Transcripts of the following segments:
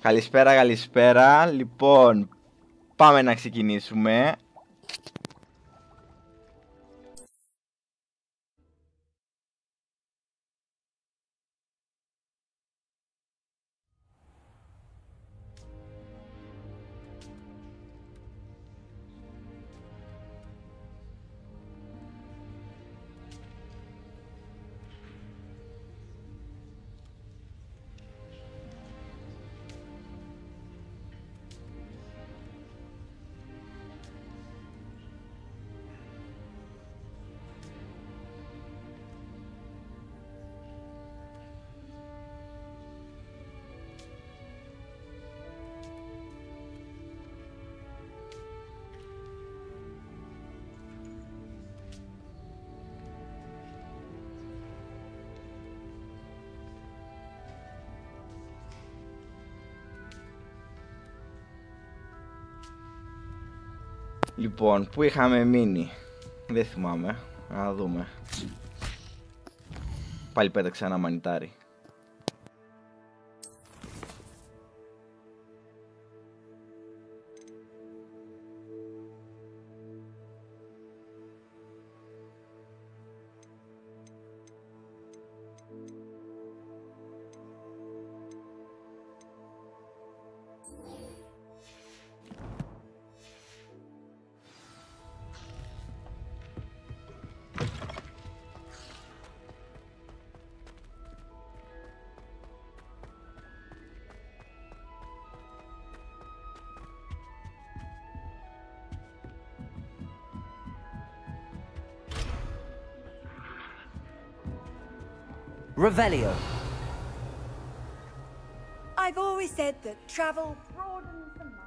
Καλησπέρα, καλησπέρα. Λοιπόν, πάμε να ξεκινήσουμε. Λοιπόν, πού είχαμε μείνει? Δεν θυμάμαι. Να δούμε. Πάλι πέταξε ένα μανιτάρι. Revelio. I've always said that travel broadens the mind.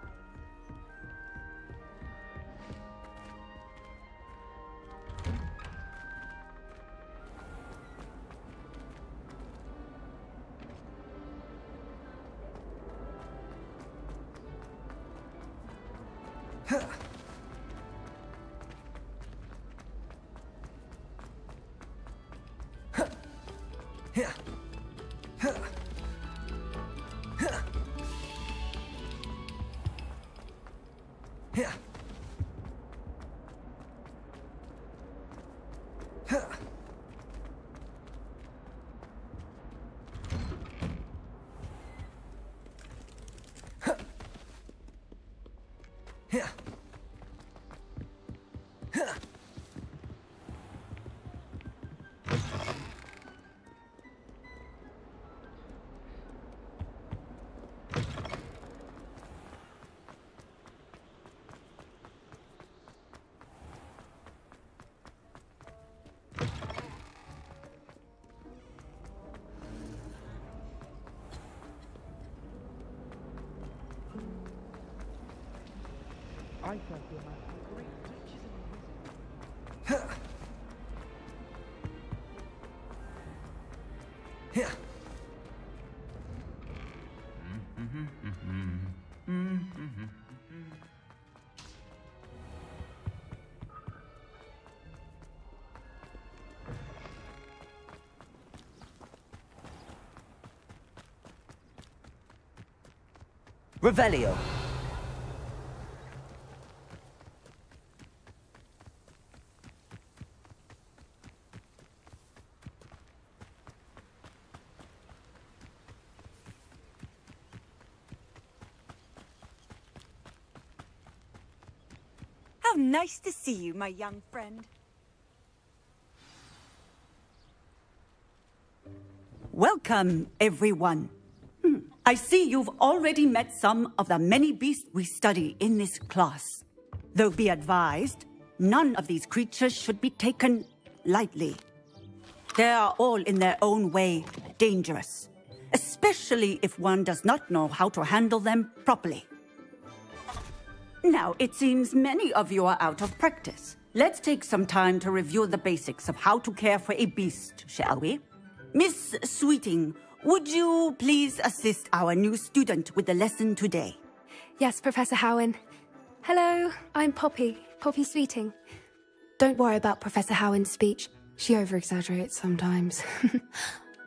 I felt there might be great riches in Revelio. How nice to see you, my young friend. Welcome, everyone. I see you've already met some of the many beasts we study in this class. Though be advised, none of these creatures should be taken lightly. They are all in their own way dangerous, especially if one does not know how to handle them properly. Now, it seems many of you are out of practice. Let's take some time to review the basics of how to care for a beast, shall we? Miss Sweeting, would you please assist our new student with the lesson today? Yes, Professor Howen. Hello, I'm Poppy Sweeting. Don't worry about Professor Howen's speech. She over-exaggerates sometimes.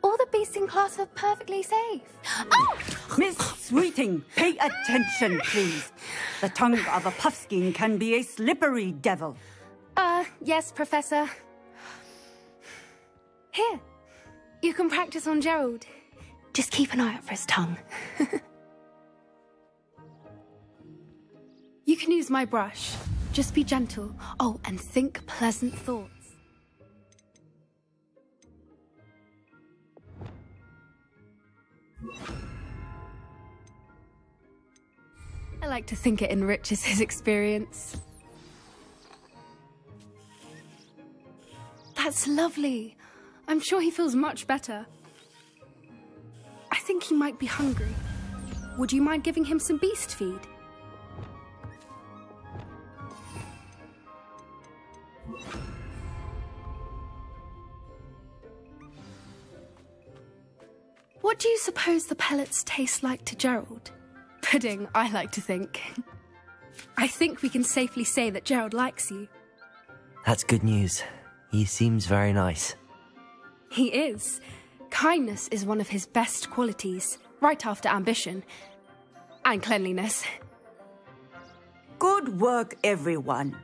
All the beasts in class are perfectly safe. Oh! Miss Sweeting, pay attention, please. The tongue of a puffskein can be a slippery devil. Yes, Professor. Here, you can practice on Gerald. Just keep an eye out for his tongue. You can use my brush. Just be gentle. Oh, and think pleasant thoughts. I like to think it enriches his experience. That's lovely. I'm sure he feels much better. I think he might be hungry. Would you mind giving him some beast feed? What do you suppose the pellets taste like to Gerald? Pudding, I like to think. I think we can safely say that Gerald likes you. That's good news. He seems very nice. He is. Kindness is one of his best qualities, right after ambition. And cleanliness. Good work, everyone.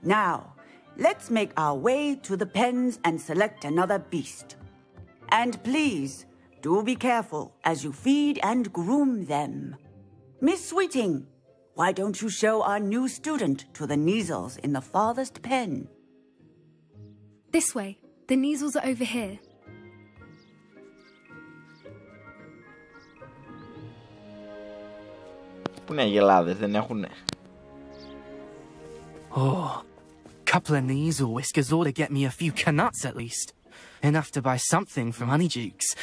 Now, let's make our way to the pens and select another beast. And please, do be careful as you feed and groom them. Miss Sweeting, why don't you show our new student to the Kneazles in the farthest pen? This way. The Kneazles are over here. Πού είναι οι αγελάδες, δεν έχουνε? Oh, couple of Kneazle whiskers ought to get me a few canuts at least. Enough to buy something from Honeydukes.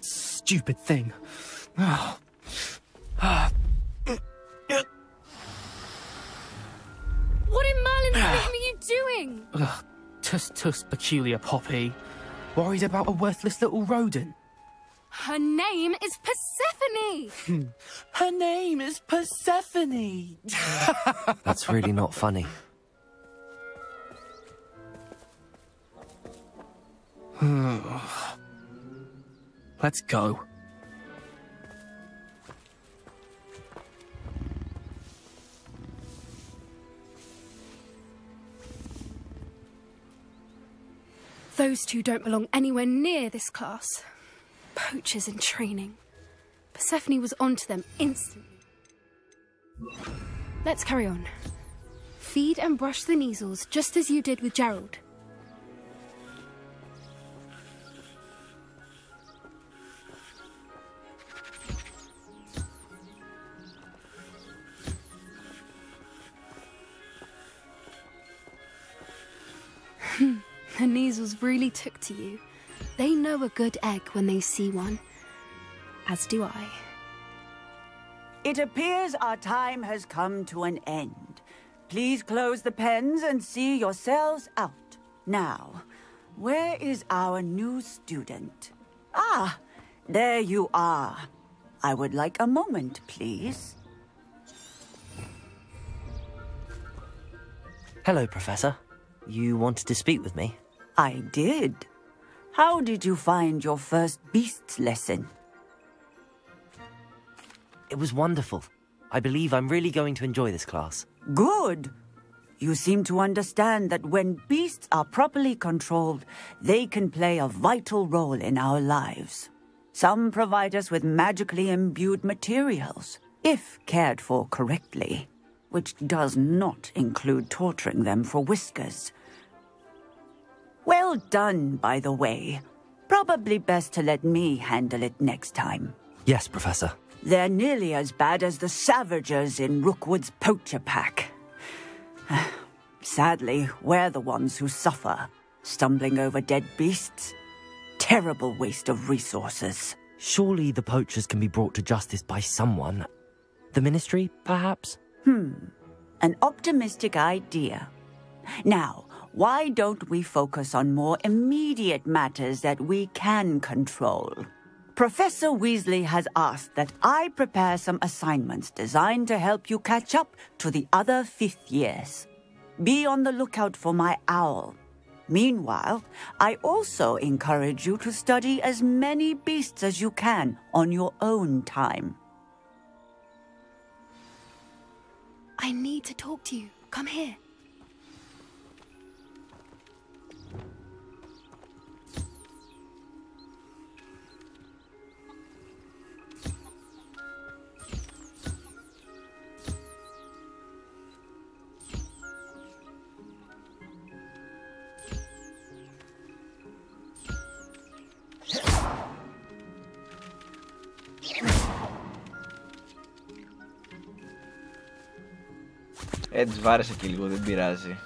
Stupid thing. What in Merlin's name are you doing? Tuss, peculiar Poppy. Worried about a worthless little rodent? Her name is Persephone! Her name is Persephone! That's really not funny. Let's go. Those two don't belong anywhere near this class. Poachers in training. Persephone was onto them instantly. Let's carry on. Feed and brush the Kneazles just as you did with Gerald. The Kneazles really took to you. They know a good egg when they see one. As do I. It appears our time has come to an end. Please close the pens and see yourselves out. Now, where is our new student? Ah, there you are. I would like a moment, please. Hello, Professor. You wanted to speak with me? I did. How did you find your first beasts lesson? It was wonderful. I believe I'm really going to enjoy this class. Good. You seem to understand that when beasts are properly controlled, they can play a vital role in our lives. Some provide us with magically imbued materials, if cared for correctly, which does not include torturing them for whiskers. Well done, by the way. Probably best to let me handle it next time. Yes, Professor. They're nearly as bad as the Savagers in Rookwood's poacher pack. Sadly, we're the ones who suffer, stumbling over dead beasts. Terrible waste of resources. Surely the poachers can be brought to justice by someone. The Ministry, perhaps? An optimistic idea. Now, why don't we focus on more immediate matters that we can control? Professor Weasley has asked that I prepare some assignments designed to help you catch up to the other 5th years. Be on the lookout for my owl. Meanwhile, I also encourage you to study as many beasts as you can on your own time. I need to talk to you. Come here. Έτσι βάρεσε και λίγο, δεν πειράζει.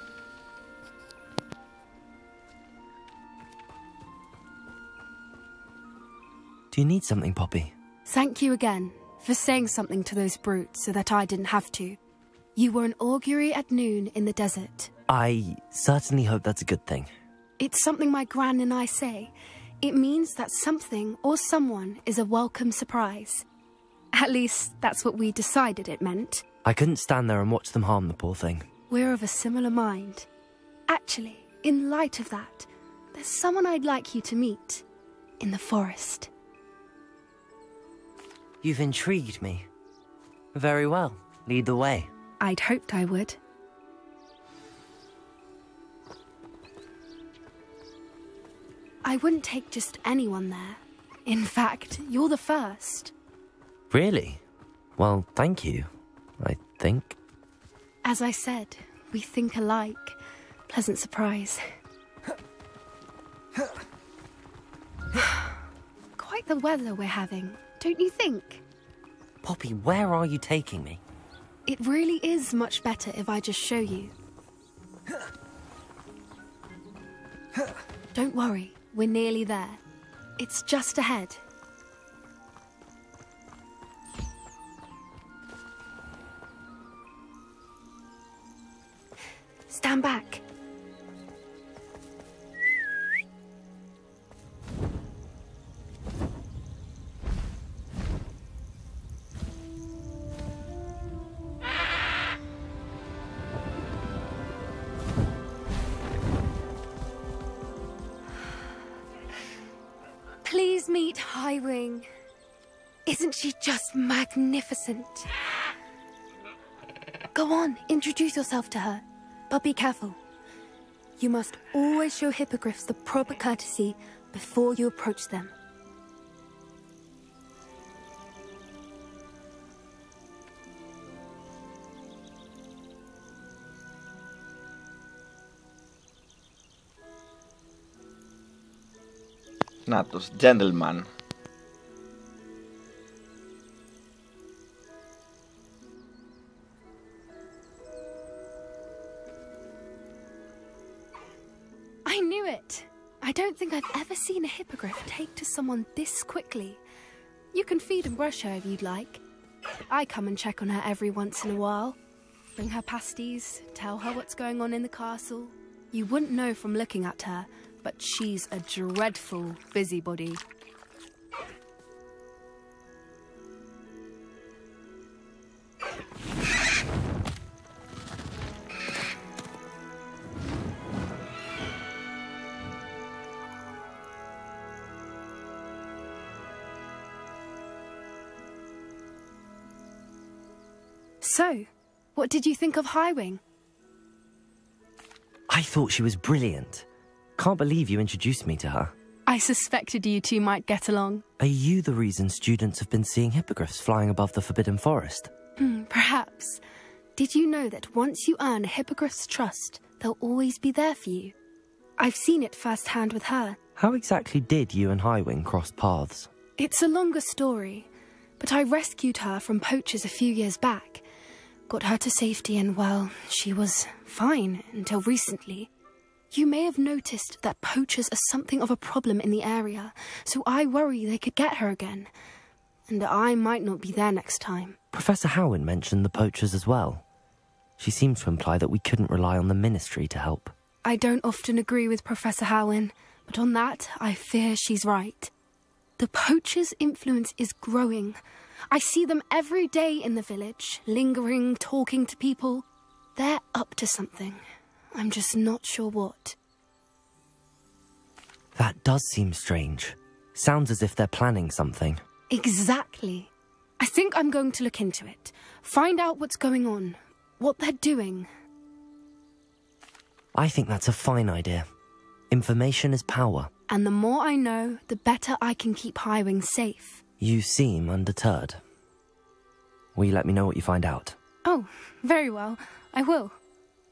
Do you need something, Poppy? Thank you again for saying something to those brutes so that I didn't have to. You were an augury at noon in the desert. I certainly hope that's a good thing. It's something my gran and I say. It means that something or someone is a welcome surprise. At least, that's what we decided it meant. I couldn't stand there and watch them harm the poor thing. We're of a similar mind. Actually, in light of that, there's someone I'd like you to meet. In the forest. You've intrigued me. Very well. Lead the way. I'd hoped I would. I wouldn't take just anyone there. In fact, you're the first. Really? Well, thank you, I think. As I said, we think alike. Pleasant surprise. Quite the weather we're having, don't you think? Poppy, where are you taking me? It really is much better if I just show you. Don't worry, we're nearly there. It's just ahead. Stand back. Please meet Highwing. Isn't she just magnificent? Go on, introduce yourself to her. But be careful. You must always show hippogriffs the proper courtesy before you approach them. Νάτος, gentleman. I knew it! I don't think I've ever seen a hippogriff take to someone this quickly. You can feed and brush her if you'd like. I come and check on her every once in a while. Bring her pasties, tell her what's going on in the castle. You wouldn't know from looking at her, but she's a dreadful busybody. So, what did you think of Highwing? I thought she was brilliant. Can't believe you introduced me to her. I suspected you two might get along. Are you the reason students have been seeing hippogriffs flying above the Forbidden Forest? Perhaps. Did you know that once you earn a hippogriff's trust, they'll always be there for you? I've seen it firsthand with her. How exactly did you and Highwing cross paths? It's a longer story, but I rescued her from poachers a few years back. Got her to safety and, well, she was fine until recently. You may have noticed that poachers are something of a problem in the area, so I worry they could get her again. And I might not be there next time. Professor Howin mentioned the poachers as well. She seemed to imply that we couldn't rely on the Ministry to help. I don't often agree with Professor Howin, but on that, I fear she's right. The poachers' influence is growing. I see them every day in the village, lingering, talking to people. They're up to something. I'm just not sure what. That does seem strange. Sounds as if they're planning something. Exactly. I think I'm going to look into it. Find out what's going on. What they're doing. I think that's a fine idea. Information is power. And the more I know, the better I can keep Highwing safe. You seem undeterred. Will you let me know what you find out? Oh, very well. I will.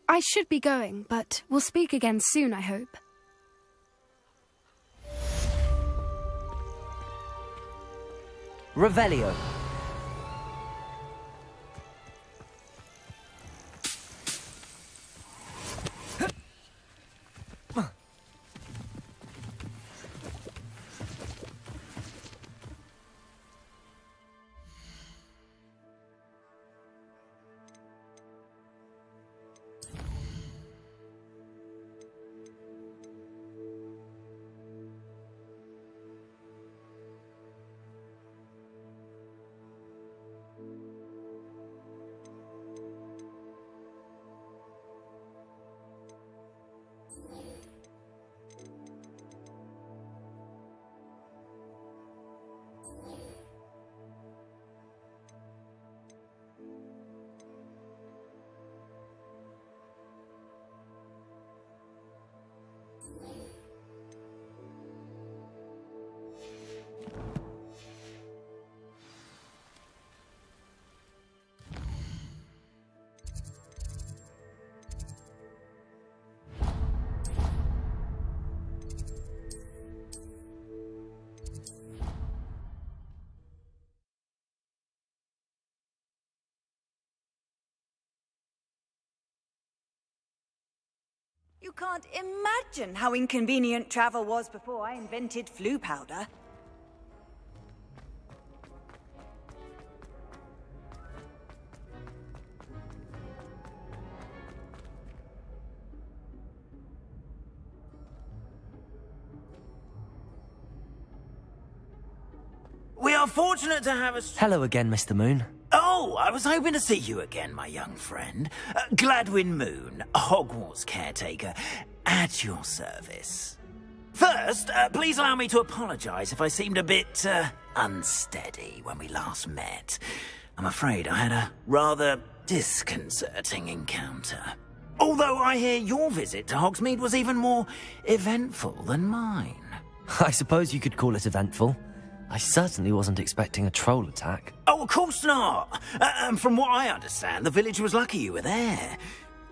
I should be going, but we'll speak again soon, I hope. Revelio. You can't imagine how inconvenient travel was before I invented flu powder. We are fortunate to have a... Hello again, Mr. Moon. Oh, I was hoping to see you again, my young friend. Gladwin Moon, Hogwarts caretaker, at your service. First, please allow me to apologize if I seemed a bit, unsteady when we last met. I'm afraid I had a rather disconcerting encounter. Although I hear your visit to Hogsmeade was even more eventful than mine. I suppose you could call it eventful. I certainly wasn't expecting a troll attack. Oh, of course not. From what I understand, the village was lucky you were there.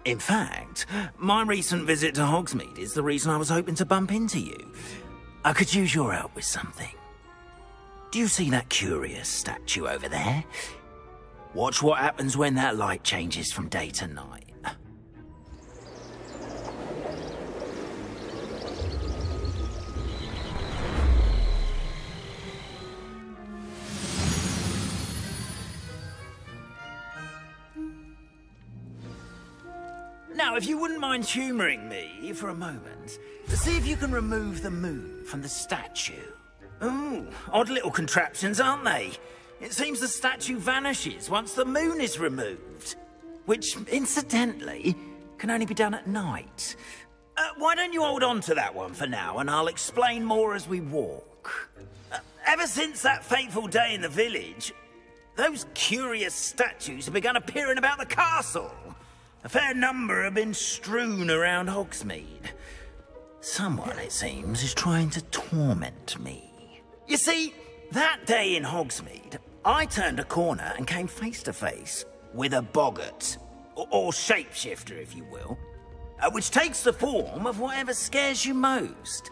In fact, my recent visit to Hogsmeade is the reason I was hoping to bump into you. I could use your help with something. Do you see that curious statue over there? Watch what happens when that light changes from day to night. Now, if you wouldn't mind humouring me for a moment, see if you can remove the moon from the statue. Ooh, odd little contraptions, aren't they? It seems the statue vanishes once the moon is removed. Which, incidentally, can only be done at night. Why don't you hold on to that one for now, and I'll explain more as we walk. Ever since that fateful day in the village, those curious statues have begun appearing about the castle. A fair number have been strewn around Hogsmeade. Someone, it seems, is trying to torment me. You see, that day in Hogsmeade, I turned a corner and came face to face with a boggart, or shapeshifter, if you will, which takes the form of whatever scares you most.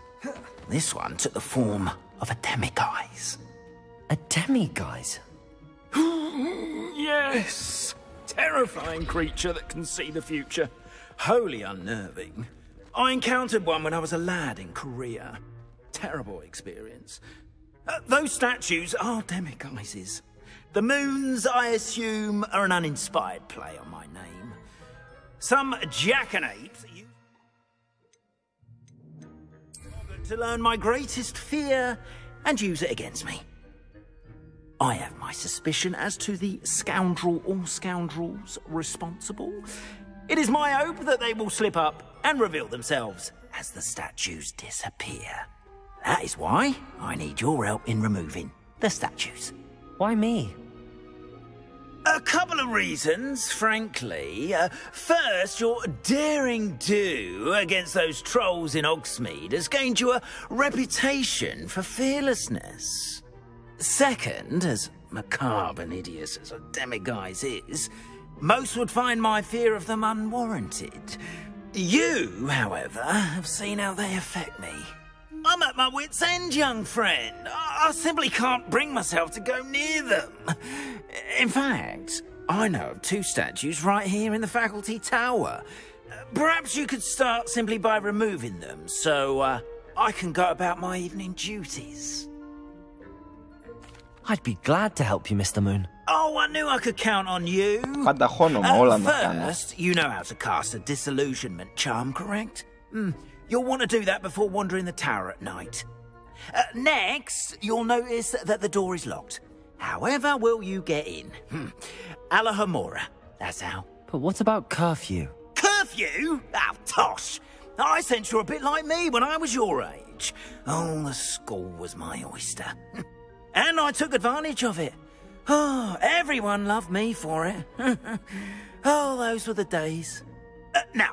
This one took the form of a demiguise. A demiguise? Yes! Terrifying creature that can see the future. Wholly unnerving. I encountered one when I was a lad in Korea. Terrible experience. Those statues are demiguises. The moons, I assume, are an uninspired play on my name. Some jackanapes use to learn my greatest fear and use it against me. I have my suspicion as to the scoundrel or scoundrels responsible. It is my hope that they will slip up and reveal themselves as the statues disappear. That is why I need your help in removing the statues. Why me? A couple of reasons, frankly. First, your daring do against those trolls in Hogsmeade has gained you a reputation for fearlessness. Second, as macabre and hideous as a demiguise is, most would find my fear of them unwarranted. You, however, have seen how they affect me. I'm at my wit's end, young friend. I simply can't bring myself to go near them. In fact, I know of 2 statues right here in the faculty tower. Perhaps you could start simply by removing them, so I can go about my evening duties. I'd be glad to help you, Mr. Moon. Oh, I knew I could count on you. Καταχώνομαι όλα να κάνω. First, you know how to cast a disillusionment charm, correct? You'll want to do that before wandering the tower at night. Next, you'll notice that the door is locked. However will you get in? Alohomora, that's how. But what about curfew? Curfew? Oh, tosh. I sense you're a bit like me when I was your age. Oh, the school was my oyster. And I took advantage of it. Oh, everyone loved me for it. Oh, those were the days. Now,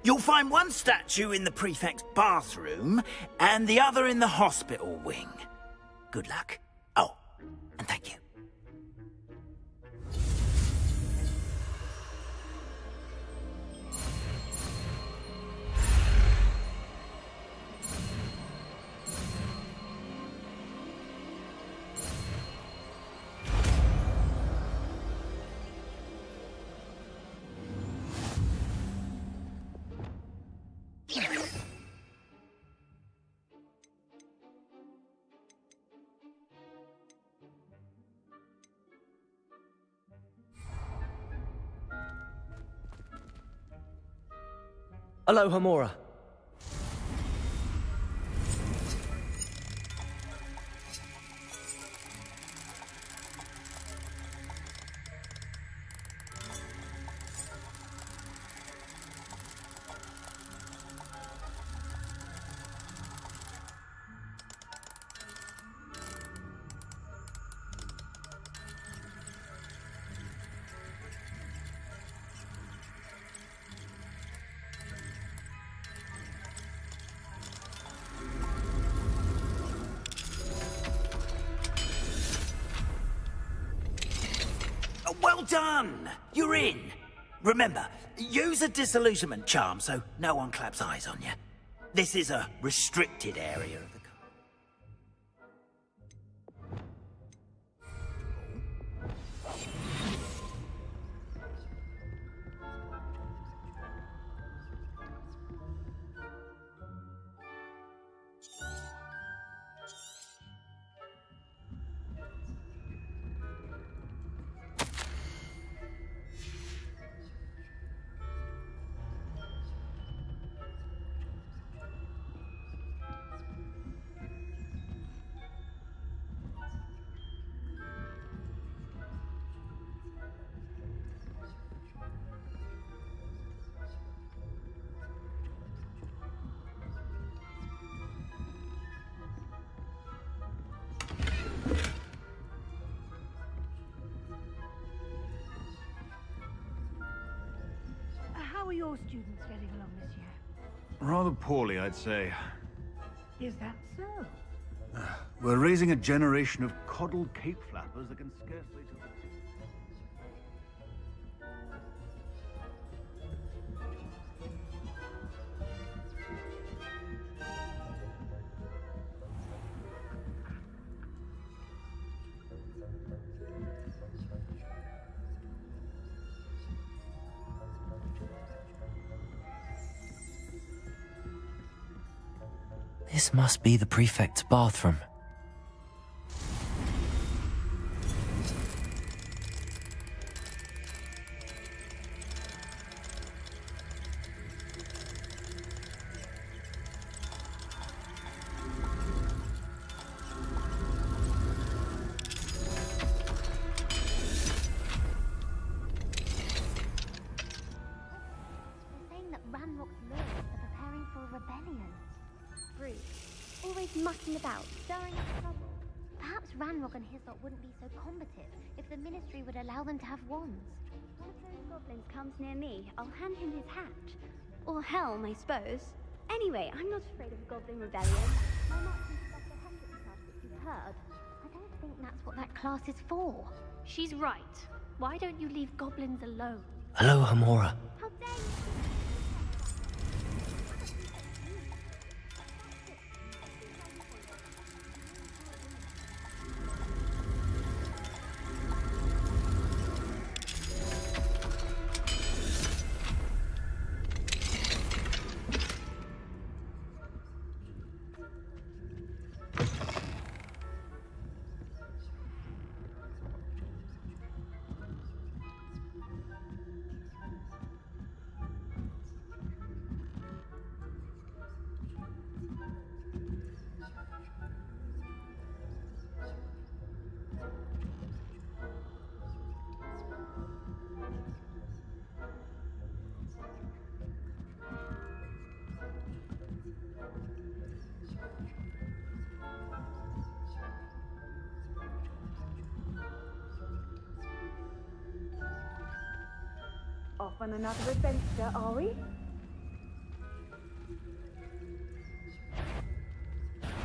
you'll find one statue in the prefect's bathroom and the other in the hospital wing. Good luck. Oh, and thank you. Alohomora. Well done! You're in. Remember, use a disillusionment charm so no one claps eyes on you. This is a restricted area of the How are your students getting along this year? Rather poorly, I'd say. Is that so? We're raising a generation of coddled cape flappers that can scarcely talk. This must be the prefect's bathroom. They're saying that Ranrock's lords are preparing for a rebellion. Free. always mucking about, stirring up trouble. Perhaps Ranrock and Hislop wouldn't be so combative if the Ministry would allow them to have wands. One of those goblins comes near me, I'll hand him his hat. Or Helm, I suppose. Anyway, I'm not afraid of Goblin Rebellion. My marching stuff the Hecate class that you've heard. I don't think that's what that class is for. She's right. Why don't you leave goblins alone? Hello, Hamora. How dare you! Off on another adventure, are we?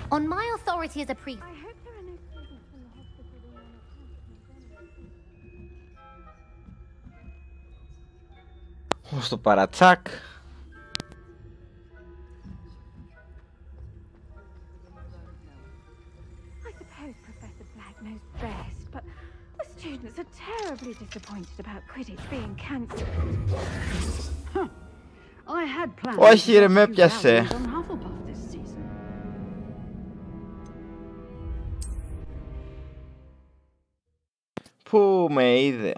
On my authority as a priest. I hope there are no students from the hospital we want to Στο παρατσάκ. I suppose Professor Black knows best, but the students are terribly disappointed about Quidditch being cancelled. Huh. I had planned. Όχι ρε, με έπιασε. On Hufflepuff this season. Πού με είδε.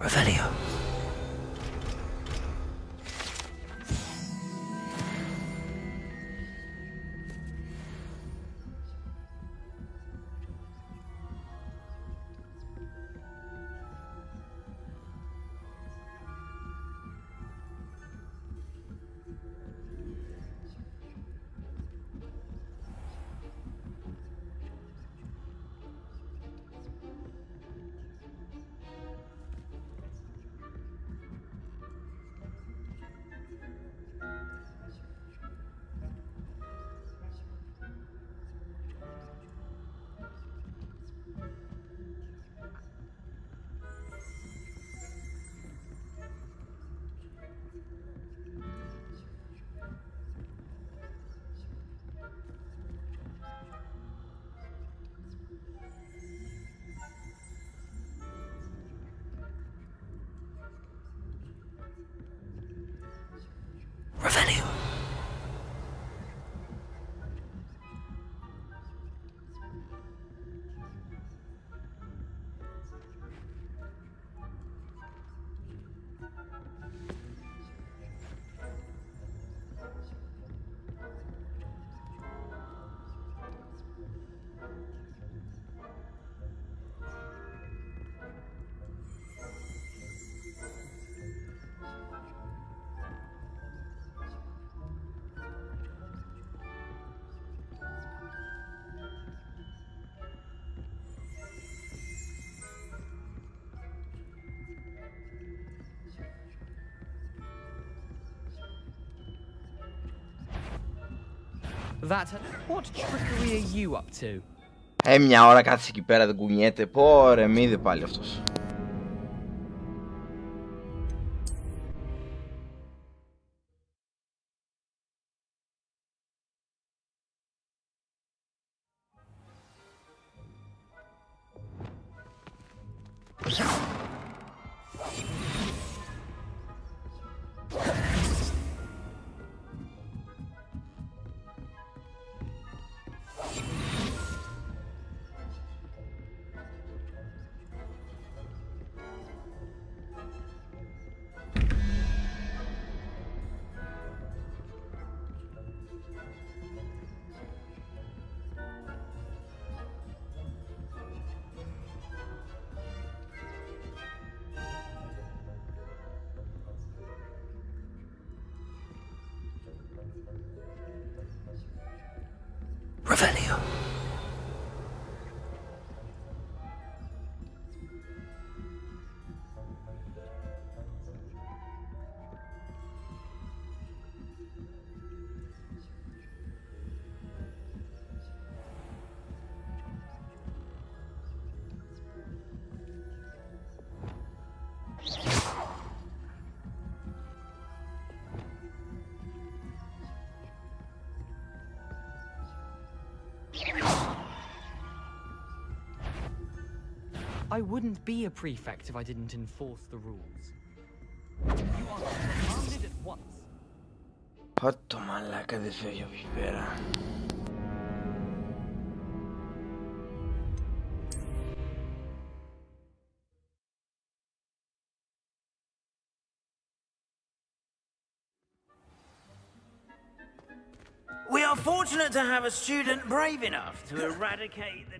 Revelio. Revelio. What trickery are you up to? Μια ώρα κάθισε εκεί πέρα, δεν κουνιέται. Πόρε, μη είδε πάλι αυτός. Revelio. I wouldn't be a prefect if I didn't enforce the rules. You are commanded at once. Fatto μαλάκα, δεν φεύγει από εκεί πέρα. We are fortunate to have a student brave enough to eradicate the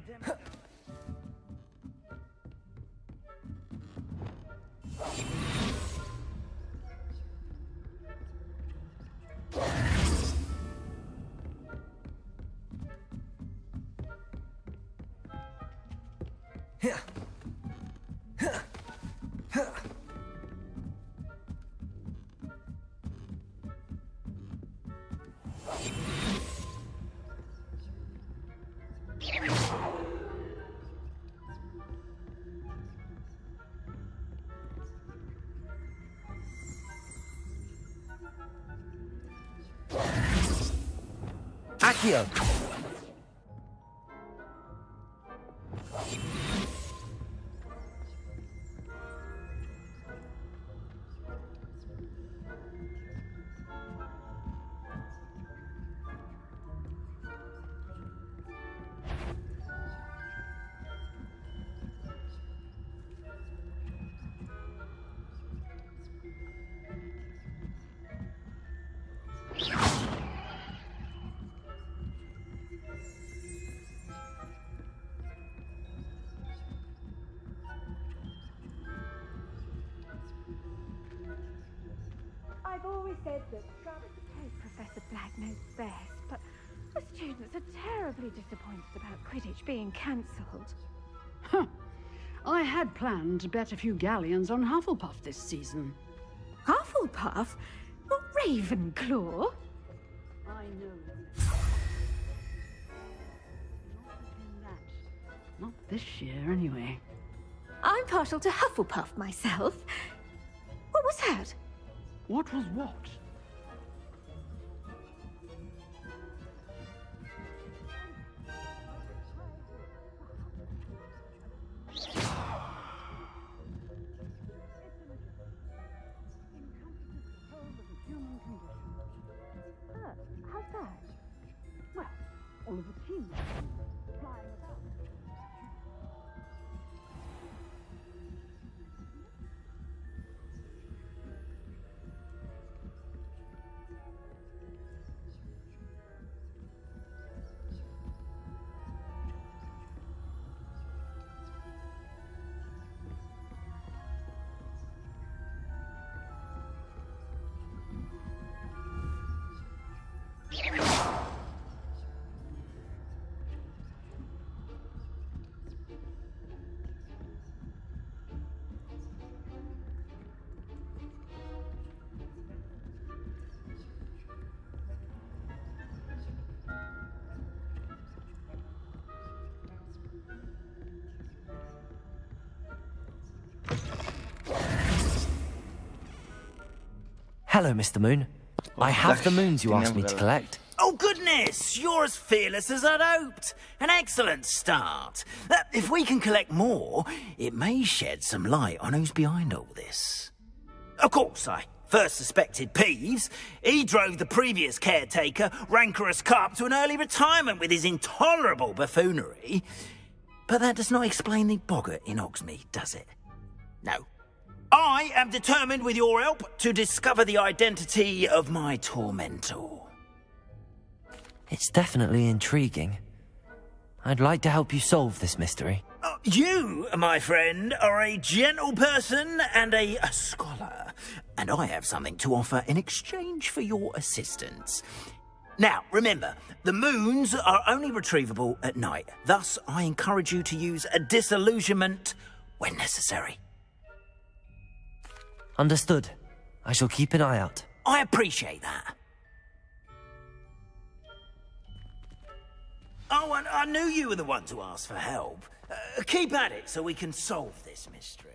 Accio! I've always said that Professor Black knows best, but the students are terribly disappointed about Quidditch being cancelled. Huh. I had planned to bet a few galleons on Hufflepuff this season. Hufflepuff? Not Ravenclaw? I know. Not this year, anyway. I'm partial to Hufflepuff myself. What was that? What was what? How's that? Well, all of the team flying about. Hello, Mr. Moon. I have the moons you asked me to collect. Oh, goodness! You're as fearless as I'd hoped. An excellent start. If we can collect more, it may shed some light on who's behind all this. Of course, I first suspected Peeves. He drove the previous caretaker, Rancorous Carp, to an early retirement with his intolerable buffoonery. But that does not explain the boggart in Hogsmeade, does it? No. I am determined, with your help, to discover the identity of my tormentor. It's definitely intriguing. I'd like to help you solve this mystery. You, my friend, are a gentle person and a scholar, and I have something to offer in exchange for your assistance. Now, remember, the moons are only retrievable at night. Thus, I encourage you to use a disillusionment when necessary. Understood. I shall keep an eye out. I appreciate that. Oh, and I knew you were the one to ask for help. Keep at it so we can solve this mystery.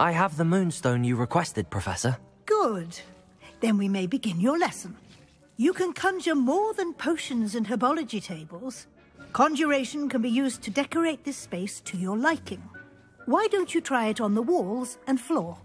I have the moonstone you requested, Professor. Good. Then we may begin your lesson. You can conjure more than potions and herbology tables. Conjuration can be used to decorate this space to your liking. Why don't you try it on the walls and floor?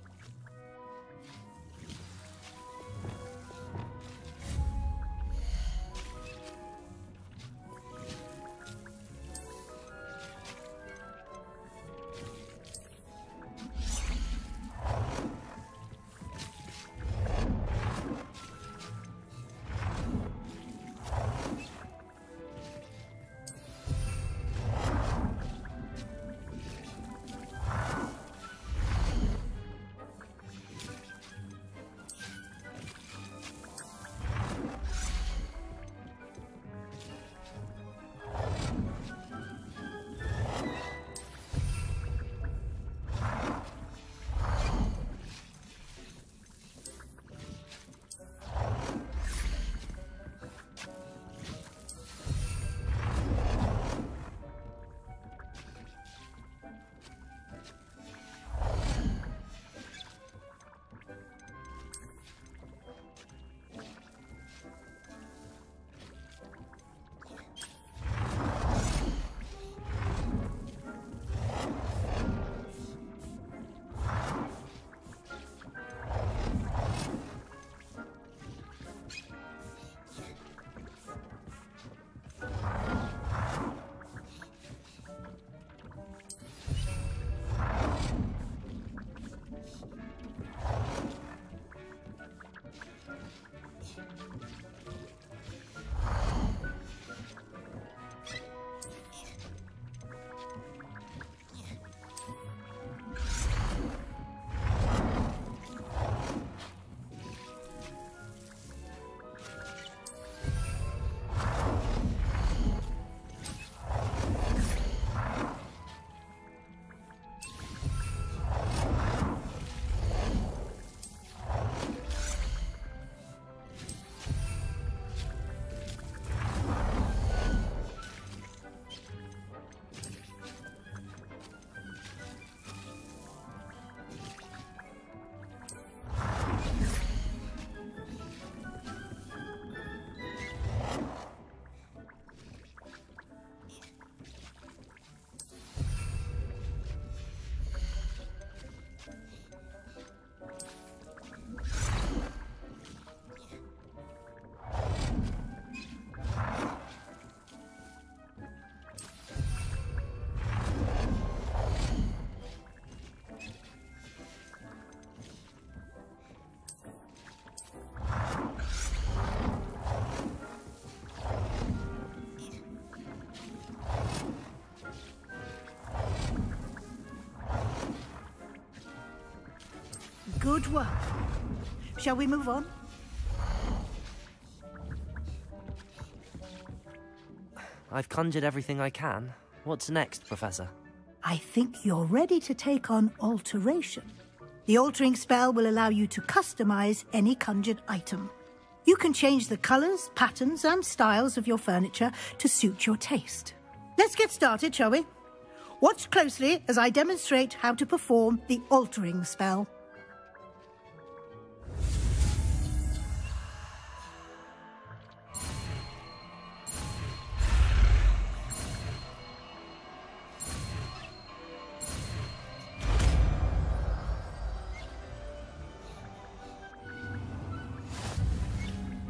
Good work. Shall we move on? I've conjured everything I can. What's next, Professor? I think you're ready to take on alteration. The altering spell will allow you to customize any conjured item. You can change the colors, patterns, and styles of your furniture to suit your taste. Let's get started, shall we? Watch closely as I demonstrate how to perform the altering spell.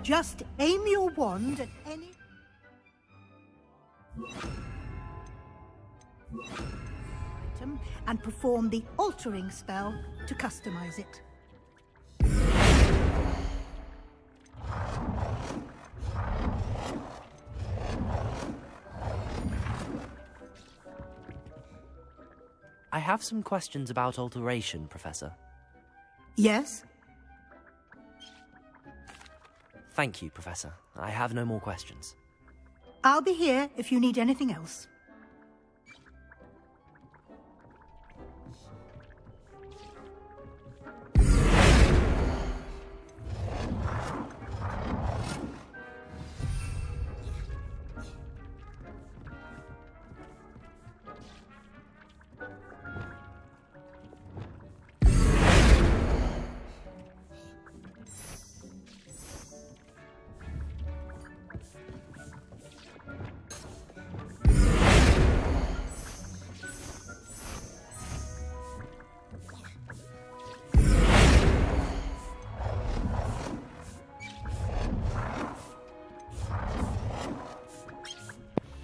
Just aim your wand at any item and perform the altering spell to customize it. I have some questions about alteration, Professor. Yes? Thank you, Professor. I have no more questions. I'll be here if you need anything else.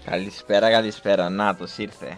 Καλησπέρα, καλησπέρα. Νάτος ήρθε.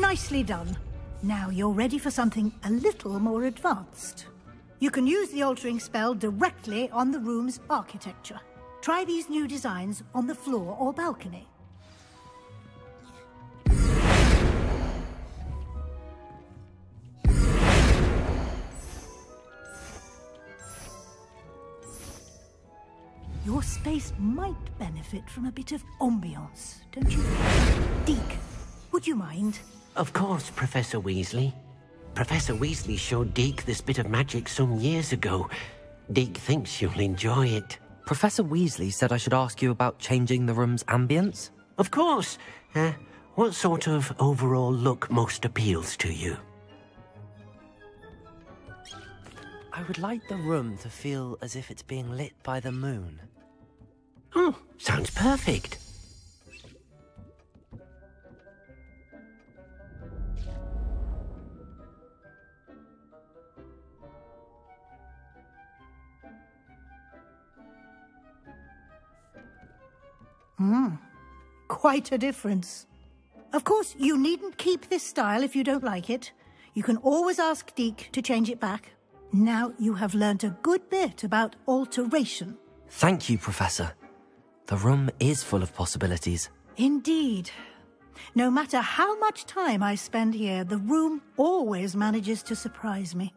Nicely done. Now you're ready for something a little more advanced. You can use the altering spell directly on the room's architecture. Try these new designs on the floor or balcony. Your space might benefit from a bit of ambiance, don't you? Deke, would you mind? Of course, Professor Weasley. Professor Weasley showed Deke this bit of magic some years ago. Deke thinks you'll enjoy it. Professor Weasley said I should ask you about changing the room's ambience? Of course. What sort of overall look most appeals to you? I would like the room to feel as if it's being lit by the moon. Oh, sounds perfect. Quite a difference. Of course, you needn't keep this style if you don't like it. You can always ask Deke to change it back. Now you have learnt a good bit about alteration. Thank you, Professor. The room is full of possibilities. Indeed. No matter how much time I spend here, the room always manages to surprise me.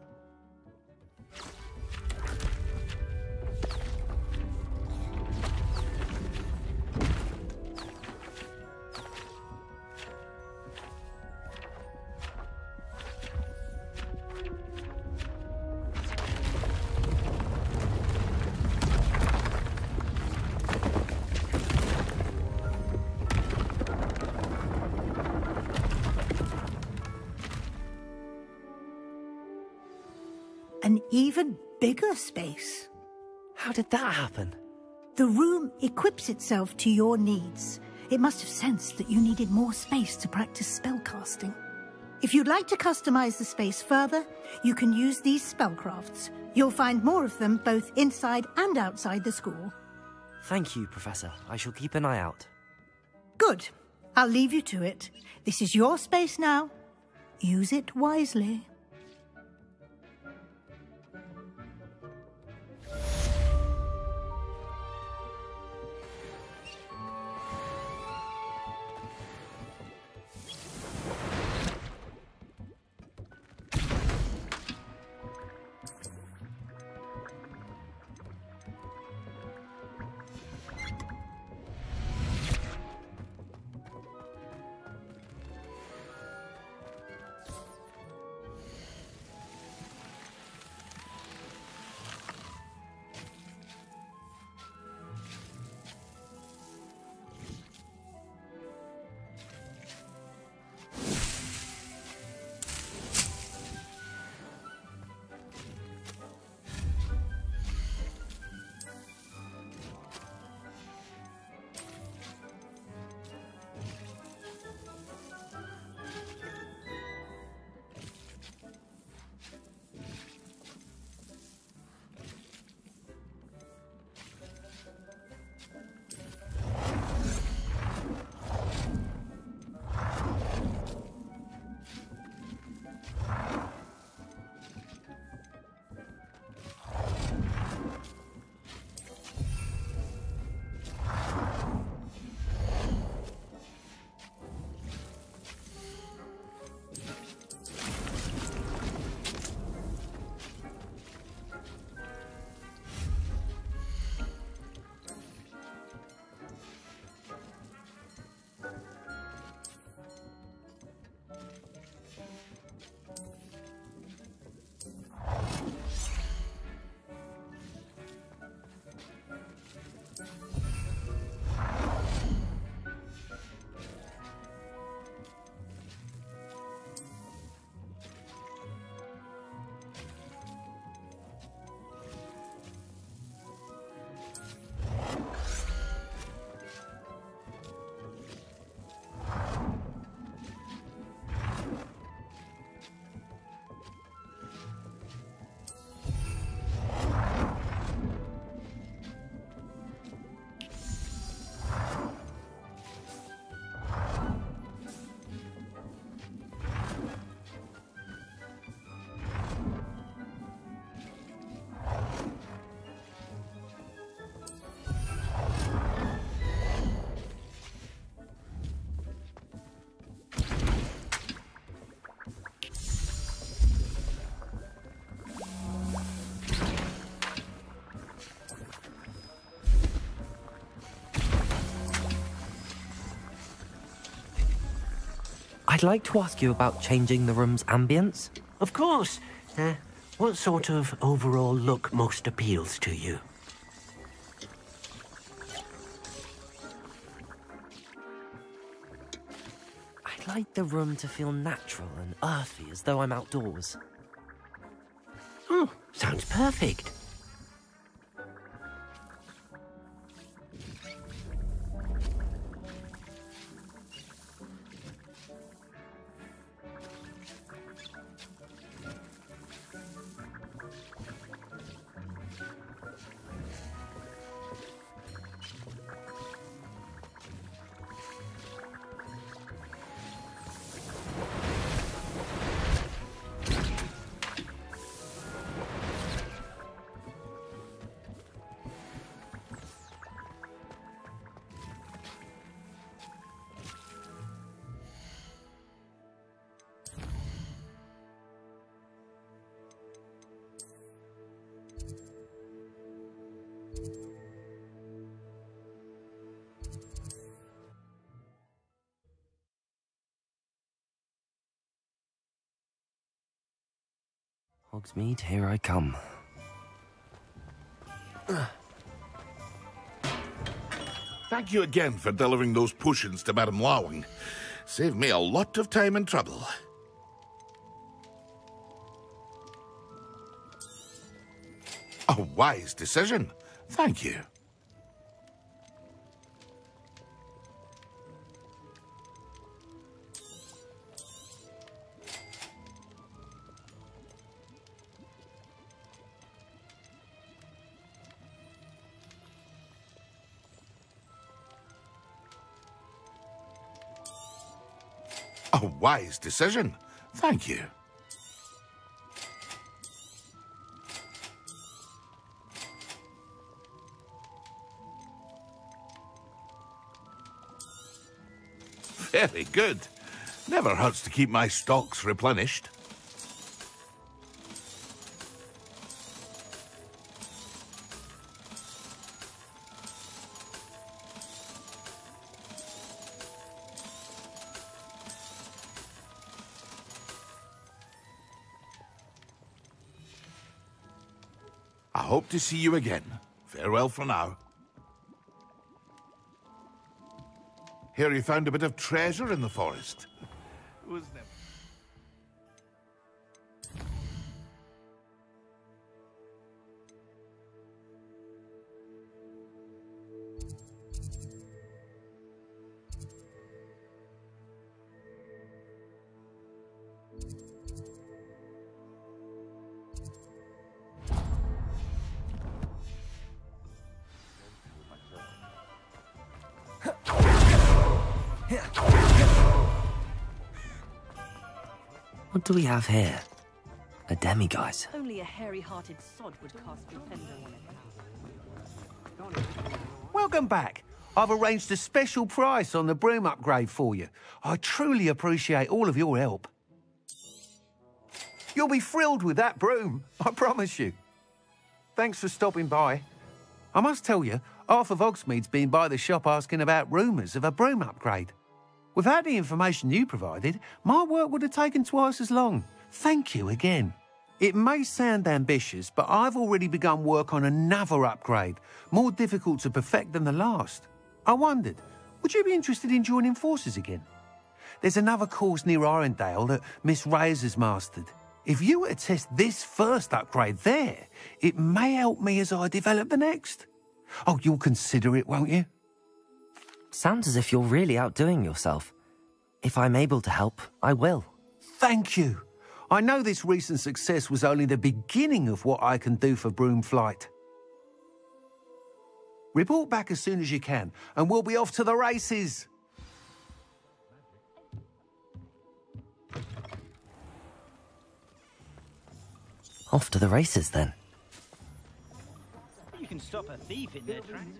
An even bigger space. How did that happen? The room equips itself to your needs. It must have sensed that you needed more space to practice spellcasting. If you'd like to customize the space further, you can use these spellcrafts. You'll find more of them both inside and outside the school. Thank you, Professor. I shall keep an eye out. Good. I'll leave you to it. This is your space now. Use it wisely. I'd like to ask you about changing the room's ambience. Of course. What sort of overall look most appeals to you? I'd like the room to feel natural and earthy, as though I'm outdoors. Oh, sounds perfect. Hogsmeade, here I come. Thank you again for delivering those potions to Madame Lawing. Saved me a lot of time and trouble. A wise decision. Thank you. A wise decision. Thank you. Very good. Never hurts to keep my stocks replenished. I hope to see you again. Farewell for now. Hear you found a bit of treasure in the forest. Was never... What do we have here? A demiguise. Only a hairy-hearted sod would cast Defender on it. Welcome back. I've arranged a special price on the broom upgrade for you. I truly appreciate all of your help. You'll be thrilled with that broom, I promise you. Thanks for stopping by. I must tell you, half of Hogsmeade's been by the shop asking about rumours of a broom upgrade. Without the information you provided, my work would have taken twice as long. Thank you again. It may sound ambitious, but I've already begun work on another upgrade, more difficult to perfect than the last. I wondered, would you be interested in joining forces again? There's another course near Arendelle that Miss Reyes has mastered. If you were to test this first upgrade there, it may help me as I develop the next. Oh, you'll consider it, won't you? Sounds as if you're really outdoing yourself. If I'm able to help, I will. Thank you. I know this recent success was only the beginning of what I can do for Broomflight. Report back as soon as you can, and we'll be off to the races. Off to the races, then. You can stop a thief in their tracks.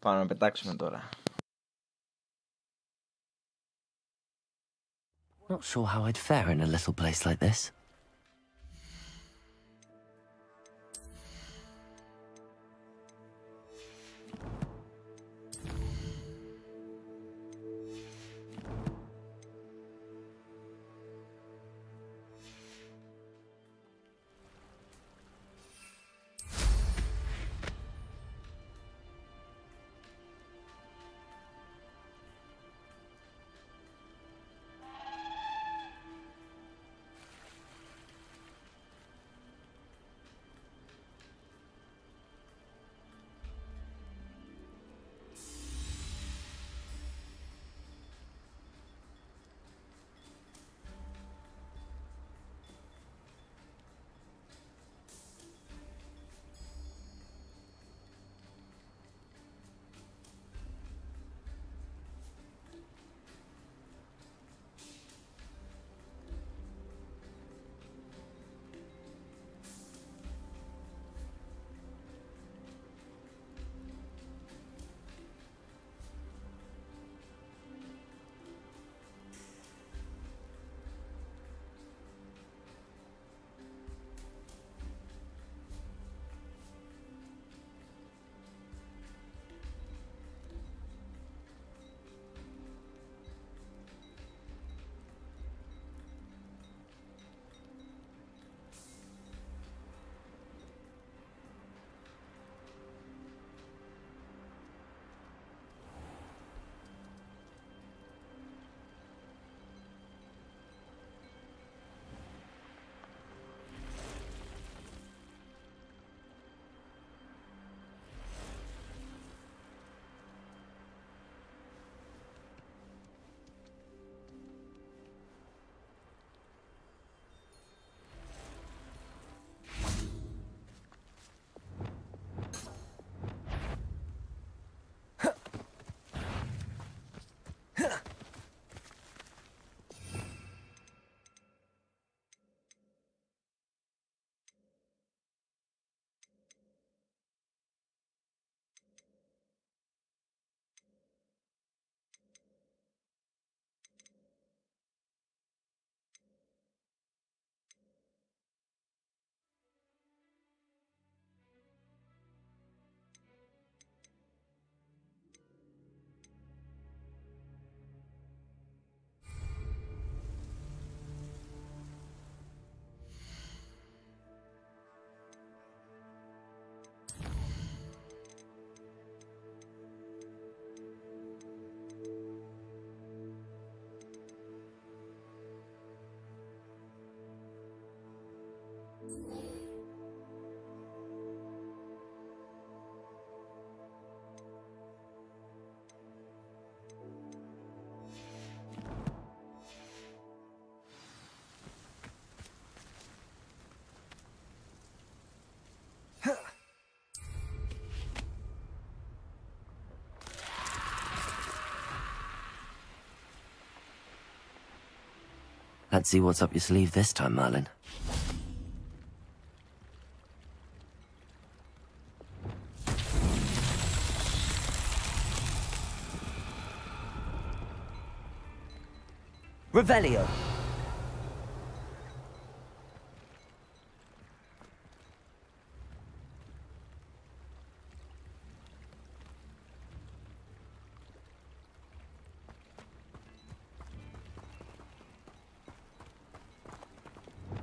Πάμε να πετάξουμε τώρα. Not sure how I'd fare in a little place like this. Let's see what's up your sleeve this time, Merlin. Revelio.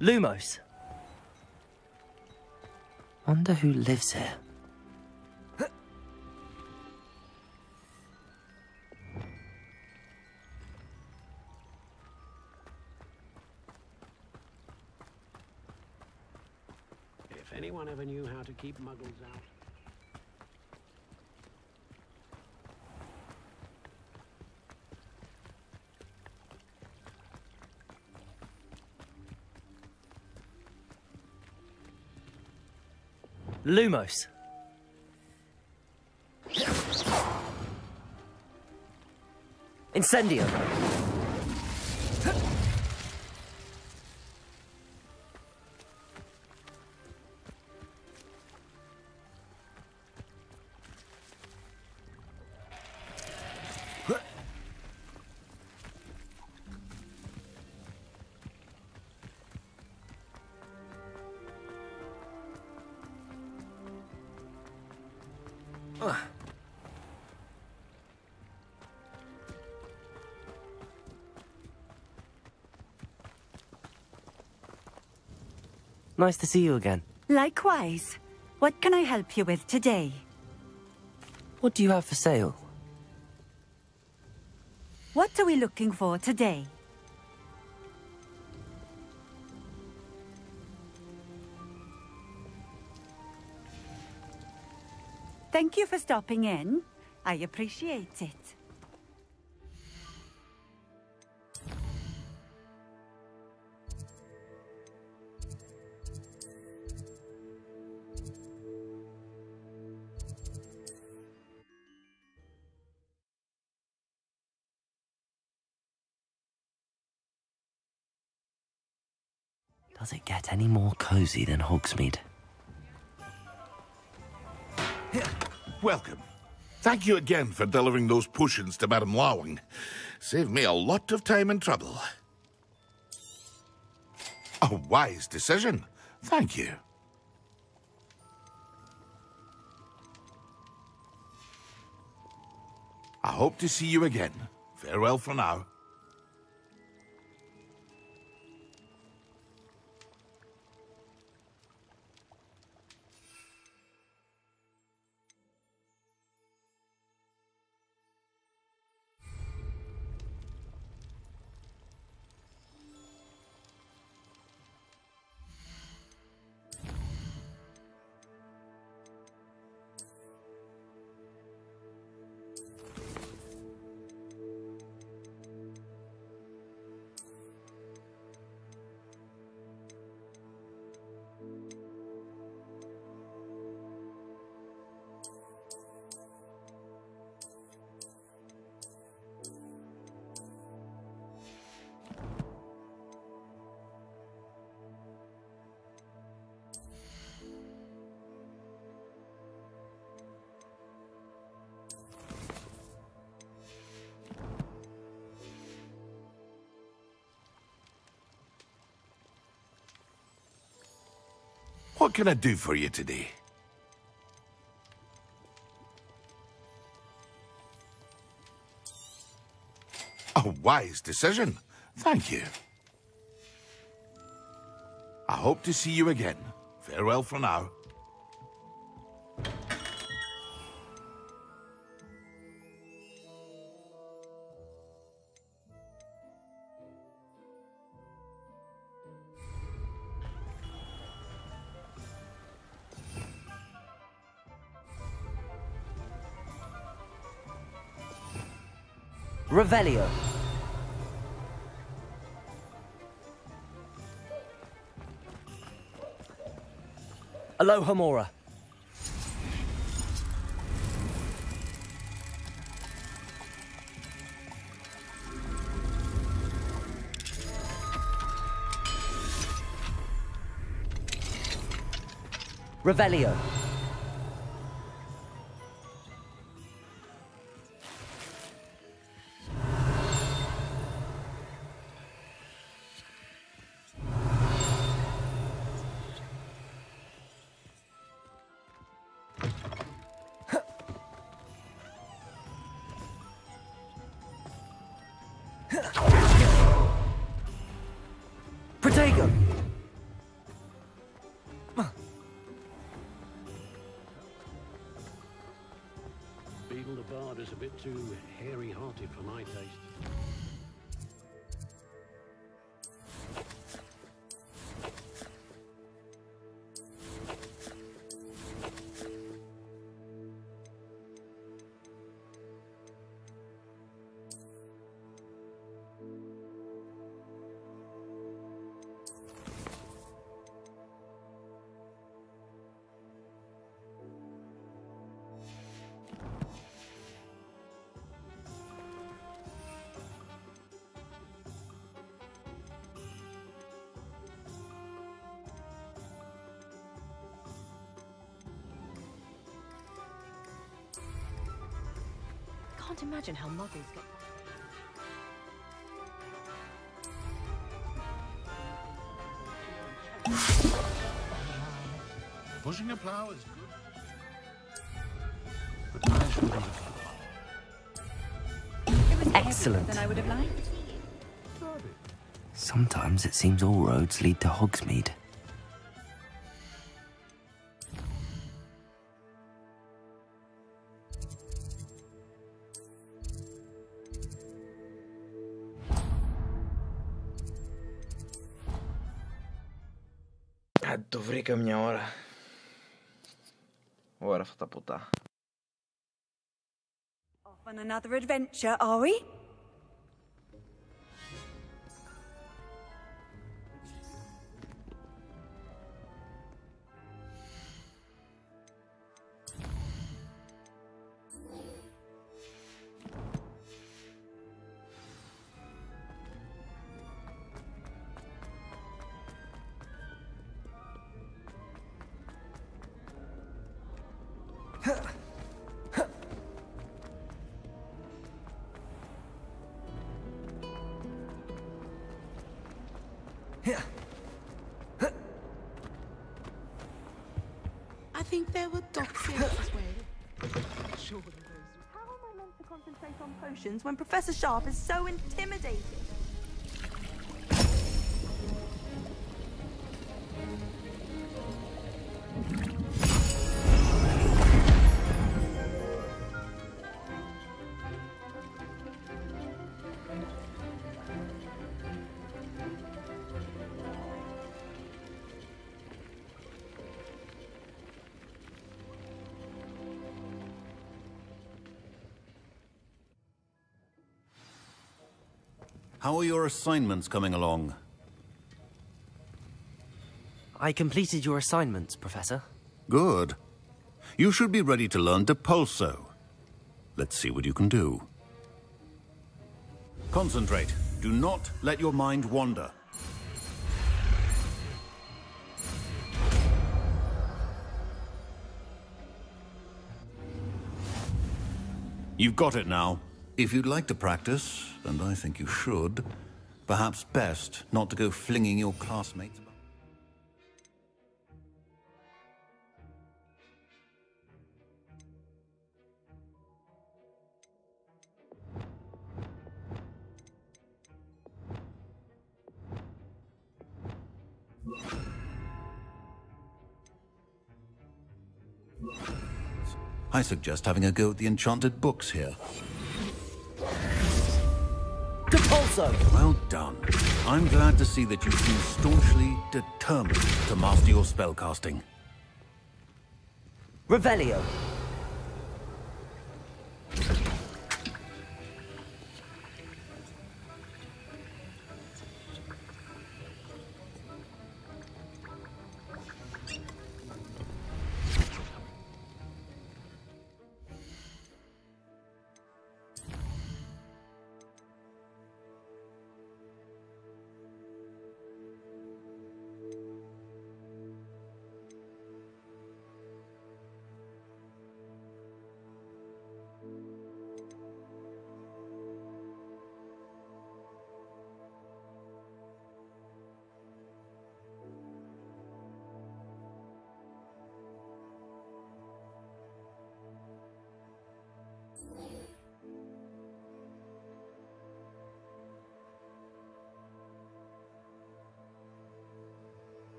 Lumos. Wonder who lives here. If anyone ever knew how to keep muggles out. Lumos. Incendio. Nice to see you again. Likewise. What can I help you with today? What do you have for sale? What are we looking for today? Thank you for stopping in. I appreciate it. Does it get any more cozy than Hogsmeade? Welcome. Thank you again for delivering those potions to Madame Lawing. Saved me a lot of time and trouble. A wise decision. Thank you. I hope to see you again. Farewell for now. What can I do for you today? A wise decision. Thank you. I hope to see you again. Farewell for now. Revelio. Alohomora. Revelio. Protego! Beetle the Bard is a bit too hairy-hearted for my taste. Can't imagine how muggles get... Pushing a plough is good. Excellent. Than I would have liked. Sometimes it seems all roads lead to Hogsmeade. Dovrei minha hora. Ora fa puta. Off on another adventure, are we? I think there were doctors as well. How am I meant to concentrate on potions when Professor Sharp is so intimidating? How are your assignments coming along? I completed your assignments, Professor. Good. You should be ready to learn Depulso. Let's see what you can do. Concentrate. Do not let your mind wander. You've got it now. If you'd like to practice, and I think you should, perhaps best not to go flinging your classmates about. I suggest having a go at the enchanted books here. Depulso! Well done. I'm glad to see that you seem staunchly determined to master your spellcasting. Revelio.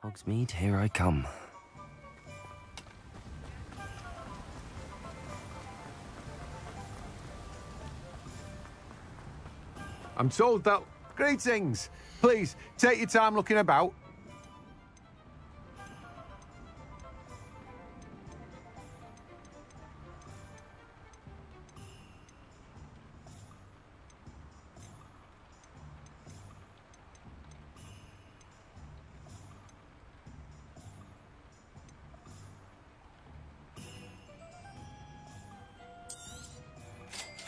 Hogsmeade, here I come. I'm told that... Greetings! Please, take your time looking about.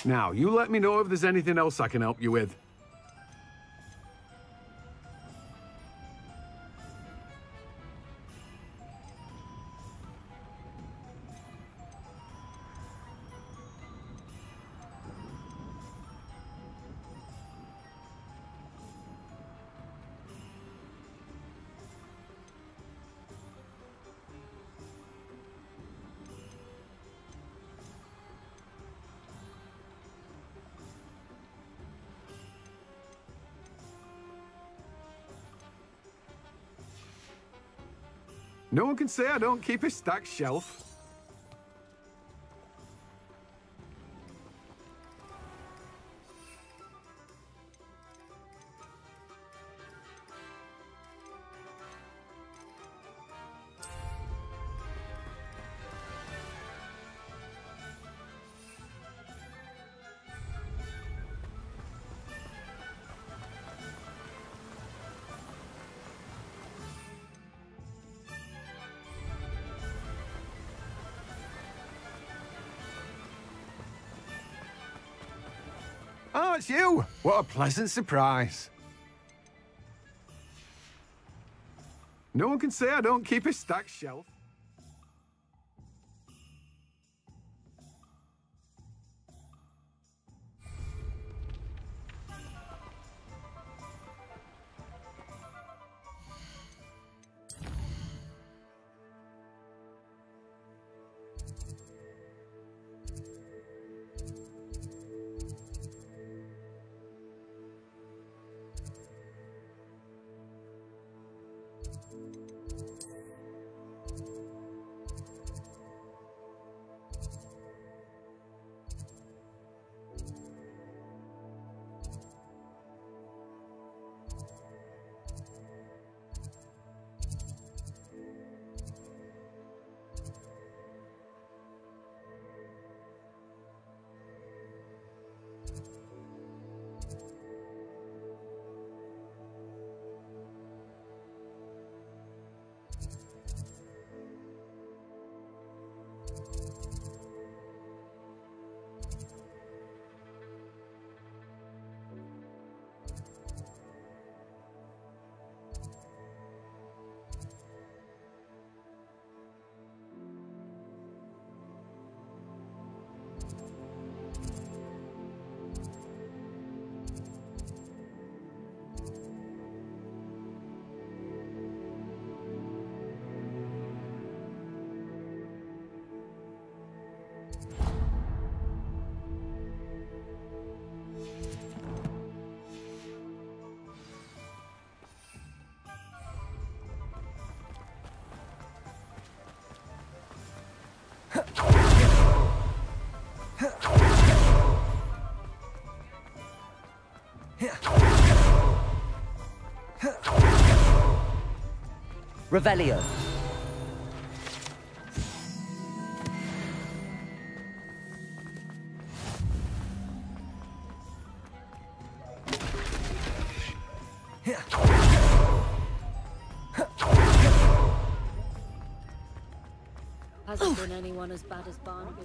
Now, you let me know if there's anything else I can help you with. No one can say I don't keep a stacked shelf. Oh, it's you! What a pleasant surprise. No one can say I don't keep a stacked shelf. Revelio. Hasn't been anyone as bad as Barnaby.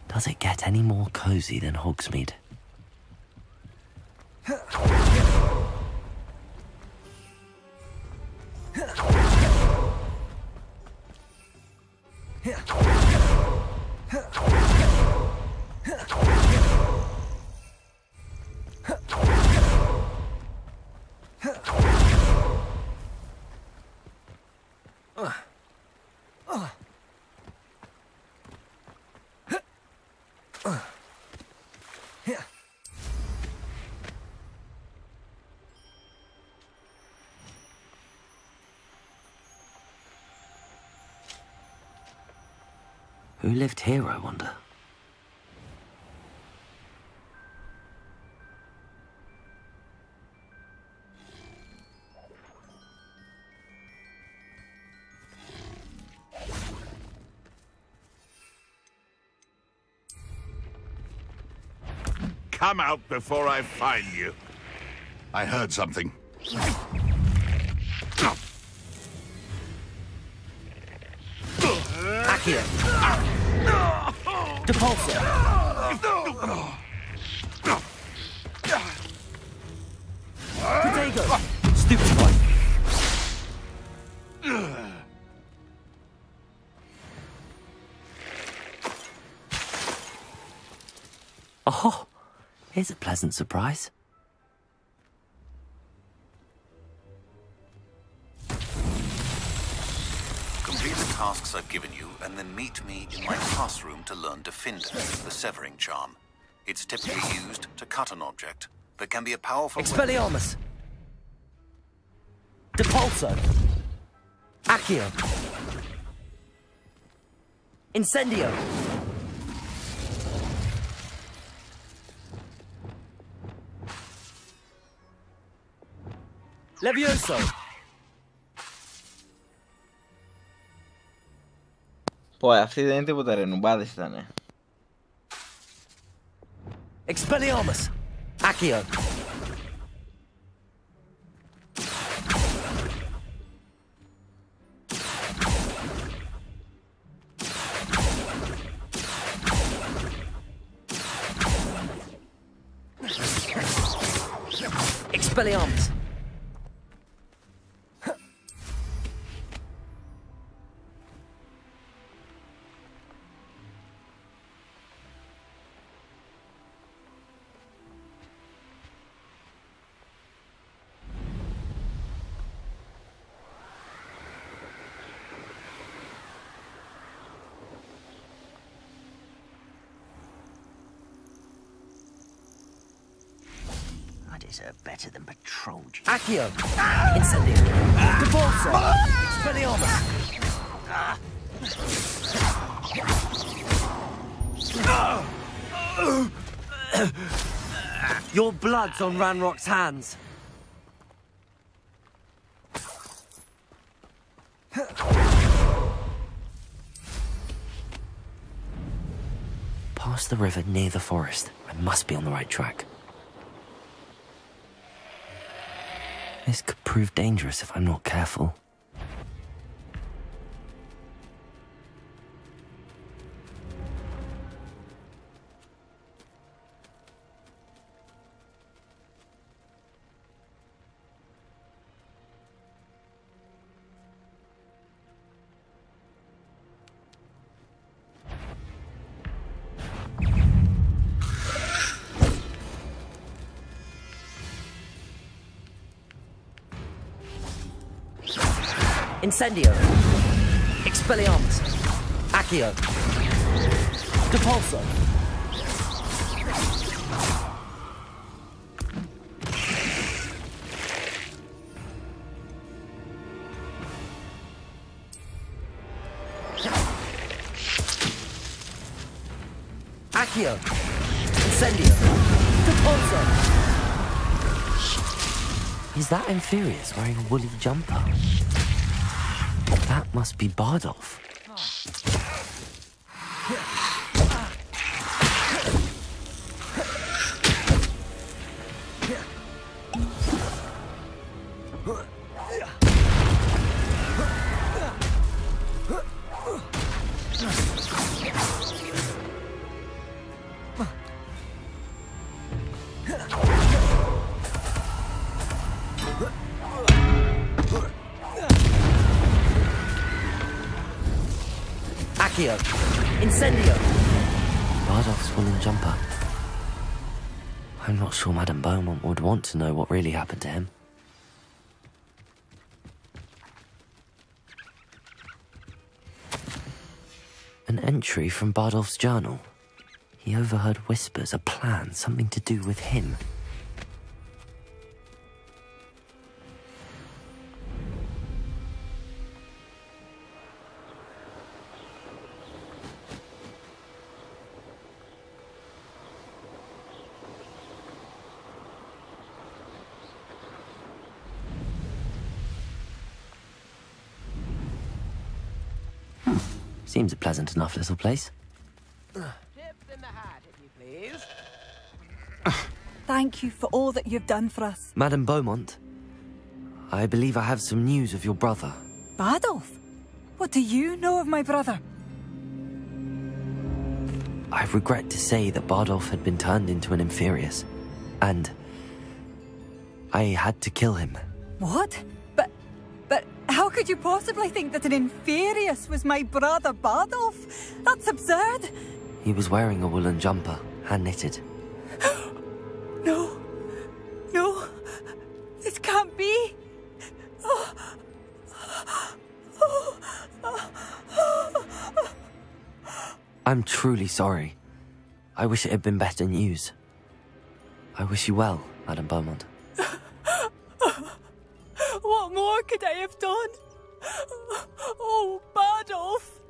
Does it get any more cozy than Hogsmeade? Who lived here, I wonder? Come out before I find you. I heard something. Back here. Depulsor! Protego! Stupefy! Oh, here's a pleasant surprise. Complete the tasks I've given you, and then meet me in my classroom to learn Defender, the Severing Charm. It's typically used to cut an object, but can be a powerful... Expelliarmus! Depulso! Accio! Incendio! Levioso! Πω, αυτή δεν είναι τίποτα ρε, νουμπάδες ήτανε. Expelliarmus! Accio! Expelliarmus! Better than patrol duty. Accio! Incendio! Depulso! Expelliarmus! Your blood's on Ranrock's hands. Past the river near the forest. I must be on the right track. This could prove dangerous if I'm not careful. Incendio! Expelliarmus! Accio! Depulso! Accio! Incendio! Depulso! Is that Infurious wearing a woolly jumper? That must be Bardolph. Accio! Incendio! Bardolph's woolen jumper. I'm not sure Madame Beaumont would want to know what really happened to him. An entry from Bardolph's journal. He overheard whispers, a plan, something to do with him. Seems a pleasant enough little place. Thank you for all that you've done for us. Madame Beaumont, I believe I have some news of your brother. Bardolph? What do you know of my brother? I regret to say that Bardolph had been turned into an Inferius, and I had to kill him. What? But how could you possibly think that an Inferius was my brother Bardolph? That's absurd. He was wearing a woolen jumper, hand-knitted. No. No. This can't be. I'm truly sorry. I wish it had been better news. I wish you well, Madame Beaumont. What more could I have done? Oh, Bardolph!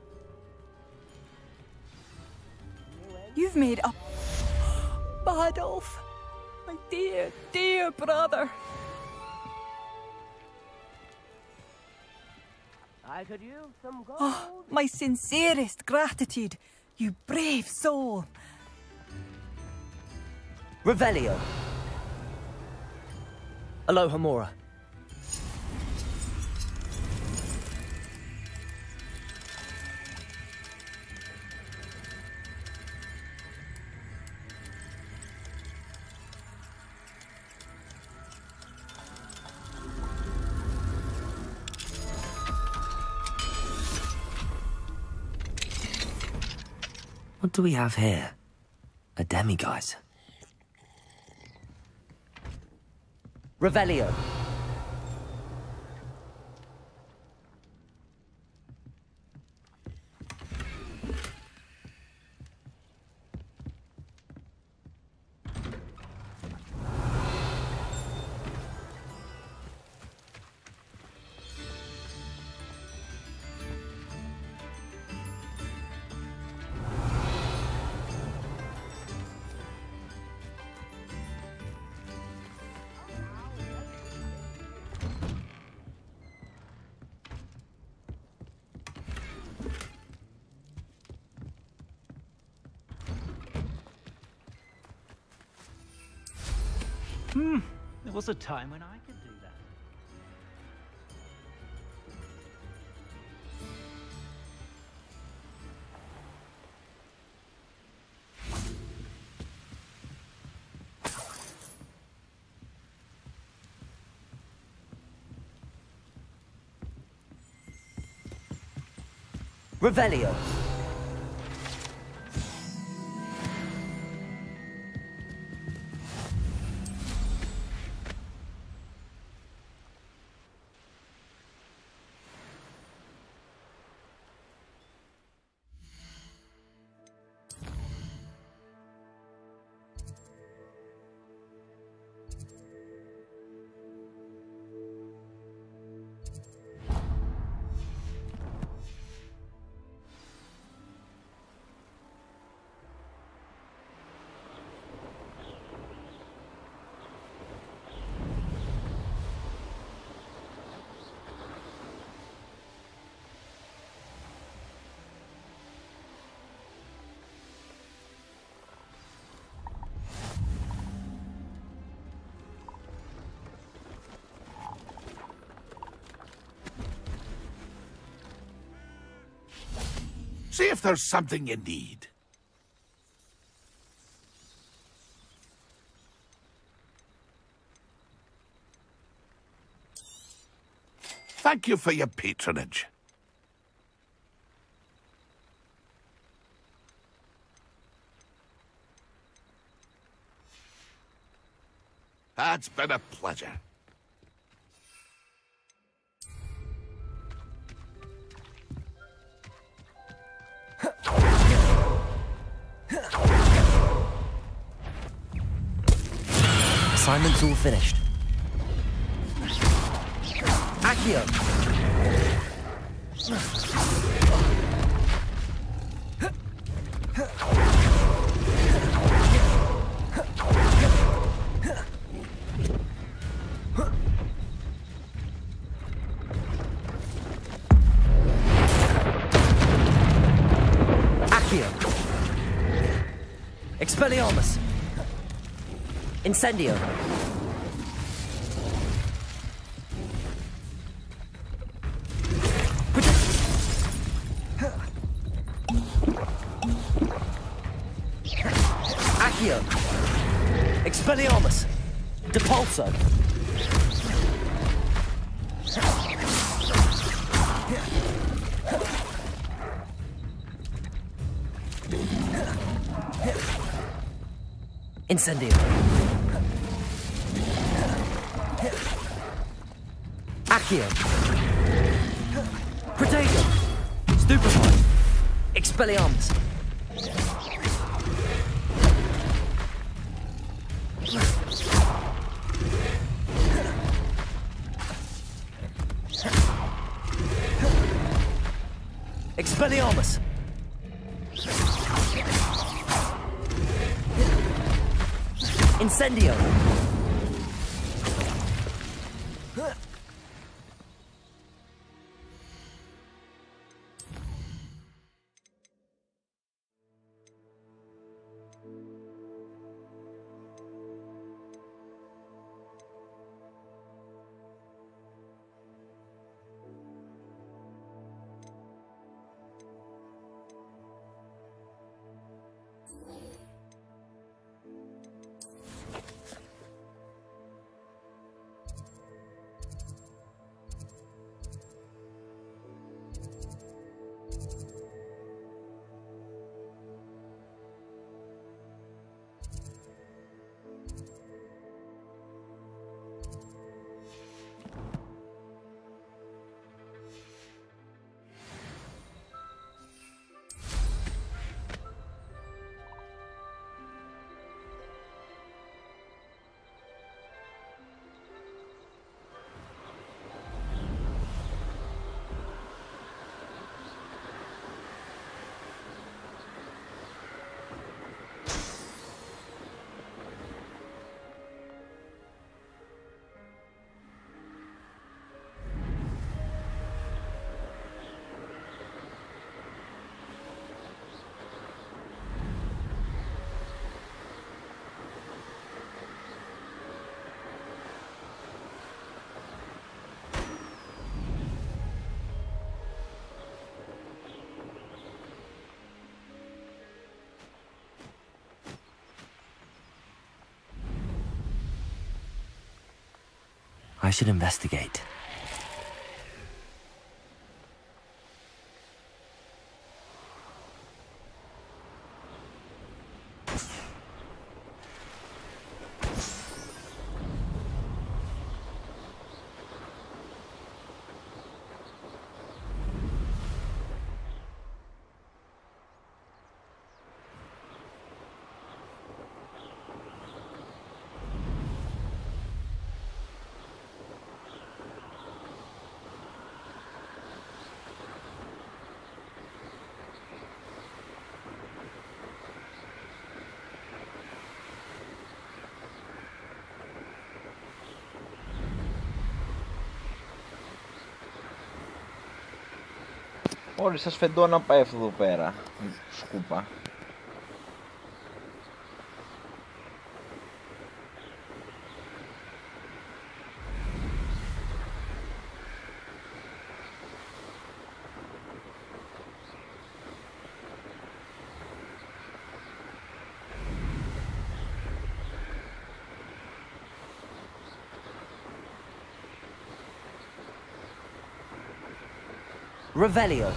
You've made up. Bardolph, my dear, dear brother. I could use some gold. Oh, my sincerest gratitude, you brave soul. Revelio. Alohomora. What do we have here? A demiguise. Revelio. There was a time when I could do that. Revelio. See if there's something you need. Thank you for your patronage. It's been a pleasure. Assignment's all finished. Accio. Accio. Expelliarmus. Incendio. so. Incendio. Accio. Protego. Stupefy. Expelliarmus. Expelliarmus. Incendio. I should investigate. Όλοι σας φεντώνα πέφτω εδώ πέρα. Σκούπα. Revelio.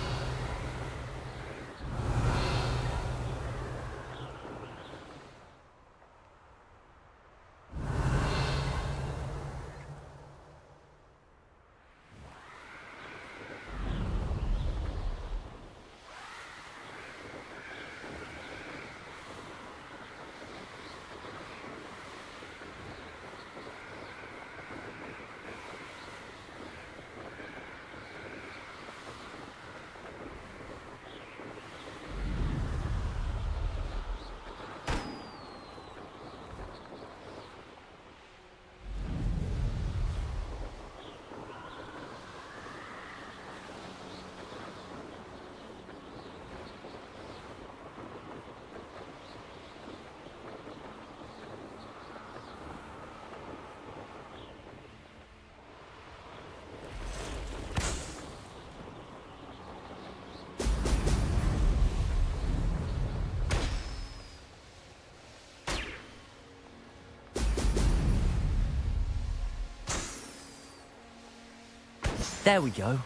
There we go.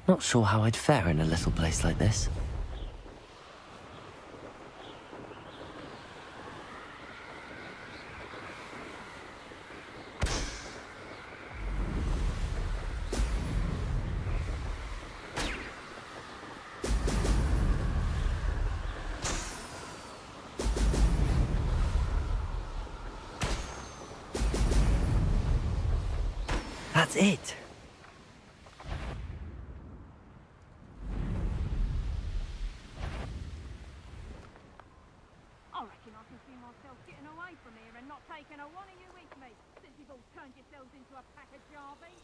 Not sure how I'd fare in a little place like this. That's it. I reckon I can see myself getting away from here and not taking a one of you with me, since you've all turned yourselves into a pack of jarvies.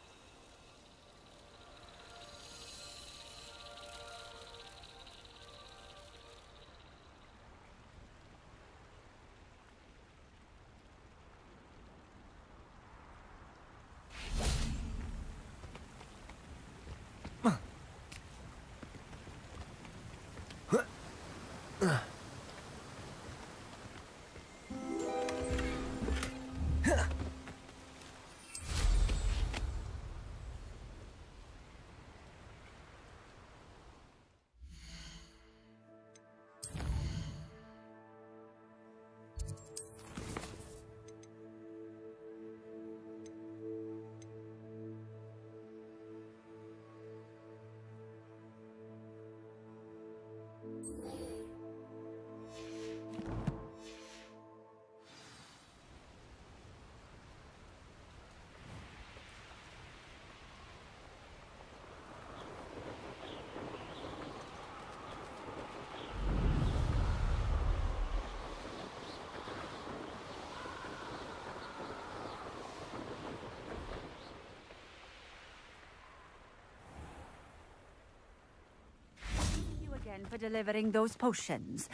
For delivering those potions.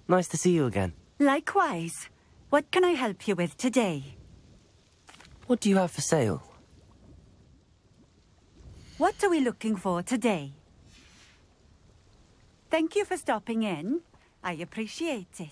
Nice to see you again. Likewise. What can I help you with today? What do you have for sale? What are we looking for today? Thank you for stopping in. I appreciate it.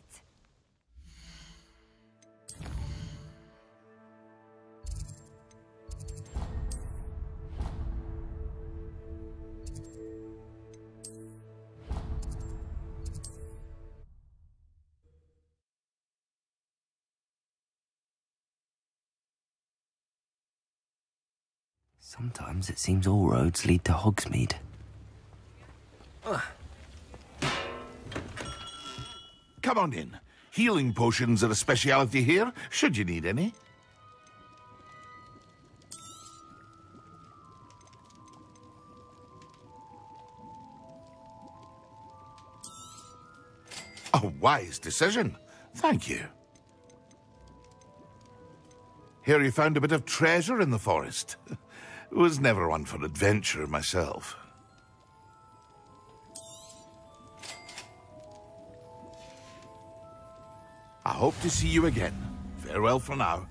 Sometimes it seems all roads lead to Hogsmeade. Come on in. Healing potions are a speciality here, should you need any. A wise decision. Thank you. Hear you found a bit of treasure in the forest. Was never one for adventure myself. I hope to see you again. Farewell for now.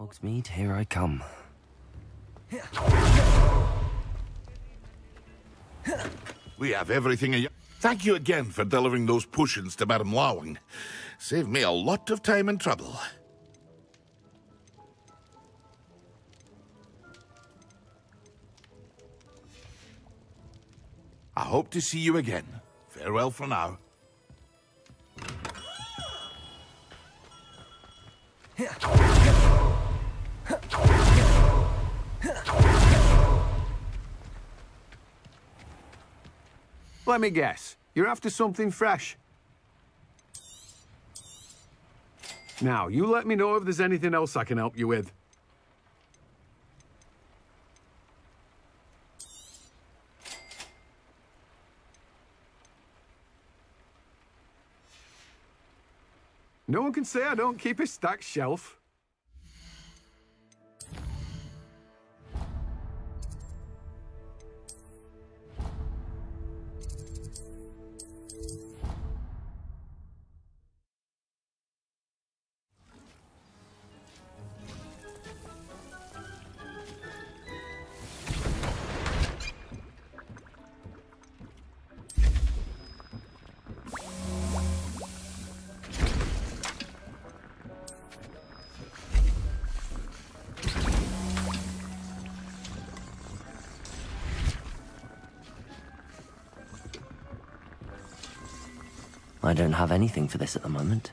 Hogsmeade, here I come. We have everything. Thank you again for delivering those potions to Madame Lawing. Saved me a lot of time and trouble. I hope to see you again. Farewell for now. Let me guess. You're after something fresh. Now, you let me know if there's anything else I can help you with. No one can say I don't keep a stacked shelf. I don't have anything for this at the moment.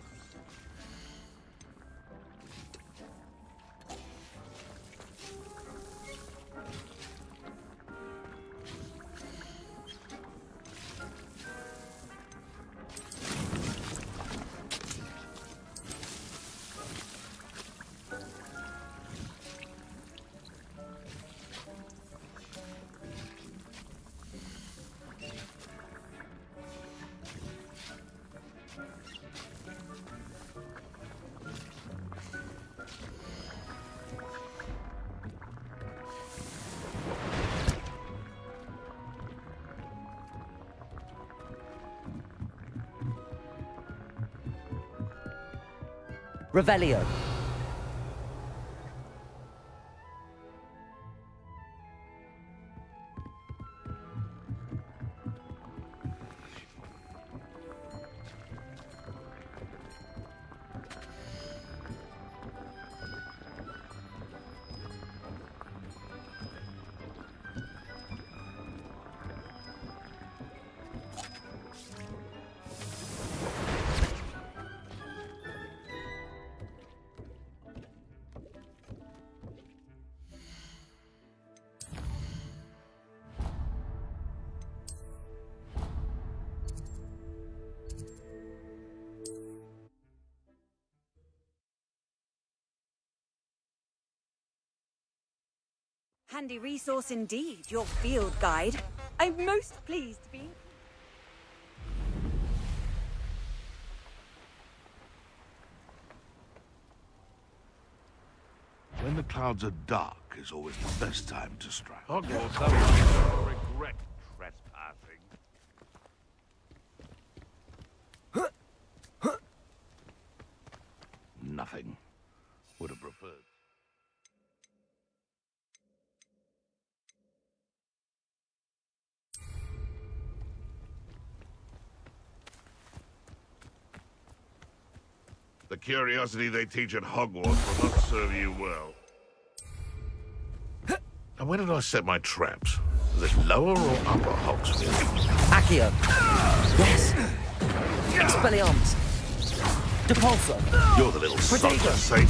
Revelio. Handy resource indeed, your field guide. I'm most pleased to be... When the clouds are dark is always the best time to strike. Hogwarts, I regret trespassing. Nothing. Would have preferred. The curiosity they teach at Hogwarts will not serve you well. And where did I set my traps? Was it lower or upper Hogsmeade? Accio. Yes. Expelliarmus. Depulso. You're the little son of a saint.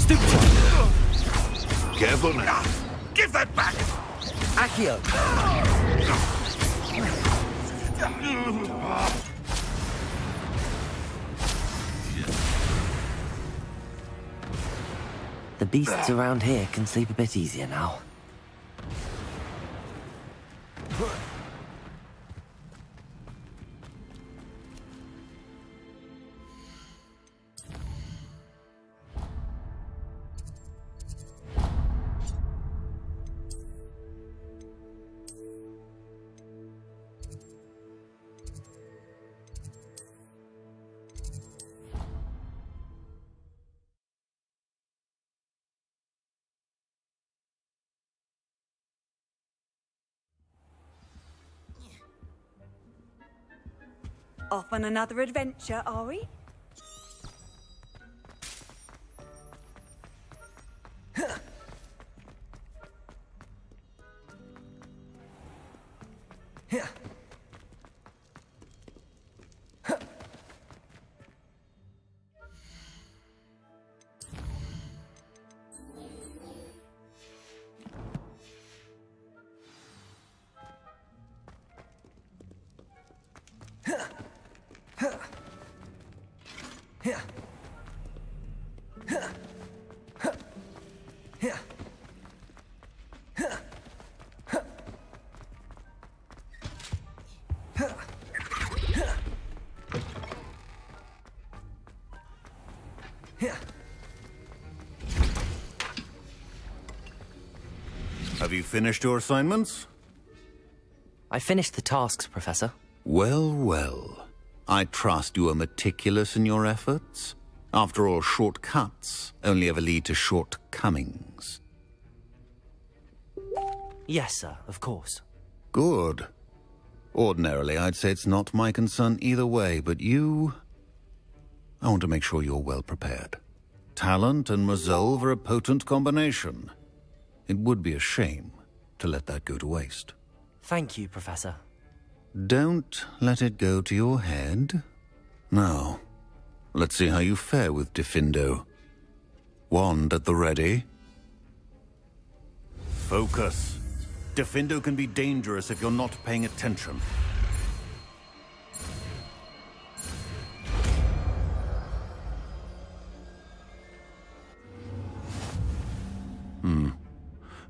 Careful now. Give that back! Accio. The beasts around here can sleep a bit easier now. Off on another adventure, are we? Have you finished your assignments? I finished the tasks, Professor. Well, well. I trust you are meticulous in your efforts. After all, shortcuts only ever lead to shortcomings. Yes, sir, of course. Good. Ordinarily, I'd say it's not my concern either way, but you... I want to make sure you're well prepared. Talent and resolve are a potent combination. It would be a shame to let that go to waste. Thank you, Professor. Don't let it go to your head. Now, let's see how you fare with Diffindo. Wand at the ready. Focus. Diffindo can be dangerous if you're not paying attention.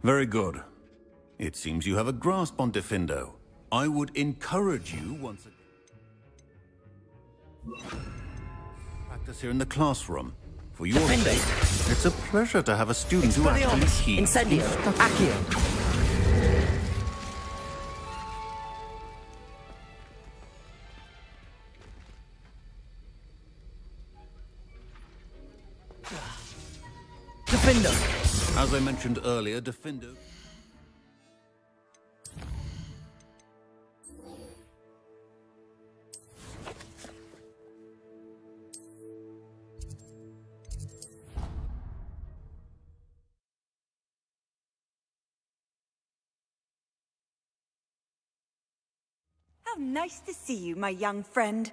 Very good. It seems you have a grasp on Diffindo. I would encourage you once again. Practice here in the classroom. For your sake, it's a pleasure to have a student who actually heeds. Incendio. Accio. Diffindo. As I mentioned earlier, Diffindo... How nice to see you, my young friend.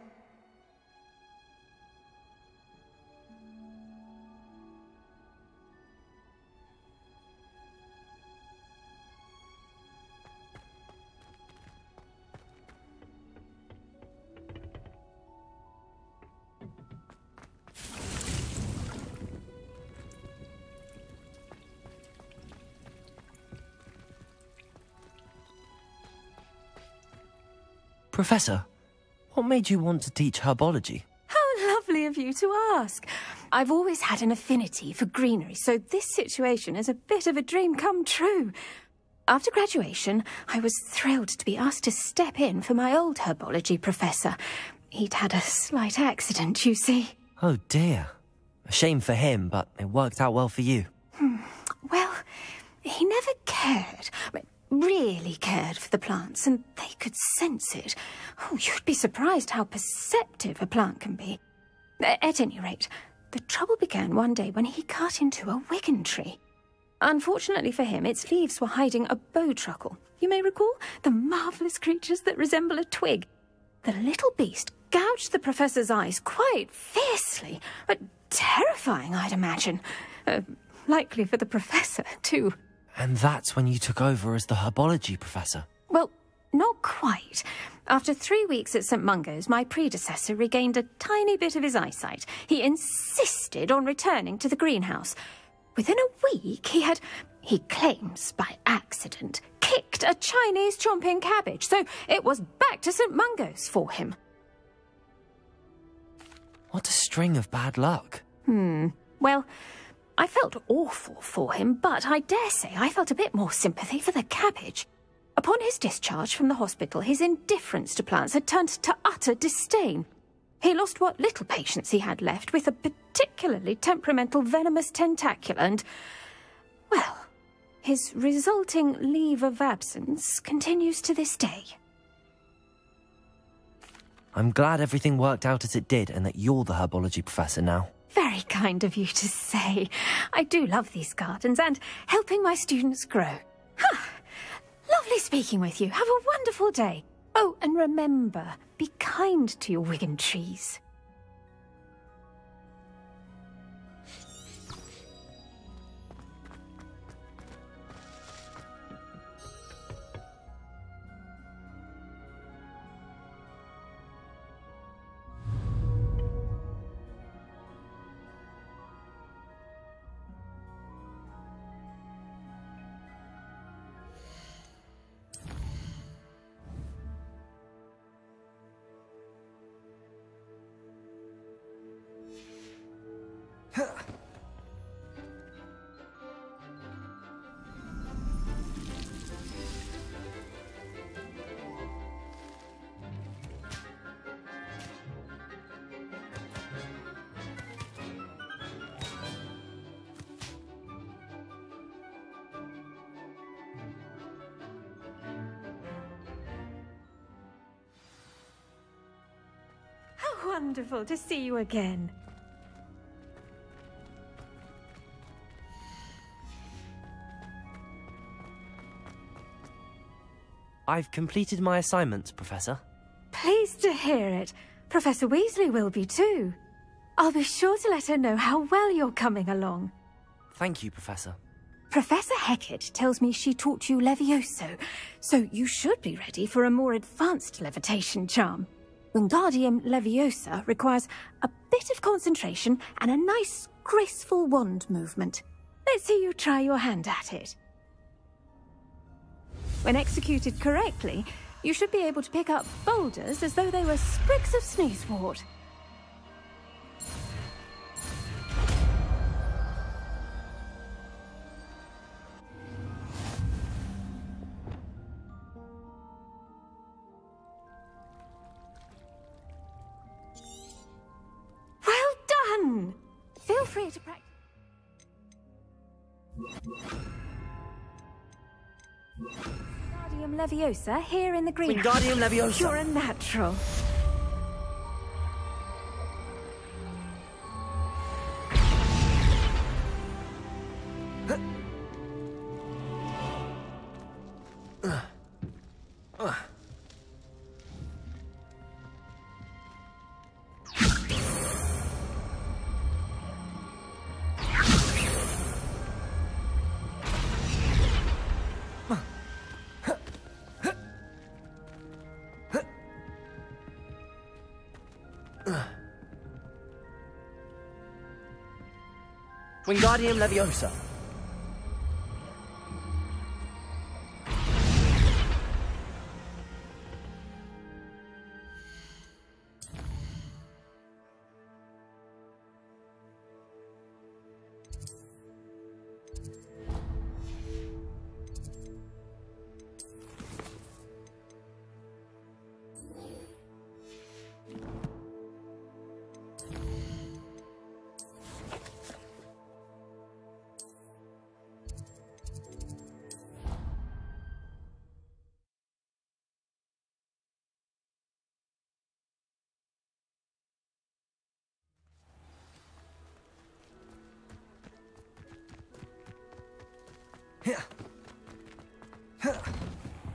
Professor, what made you want to teach herbology? How lovely of you to ask. I've always had an affinity for greenery, so this situation is a bit of a dream come true. After graduation, I was thrilled to be asked to step in for my old herbology professor. He'd had a slight accident, you see. Oh dear. A shame for him, but it worked out well for you. Well, he never cared. Really cared for the plants, and they could sense it. Oh, you'd be surprised how perceptive a plant can be. At any rate, the trouble began one day when he cut into a Wigan tree. Unfortunately for him, its leaves were hiding a bowtruckle. You may recall the marvellous creatures that resemble a twig. The little beast gouged the professor's eyes quite fiercely, but terrifying, I'd imagine. Likely for the professor, too. And that's when you took over as the herbology professor? Well, not quite. After 3 weeks at St. Mungo's, my predecessor regained a tiny bit of his eyesight. He insisted on returning to the greenhouse. Within a week, he claims by accident, kicked a Chinese chomping cabbage, so it was back to St. Mungo's for him. What a string of bad luck. Well, I felt awful for him, but I dare say I felt a bit more sympathy for the cabbage. Upon his discharge from the hospital, his indifference to plants had turned to utter disdain. He lost what little patience he had left with a particularly temperamental venomous tentacula and, well, his resulting leave of absence continues to this day. I'm glad everything worked out as it did and that you're the herbology professor now. Very kind of you to say. I do love these gardens and helping my students grow. Lovely speaking with you. Have a wonderful day. Oh, and remember, be kind to your Wigan trees. How wonderful to see you again. I've completed my assignments, Professor. Pleased to hear it. Professor Weasley will be too. I'll be sure to let her know how well you're coming along. Thank you, Professor. Professor Hecat tells me she taught you Levioso, so you should be ready for a more advanced levitation charm. Wingardium Leviosa requires a bit of concentration and a nice, graceful wand movement. Let's see you try your hand at it. When executed correctly, you should be able to pick up boulders as though they were sprigs of sneezewort. Well done! Feel free to practice. Wingardium Leviosa here in the greenhouse. Wingardium Leviosa. You're a natural. Wingardium Leviosa.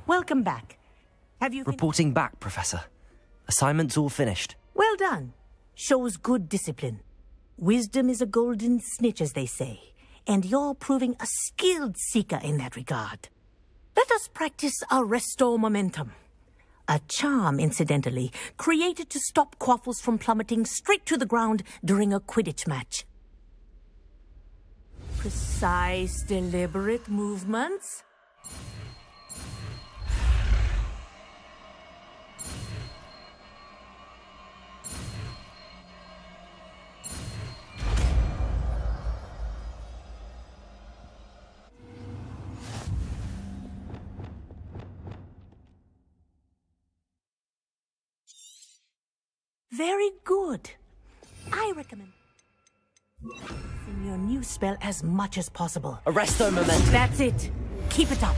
Welcome back. Have you... Reporting back, Professor. Assignments all finished. Well done. Shows good discipline. Wisdom is a golden snitch, as they say, and you're proving a skilled seeker in that regard. Let us practice our Restore Momentum. A charm, incidentally, created to stop Quaffles from plummeting straight to the ground during a Quidditch match. Precise, deliberate movements. Very good. I recommend in your new spell as much as possible. Arresto Momentum. That's it. Keep it up.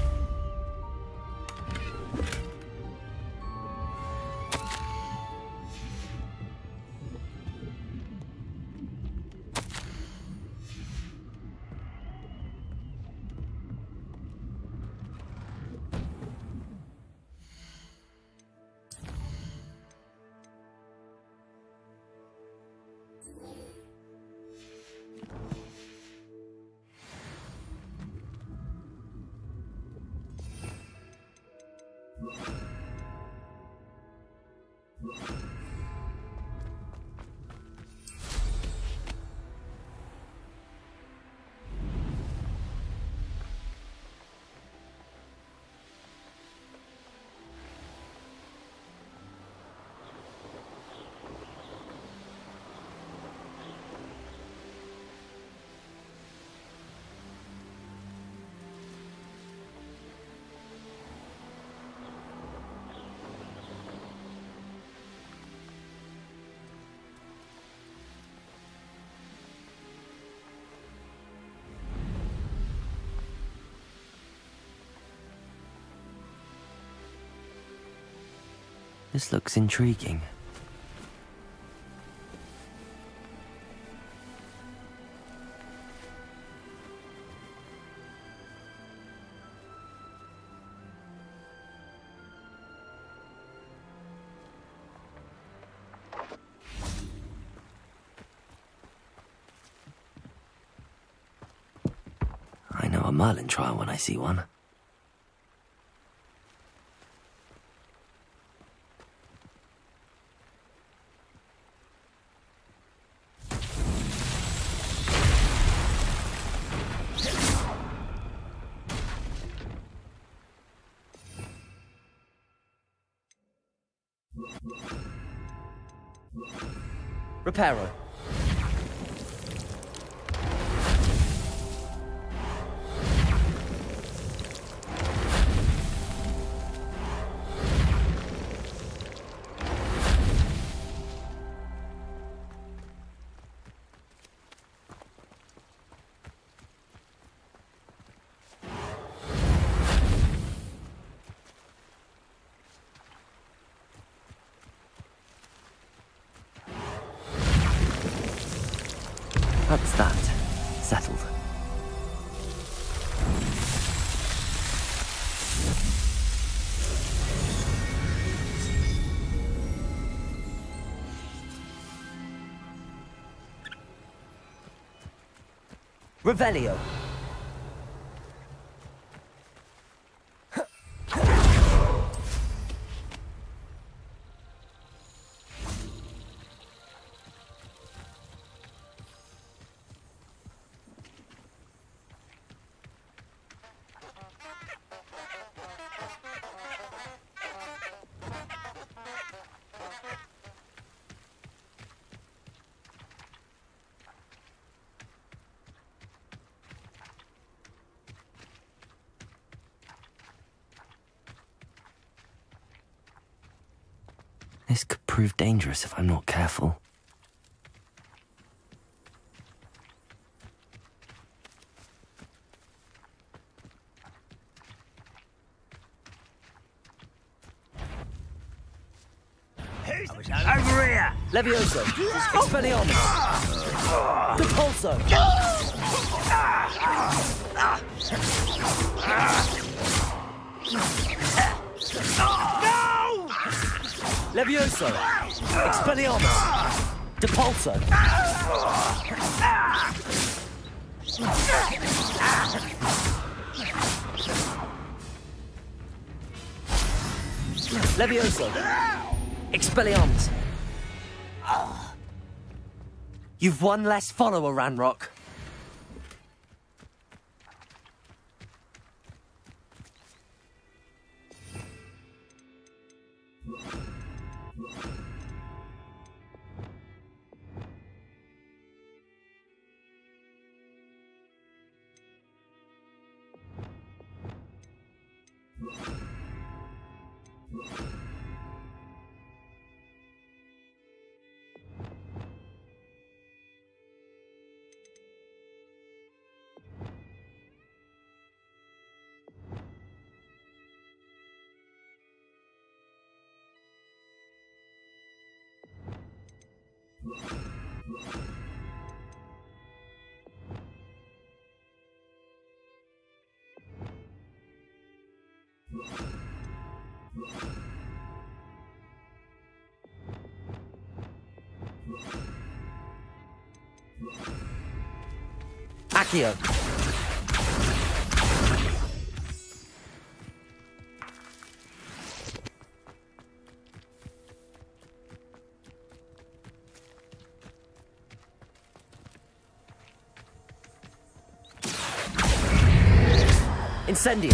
This looks intriguing. I know a Merlin trial when I see one. Reparo. That's that. Settled. Revelio. This could prove dangerous if I'm not careful. Over here! Levioso. Expelliarmus. Depulso. No! Levioso. Expelliarmus. Depulso. Levioso. Expelliarmus. You've one less follower, Ranrock. Accio. Incendio.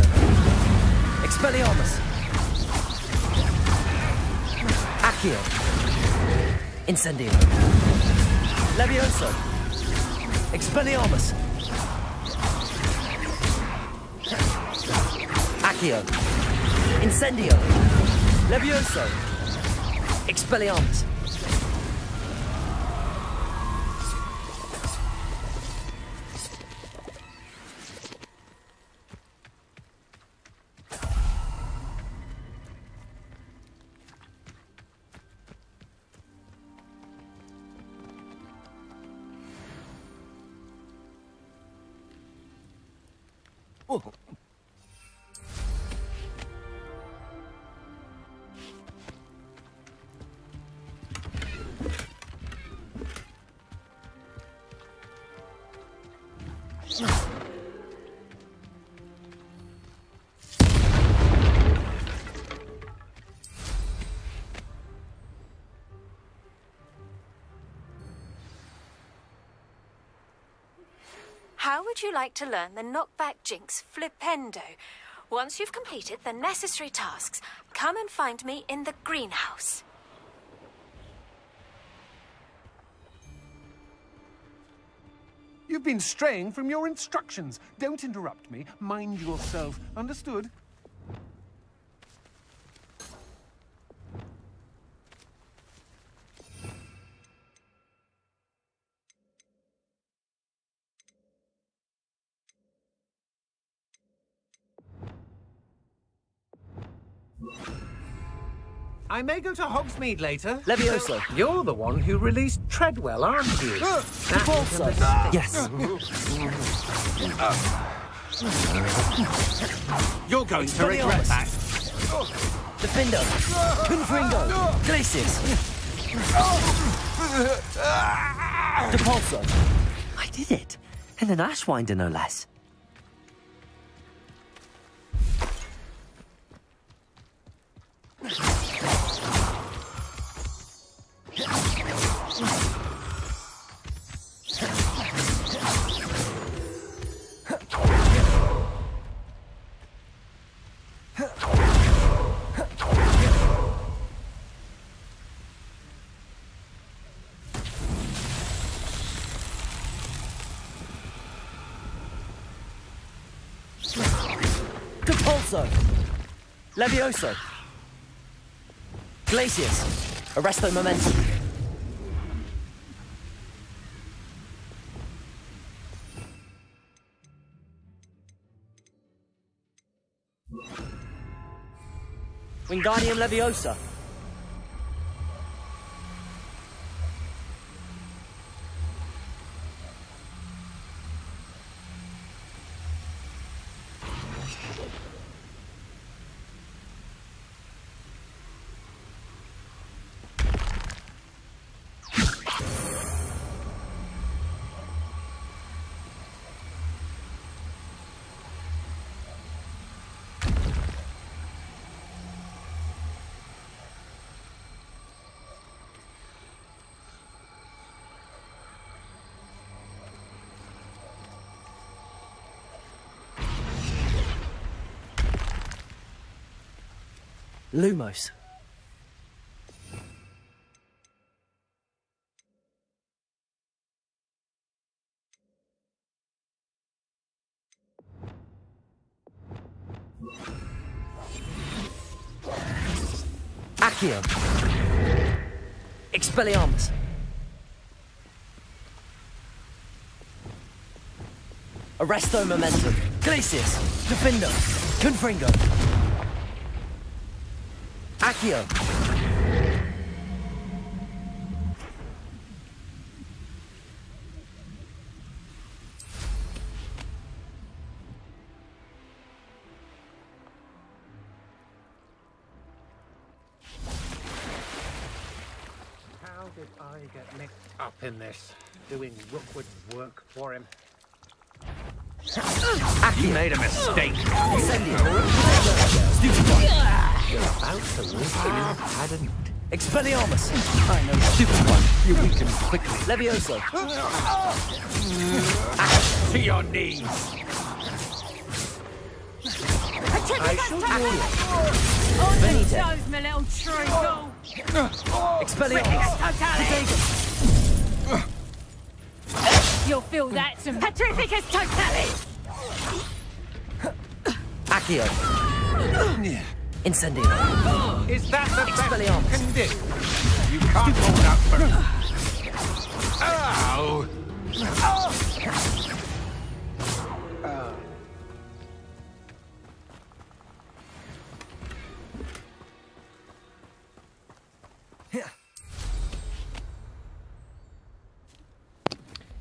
Expelliarmus. Accio. Incendio. Levioso. Expelliarmus. Accio. Incendio. Levioso. Expelliarmus. How would you like to learn the knockback jinx Flipendo? Once you've completed the necessary tasks, come and find me in the greenhouse. You've been straying from your instructions. Don't interrupt me. Mind yourself. Understood? I may go to Hogsmeade later. Levioso. You're the one who released Treadwell, aren't you? Repulso. Yes. You're going to regret that. Defendo. Confringo. Glacius. Depulso. I did it. And an Ashwinder, no less. Depulso. Levioso. Glacius. Arresto Momentum. Wingardium Leviosa. Lumos. Accio. Expelliarmus. Arresto Momentum. Glacius. Defendo. Confringo. Accio. How did I get mixed up in this? Doing Rookwood's work for him? You made a mistake. Incendio. You're about to wish you hadn't. Expelliarmus. I know, stupid one. You weaken quickly. Levioso. To your knees. Shows my little treacle. Expelliarmus! You'll feel that some Petrificus Totalis! Accio! Incendio! Is that the best you Expelliarmus! can do? You can't hold out for... Ow!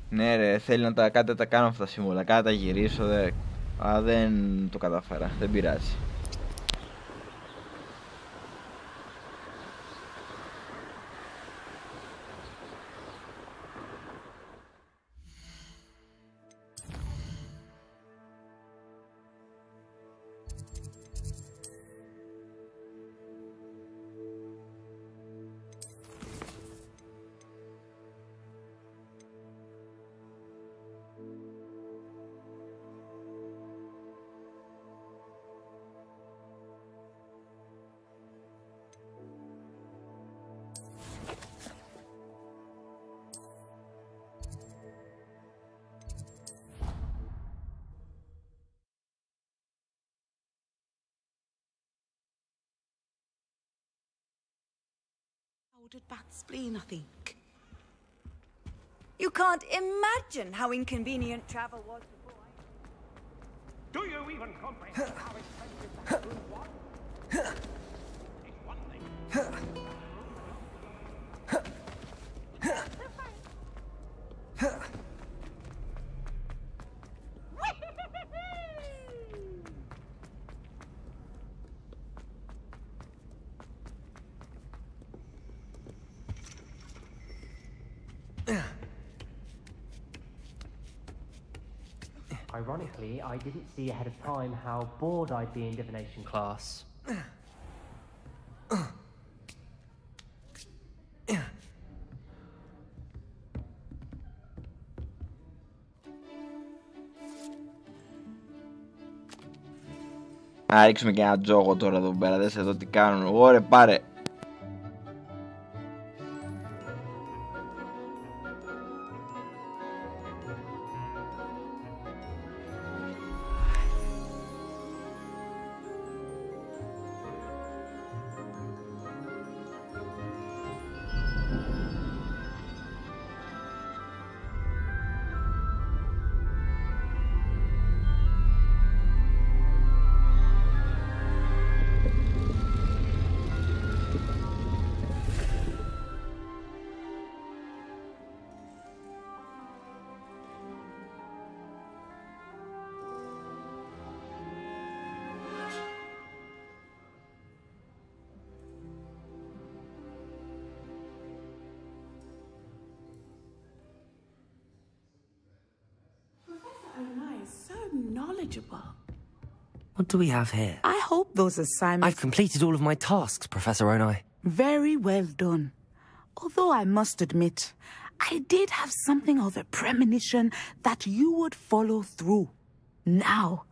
Ναι ρε, θέλει να τα κάτι τα κάνω αυτά τα σύμβολα, κάτι τα γυρίσω, αλλά δεν το κατάφερα, δεν πειράζει. Powdered bat spleen, I think. You can't imagine how inconvenient travel was before Do you even comprehend how expensive that room was? It's one thing. Ironically, I didn't see ahead of time how bored I'd be in divination class. Α, ρίξουμε και ένα τζόγο τώρα εδώ πέρα, δες εδώ τι κάνουν. Ωρε, πάρε. Knowledgeable. What do we have here? I hope those assignments... I've completed all of my tasks, Professor Onai. Very well done. Although I must admit, I did have something of a premonition that you would follow through. Now,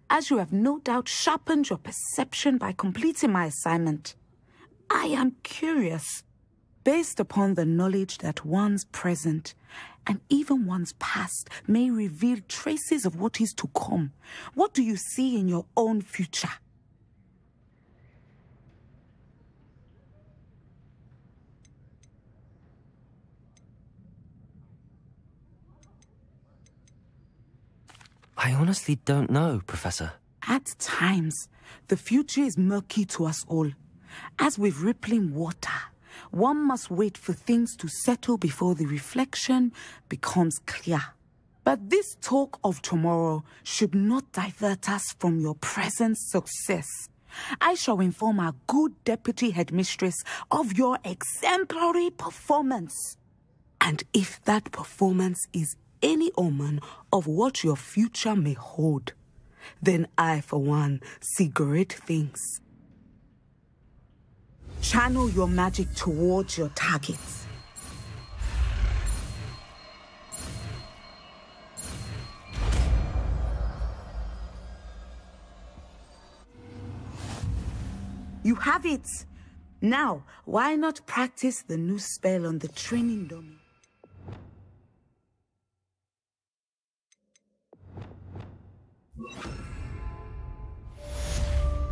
as you have no doubt sharpened your perception by completing my assignment, I am curious, based upon the knowledge that one's present and even one's past may reveal traces of what is to come. What do you see in your own future? I honestly don't know, Professor. At times, the future is murky to us all. As with rippling water, one must wait for things to settle before the reflection becomes clear. But this talk of tomorrow should not divert us from your present success. I shall inform our good deputy headmistress of your exemplary performance. And if that performance is any omen of what your future may hold, then I, for one, see great things. Channel your magic towards your targets. have it. Now, why not practice the new spell on the training dummy?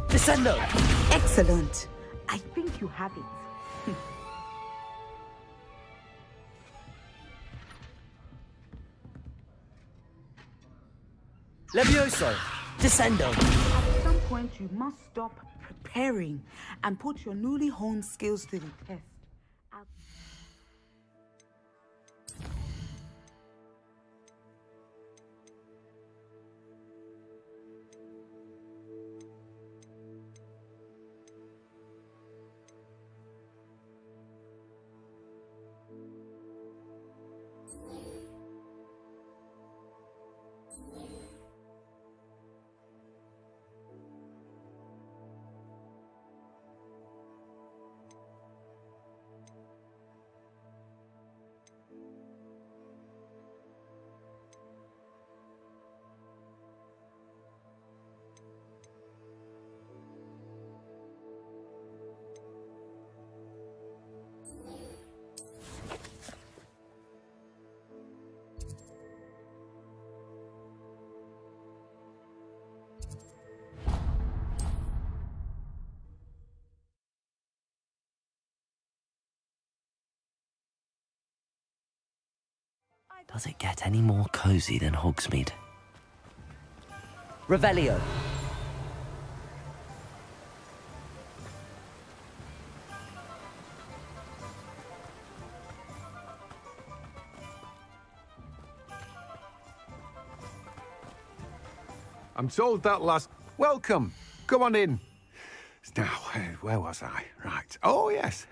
Descendo! Excellent. I think you have it. Levioso! Descendo! At some point, you must stop preparing and put your newly honed skills to the test. Does it get any more cozy than Hogsmeade? Revelio. I'm told that last... Welcome. Come on in. Now, where was I? Right. Oh, yes.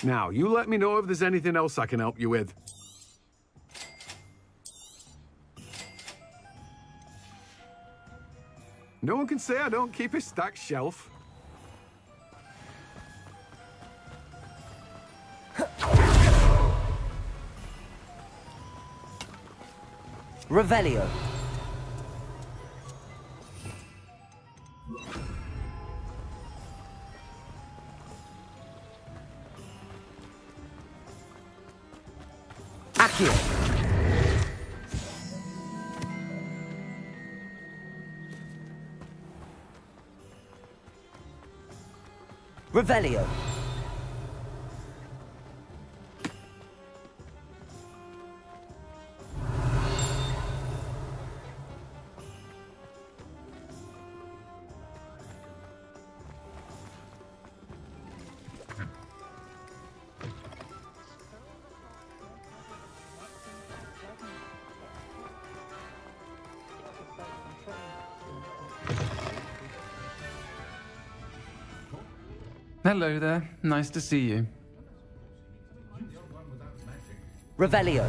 Now, you let me know if there's anything else I can help you with. No one can say I don't keep a stacked shelf. Revelio. Accio. Revelio. Hello there. Nice to see you. Revelio.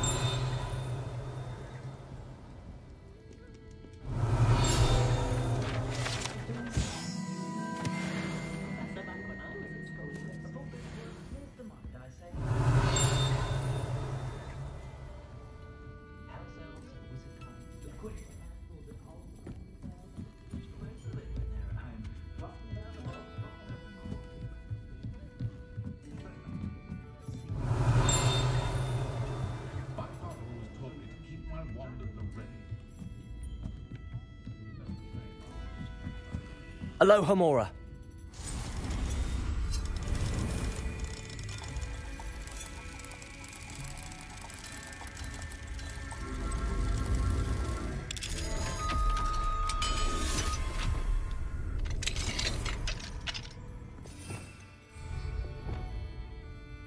Alohomora.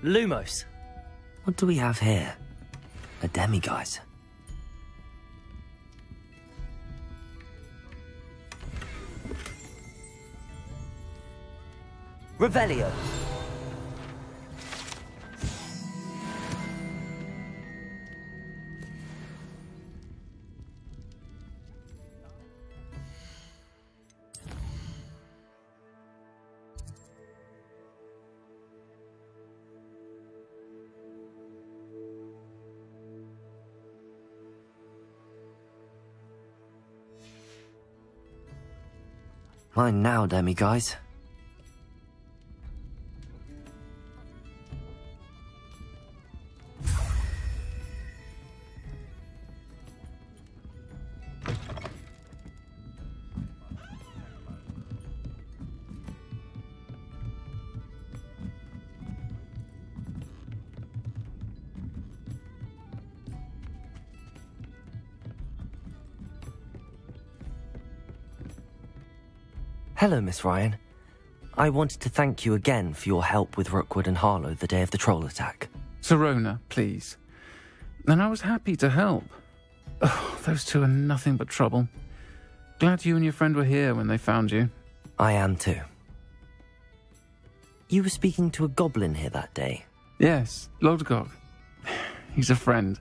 Lumos. What do we have here? A demiguise. Revelio. Mine now, demi-guys. Hello, Miss Ryan. I wanted to thank you again for your help with Rookwood and Harlow the day of the troll attack. Sirona, please. And I was happy to help. Oh, those two are nothing but trouble. Glad you and your friend were here when they found you. I am too. You were speaking to a goblin here that day? Yes, Lodgok. He's a friend.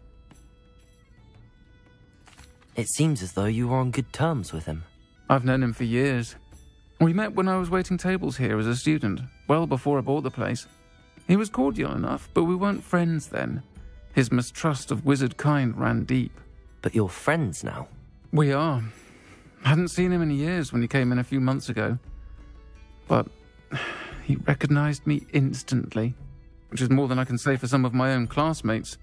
It seems as though you were on good terms with him. I've known him for years. We met when I was waiting tables here as a student, well before I bought the place. He was cordial enough, but we weren't friends then. His mistrust of wizard kind ran deep. But you're friends now? We are. Hadn't seen him in years when he came in a few months ago. But he recognized me instantly, which is more than I can say for some of my own classmates.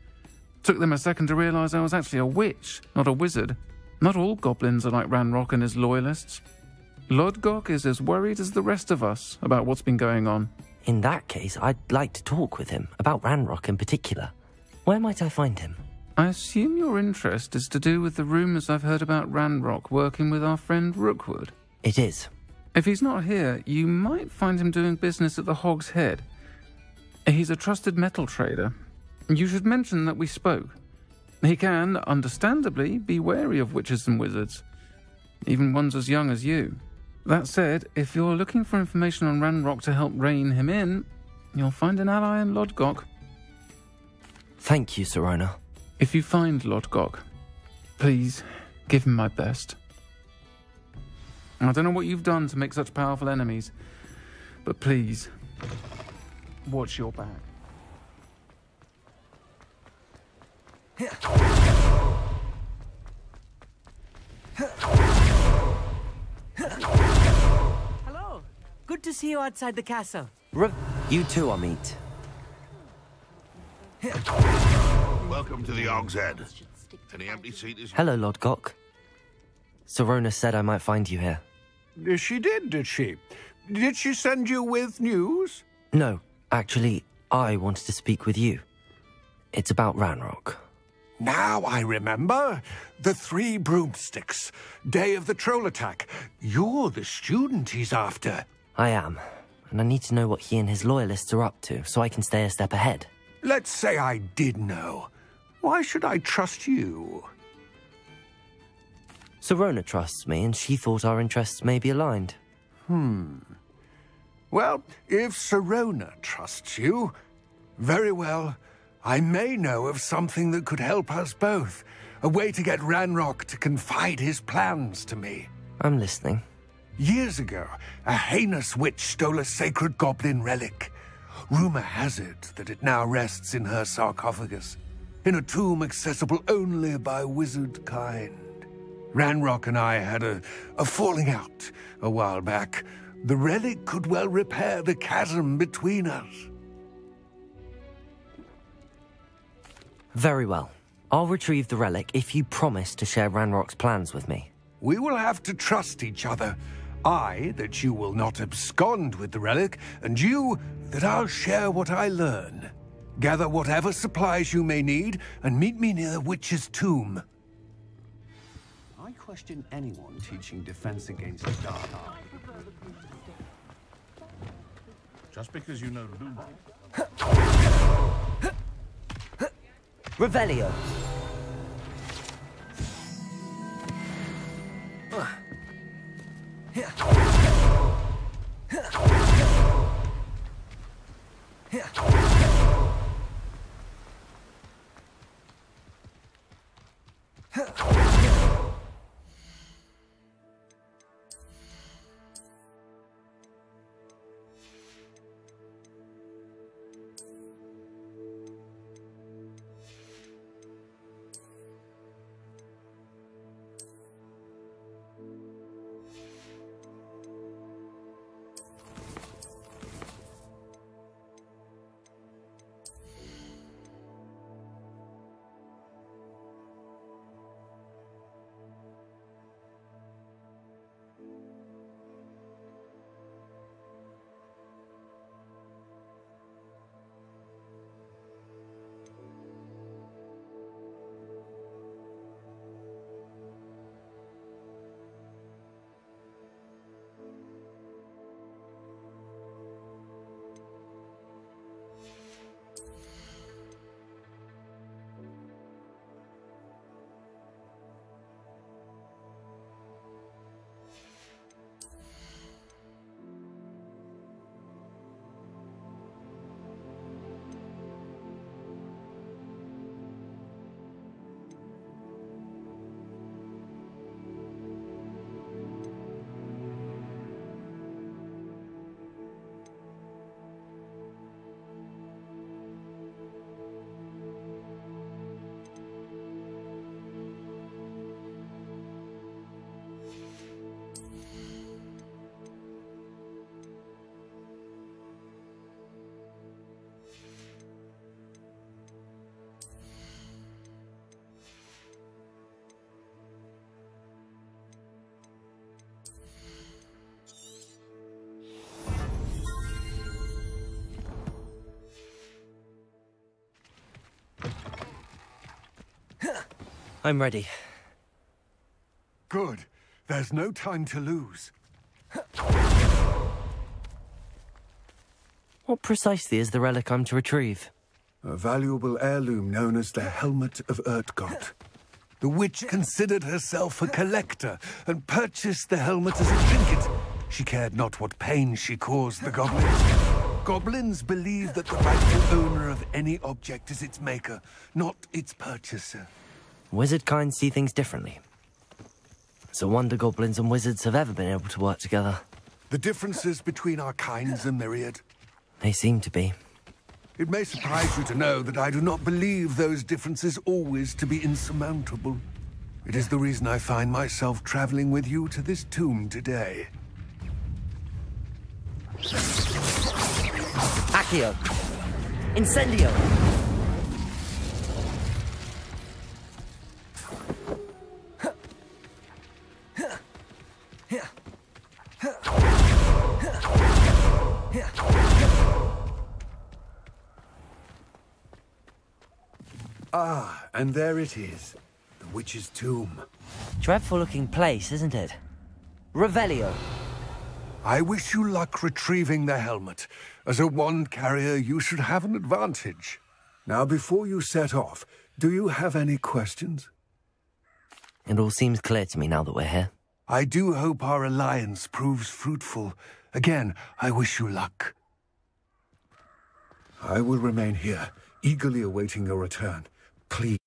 Took them a second to realize I was actually a witch, not a wizard. Not all goblins are like Ranrock and his loyalists. Lodgok is as worried as the rest of us about what's been going on. In that case, I'd like to talk with him, about Ranrock in particular. Where might I find him? I assume your interest is to do with the rumours I've heard about Ranrock working with our friend Rookwood. It is. If he's not here, you might find him doing business at the Hog's Head. He's a trusted metal trader. You should mention that we spoke. He can, understandably, be wary of witches and wizards, even ones as young as you. That said, if you're looking for information on Ranrock to help rein him in, you'll find an ally in Lodgok. Thank you, Sirona. If you find Lodgok, please give him my best. I don't know what you've done to make such powerful enemies, but please, watch your back. Hello. Good to see you outside the castle. You too, Amit. Welcome to the Hog's Head. Any empty seats? Hello, Lodgok. Sirona said I might find you here. She did she? Did she send you with news? No, actually, I wanted to speak with you. It's about Ranrock. Now I remember. The 3 broomsticks. Day of the troll attack. You're the student he's after. I am. And I need to know what he and his loyalists are up to, so I can stay a step ahead. Let's say I did know. Why should I trust you? Sirona trusts me, and she thought our interests may be aligned. Well, if Sirona trusts you, very well. I may know of something that could help us both. A way to get Ranrock to confide his plans to me. I'm listening. Years ago, a heinous witch stole a sacred goblin relic. Rumor has it that it now rests in her sarcophagus, in a tomb accessible only by wizard kind. Ranrock and I had a falling out a while back. The relic could well repair the chasm between us. Very well. I'll retrieve the relic if you promise to share Ranrock's plans with me. We will have to trust each other. I, that you will not abscond with the relic, and you, that I'll share what I learn. Gather whatever supplies you may need, and meet me near the witch's tomb. I question anyone teaching defense against the dark art. Just because you know Luma. Revelio. I'm ready. Good. There's no time to lose. What precisely is the relic I'm to retrieve? A valuable heirloom known as the Helmet of Urtgott. The witch considered herself a collector and purchased the helmet as a trinket. She cared not what pain she caused the goblins. Goblins believe that the rightful owner of any object is its maker, not its purchaser. Wizard kind see things differently. It's a wonder goblins and wizards have ever been able to work together. The differences between our kinds are myriad. They seem to be. It may surprise you to know that I do not believe those differences always to be insurmountable. It is the reason I find myself traveling with you to this tomb today. Accio! Incendio! Ah, and there it is. The witch's tomb. Dreadful-looking place, isn't it? Revelio. I wish you luck retrieving the helmet. As a wand carrier, you should have an advantage. Now, before you set off, do you have any questions? It all seems clear to me now that we're here. I do hope our alliance proves fruitful. Again, I wish you luck. I will remain here, eagerly awaiting your return. Please.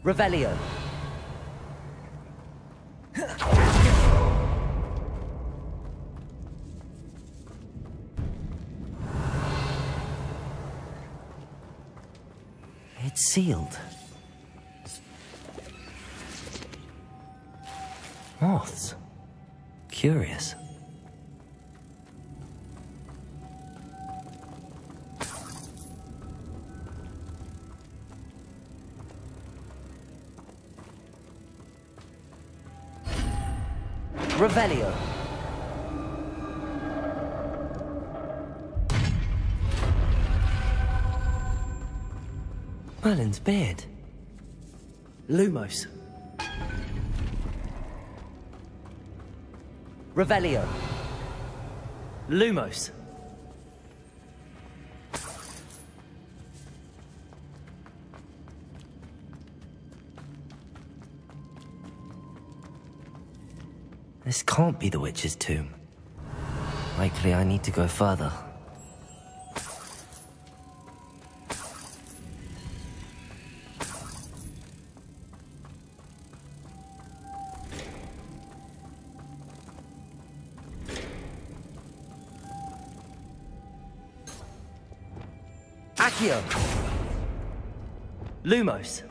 Revelio. It's sealed. Moths. Curious. Revelio. Merlin's beard. Lumos. Revelio. Lumos. This can't be the witch's tomb. Likely I need to go further. Accio! Lumos!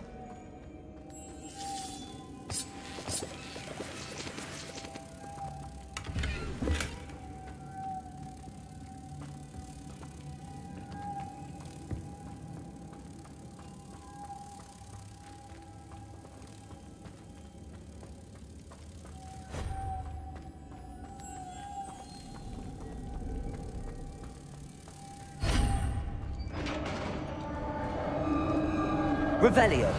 Revelio.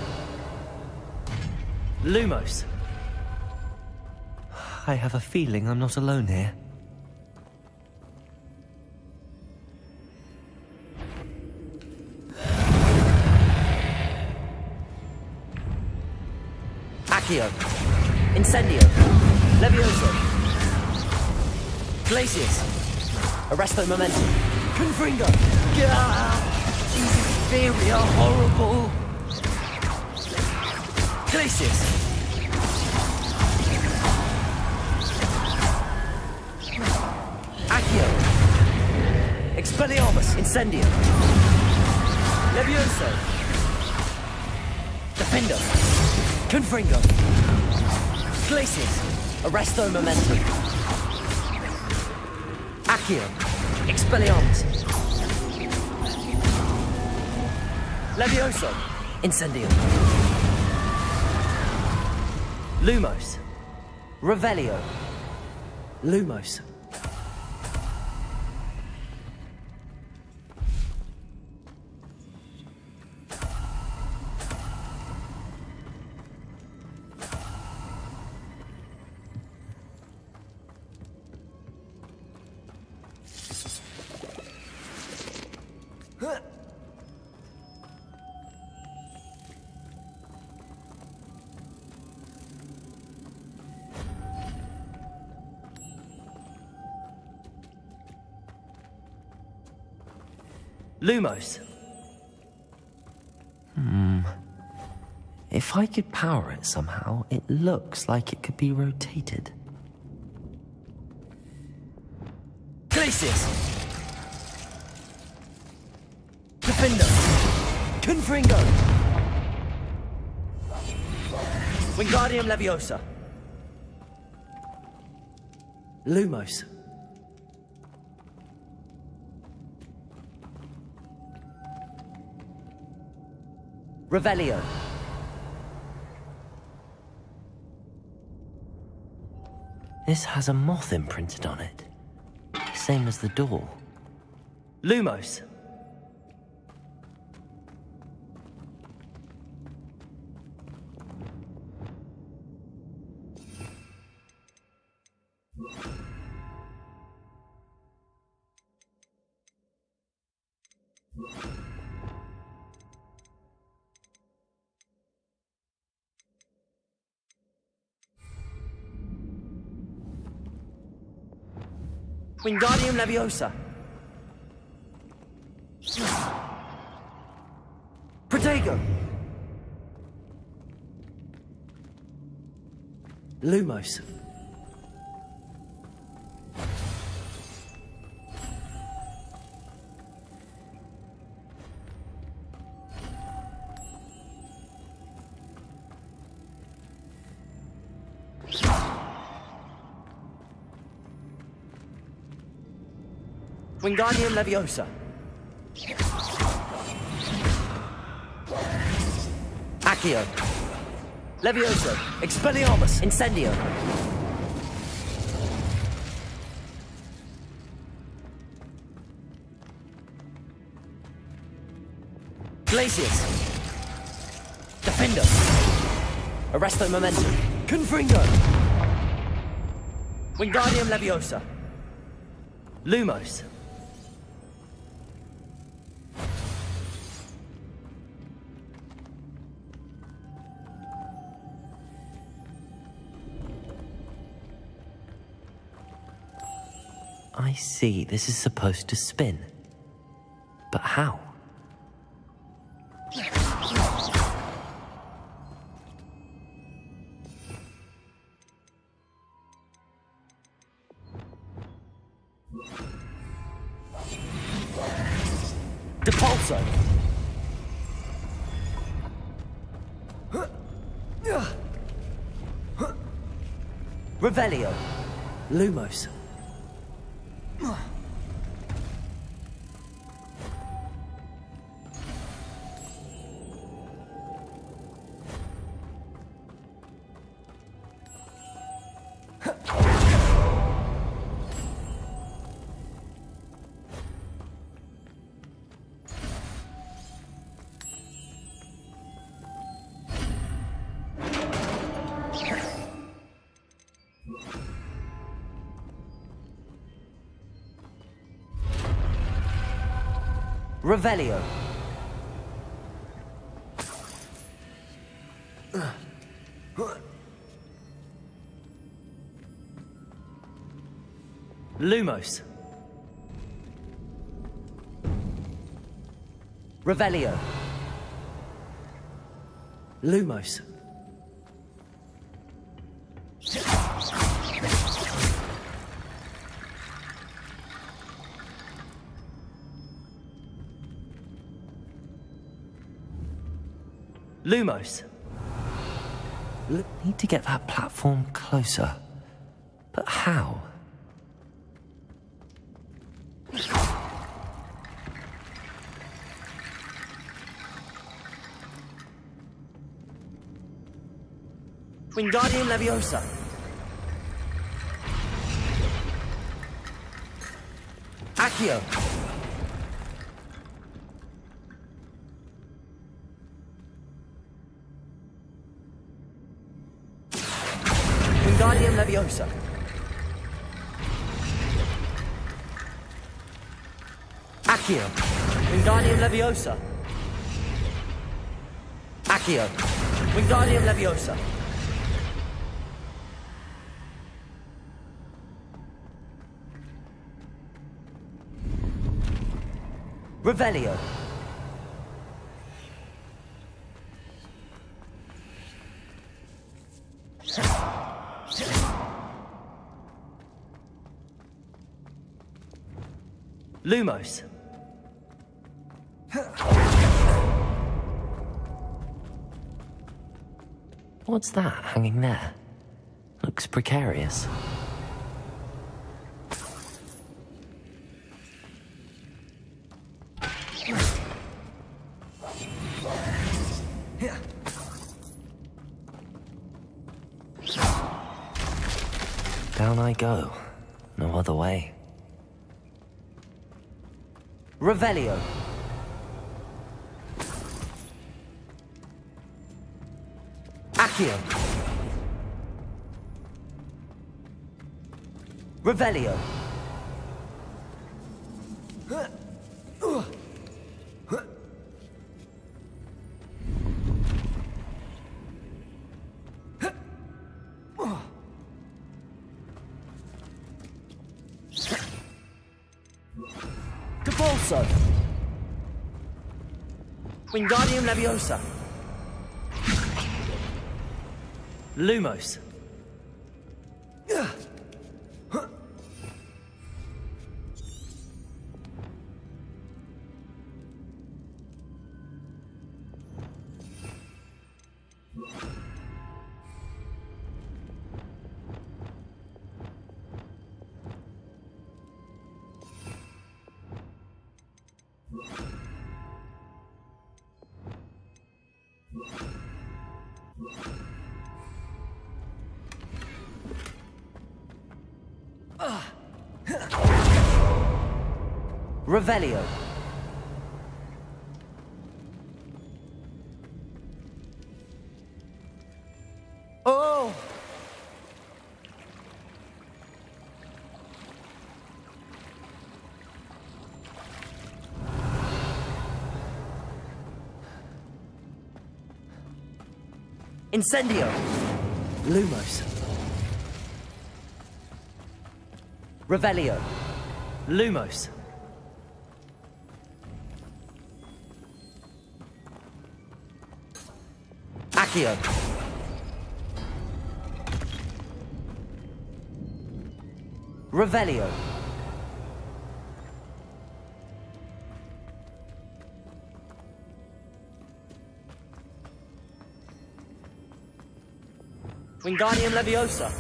Lumos. I have a feeling I'm not alone here. Accio. Incendio. Levioso. Glacius. Arresto Momentum. Confringo. These inferi are horrible. Glacius! Accio! Expelliarmus! Incendio! Levioso! Defendo! Confringo! Glacius! Arresto Momentum! Accio! Expelliarmus! Levioso! Incendio! Lumos. Revelio. Lumos. Lumos. If I could power it somehow, it looks like it could be rotated. Glacius! Defender! Confringo! Wingardium Leviosa! Lumos. Revelio. This has a moth imprinted on it. Same as the door. Lumos. Wingardium Leviosa. Protego. Lumos. Wingardium Leviosa. Accio. Levioso. Expelliarmus. Incendio. Glacius. Defender. Arresto Momentum. Confringo. Wingardium Leviosa. Lumos. I see, this is supposed to spin. But how? Depulso! Revelio! Lumos! Revelio. Lumos. Revelio. Lumos. Lumos. Need to get that platform closer. But how? Wingardium Leviosa. Accio. Wingardium Leviosa. Accio. Wingardium Leviosa. Accio. Wingardium Leviosa. Revelio. Lumos. What's that hanging there? Looks precarious. Down I go. No other way. Revelio. Accio. Revelio. Capolso. Wingardium Leviosa. Lumos. Revelio. Oh! Incendio. Lumos. Revelio. Lumos. Accio. Revelio. Wingardium Leviosa.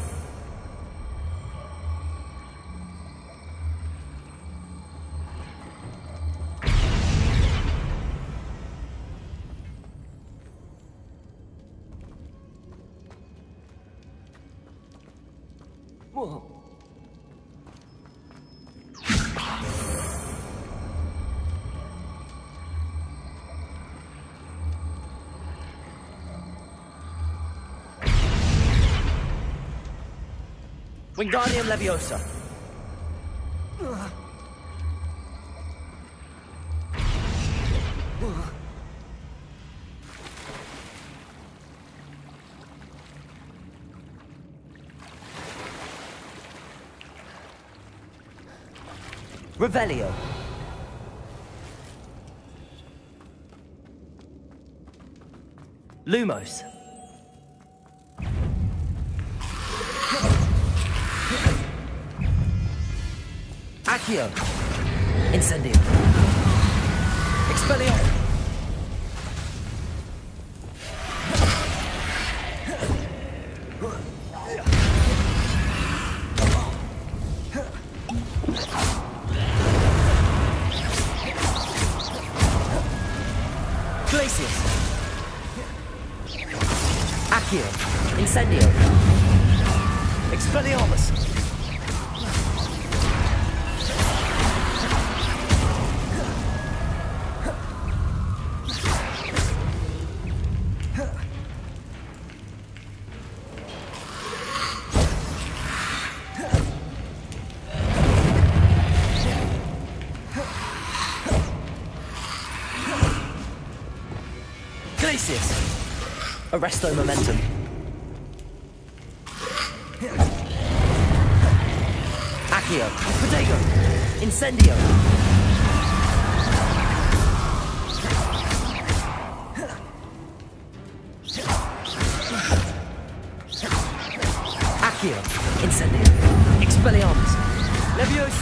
Whoa. Wingardium Leviosa. Revelio. Lumos. Accio. Incendio. Expelliarmus. Glacius. Accio. Incendio. Expelliarmus. Glacius. Arresto momentum. Accio. Protego. Incendio.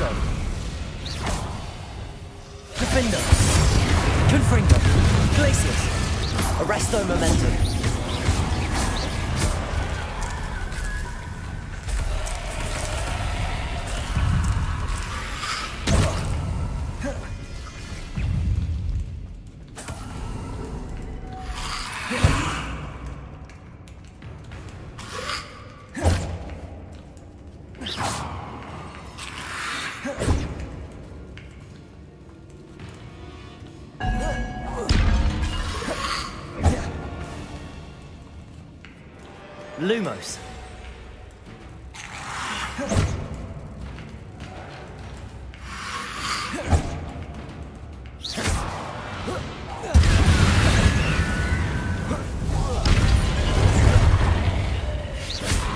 Depulso. Defender. Confringo. Glacius. Arresto Momentum. Lumos.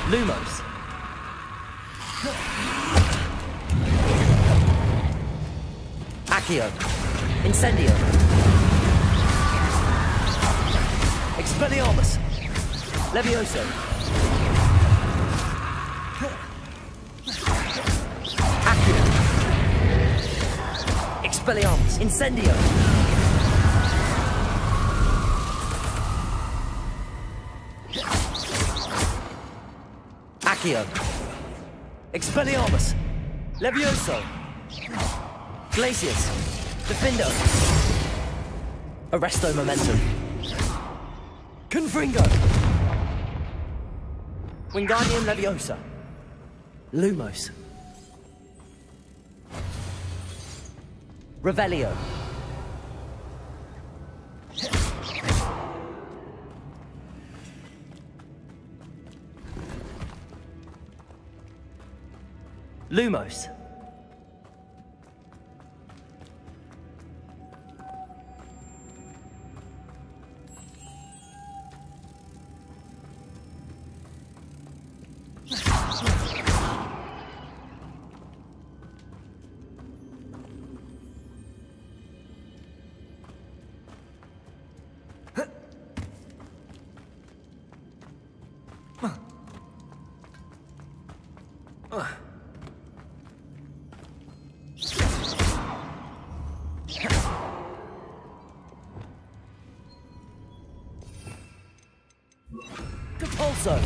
Lumos. Accio. Incendio. Expelliarmus. Levioso. Accio. Expelliarmus. Incendio. Accio. Expelliarmus. Levioso. Glacius. Defendo. Arresto Momentum. Confringo. Wingardium Leviosa. Lumos. Revelio. Lumos. Depulso.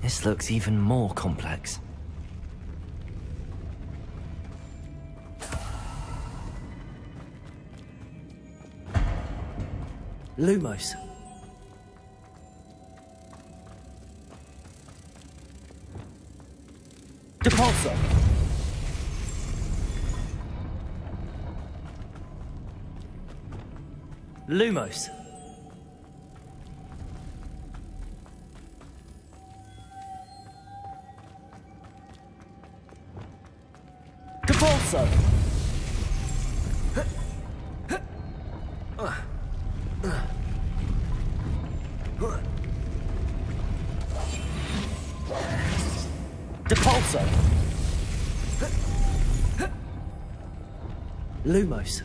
This looks even more complex. Lumos. Depulso. Lumos. Depulso. Depulso. Lumos.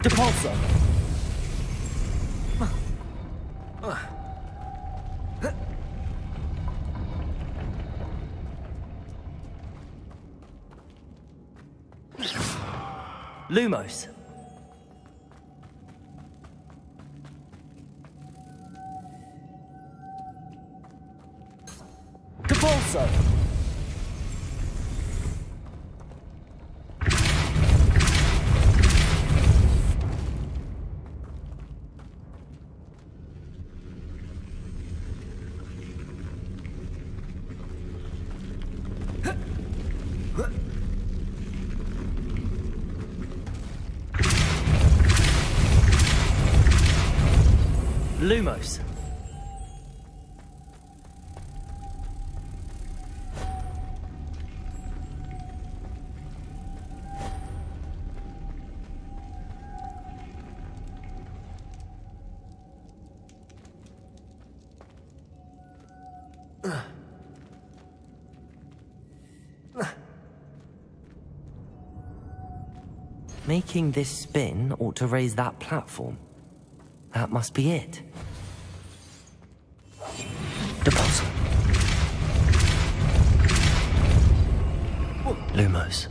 Depulso. Lumos. Depulso. Lumos. Making this spin ought to raise that platform. That must be it. Deposit. Lumos.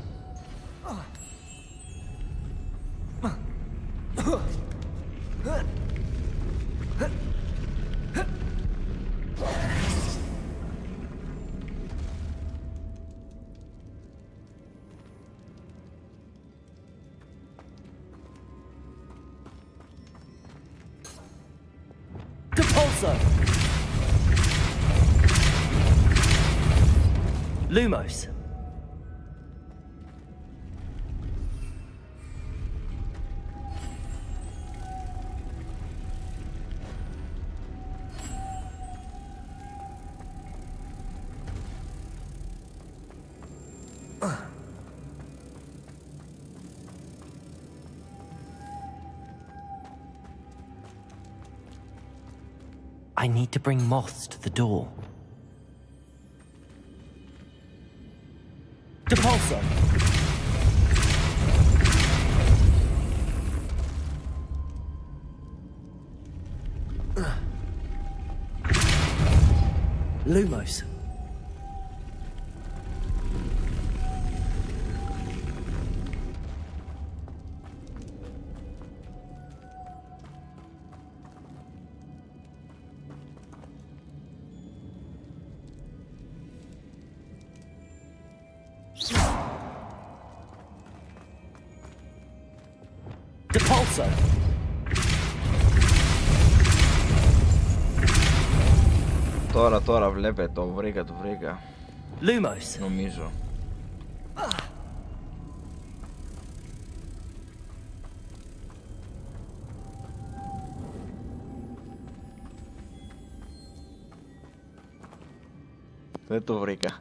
Depulso. Lumos. I need to bring moths to the door. Depulso! Lumos. Depulso! Τώρα βλέπετε, το βρήκα. Lumos. Νομίζω. Δεν το βρήκα.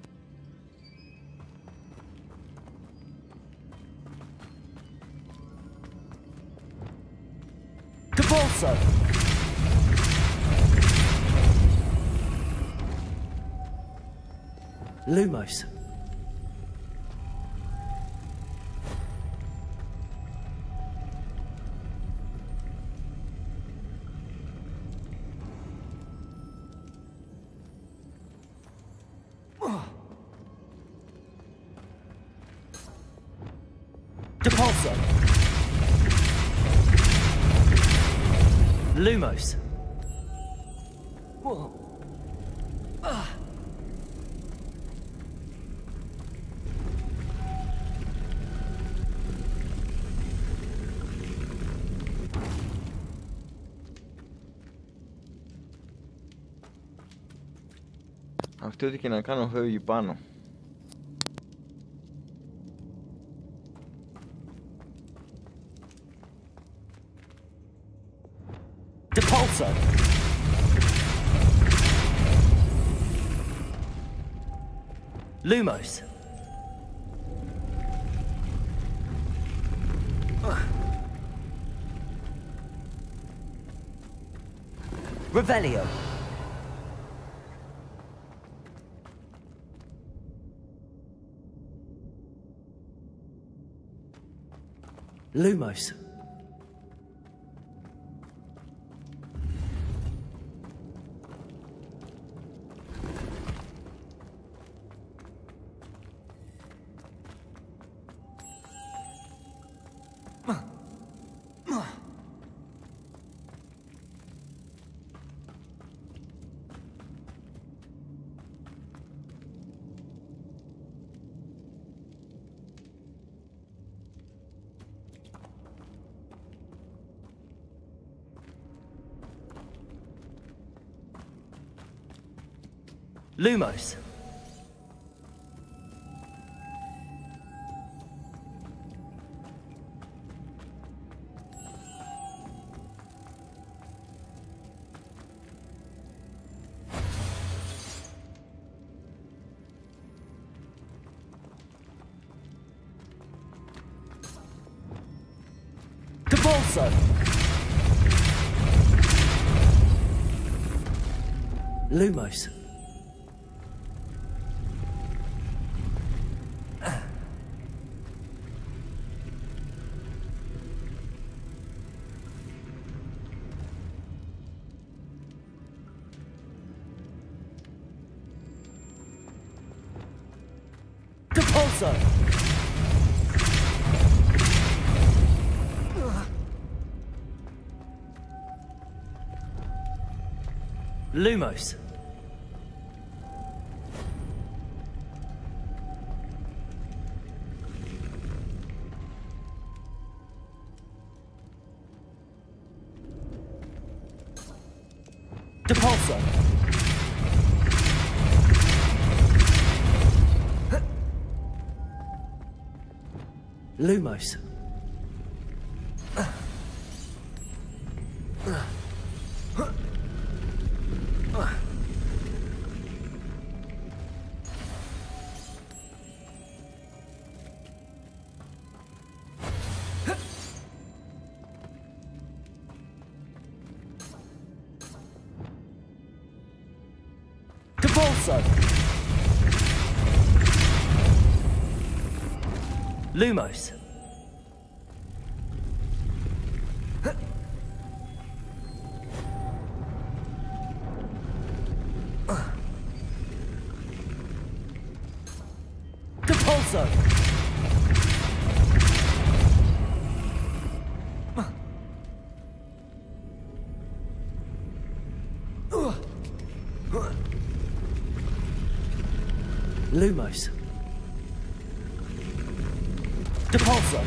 Depulso! Lumos. Depulso. Lumos. Αυτή ό,τι και να κάνω φεύγει πάνω. Depulso! Lumos. Revelio. Lumos. Lumos. Depulso. Lumos. Depulso! Lumos. Depulso. Lumos. Depulso. Lumos. Depulso. Lumos. Depulso.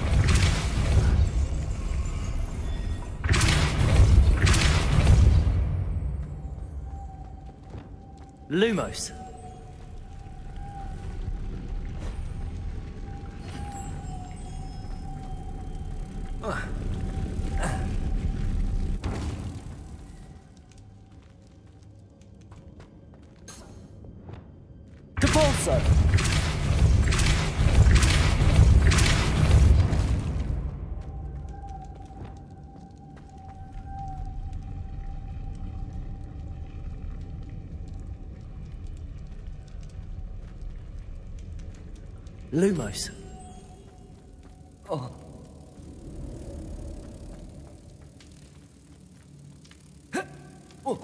Lumos. Depulso. Lumos. Oh. Oh.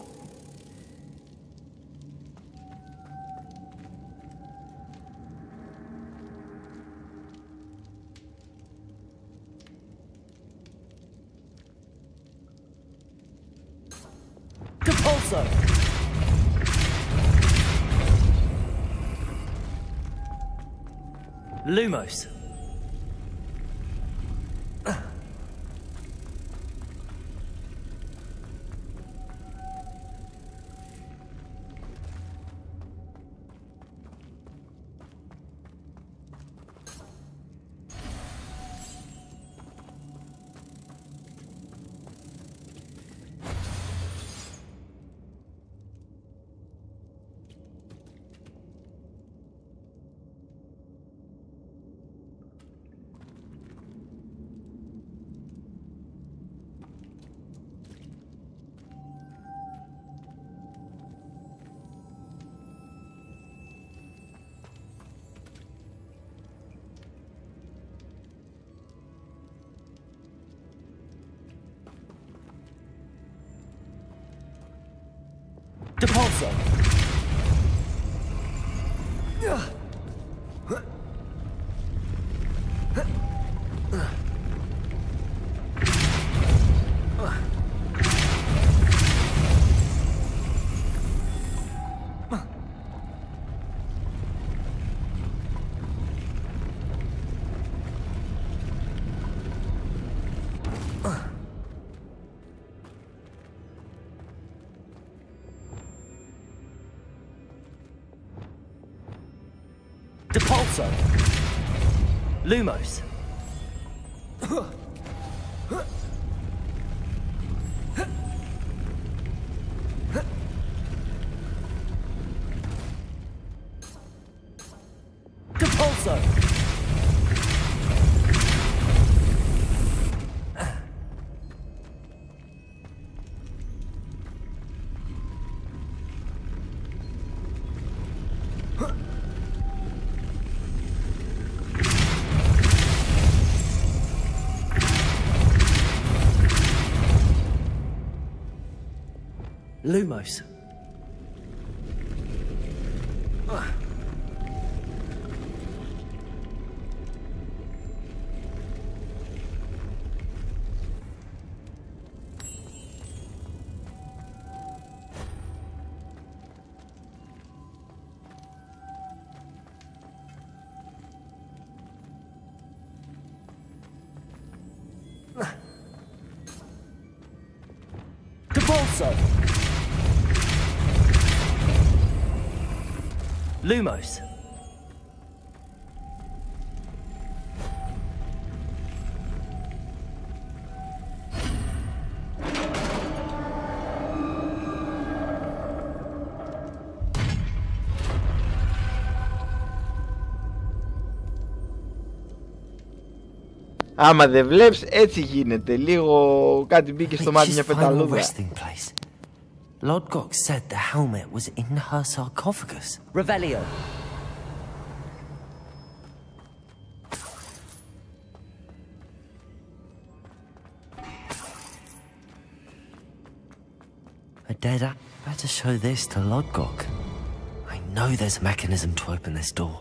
Depulso. Lumos. Depulso. Depulso. Lumos. Depulso. Lumos. Depulso! Lumos. Άμα δεν βλέπεις, έτσι γίνεται. Λίγο κάτι μπήκε στο μάτι, μια πεταλούδα. Lodgok said the helmet was in her sarcophagus. Revelio. A dead app. Better show this to Lodgok. I know there's a mechanism to open this door.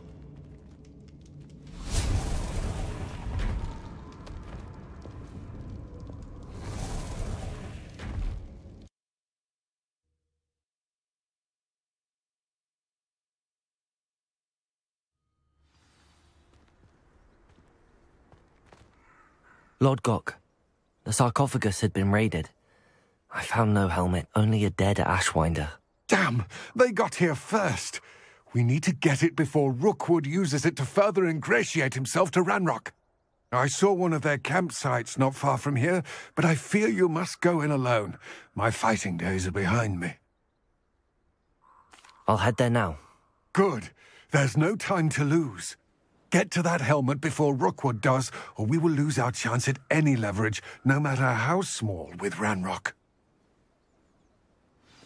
Lodgok, the sarcophagus had been raided. I found no helmet, only a dead Ashwinder. Damn! They got here first. We need to get it before Rookwood uses it to further ingratiate himself to Ranrock. I saw one of their campsites not far from here, but I fear you must go in alone. My fighting days are behind me. I'll head there now. Good. There's no time to lose. Get to that helmet before Rookwood does, or we will lose our chance at any leverage, no matter how small, with Ranrock.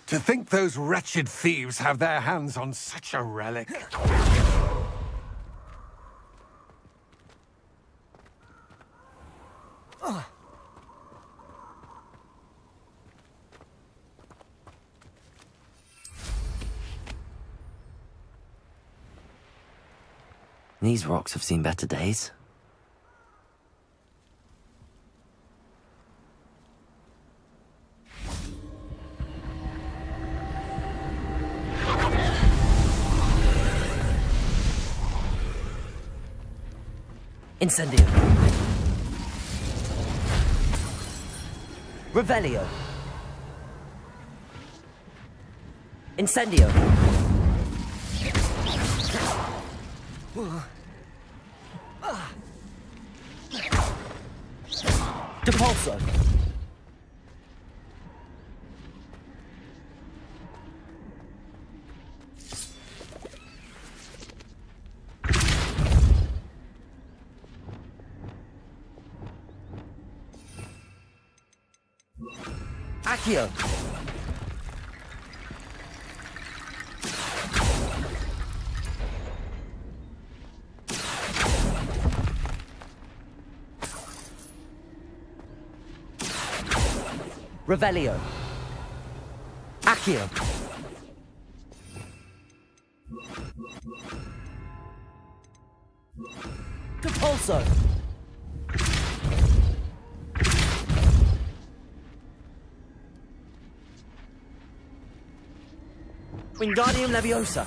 To think those wretched thieves have their hands on such a relic. These rocks have seen better days. Incendio. Revelio. Incendio. Depulso. Accio. Revelio. Accio. Depulso. Wingardium Leviosa.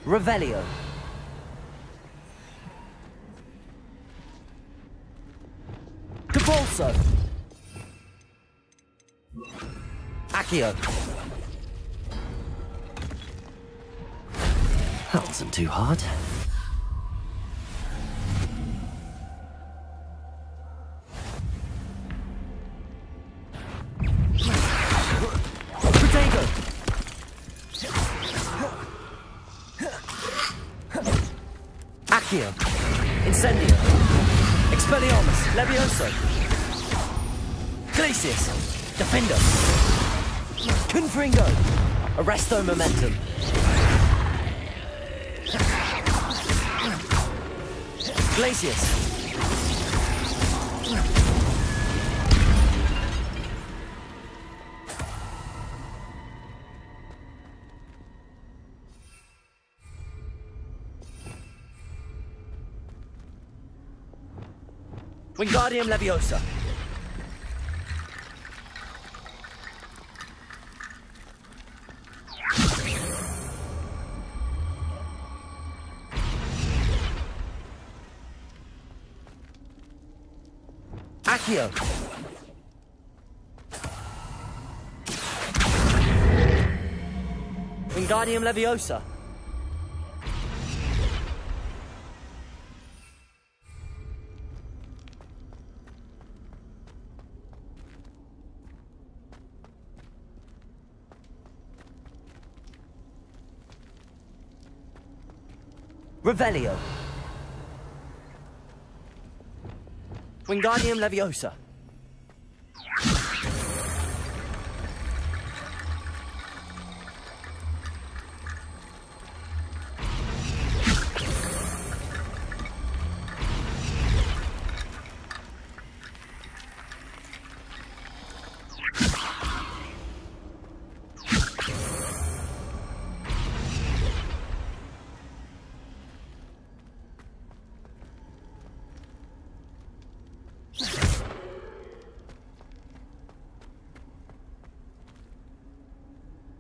Revelio. Depulso. Accio. That wasn't too hard. Protego. Accio. Incendio. Expelliarmus. Levioso. Glacius. Defendo. Confringo. Arresto Momentum. Glacius. Wingardium Leviosa. Accio! Wingardium Leviosa! Revelio. Wingardium Leviosa.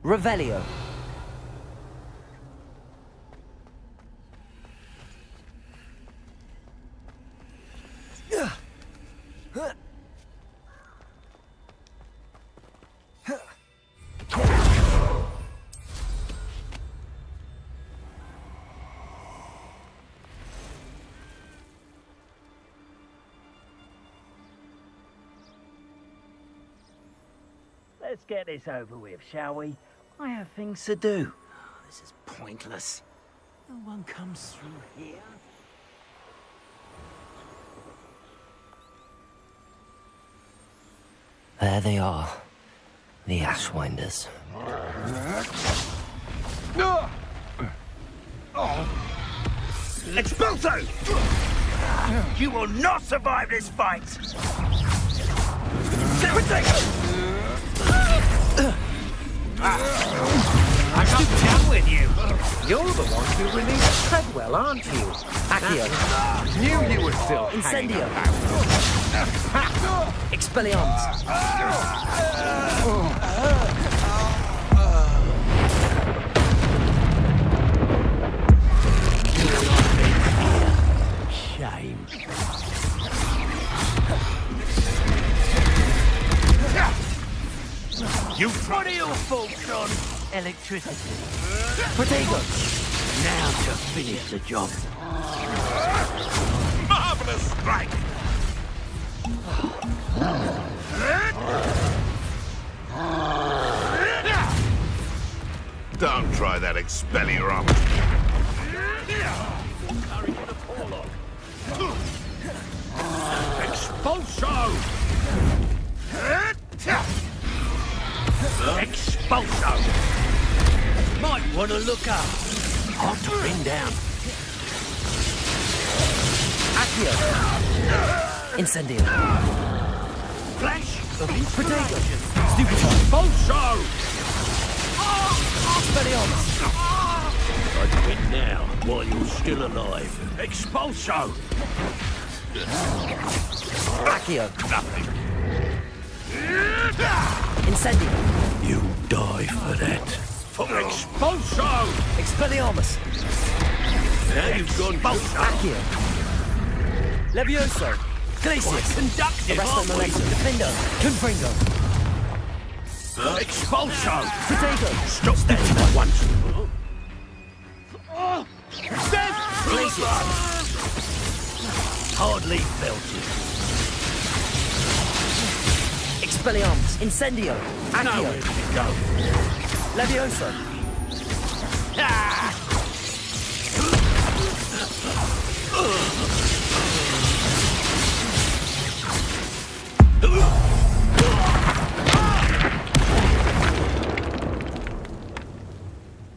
Revelio. Let's get this over with, shall we? I have things to do. This is pointless. No one comes through here. There they are. The Ashwinders. Expulso! You will not survive this fight! I'm not done with you. You're the one who released Treadwell, aren't you? Accio. Knew you were still Incendio. hanging Expelliarmus. Shame. You what are your thoughts on electricity? Protego! Now to finish the job. Marvelous strike! Don't try that Expelliarmus. Expulso! Expulso! Might want to look up. Hard to bring down. Accio. Incendio. Flash of Protego. Stupid Expulso! Expelliarmus. I'd win now while you're still alive. Expulso! Accio. Nothing. Incendio. You die for that. For Expulso! Expelliarmus. Now you've gone Accio. Levioso. Glacius. Conductive, Arresto Momentum. Defendo. Confringo. Expulso! Protego. Stop that at once. Glacius. Hardly felt it. Expelliarmus. Incendio. Accio. Nowhere to go. Levioso. Ah!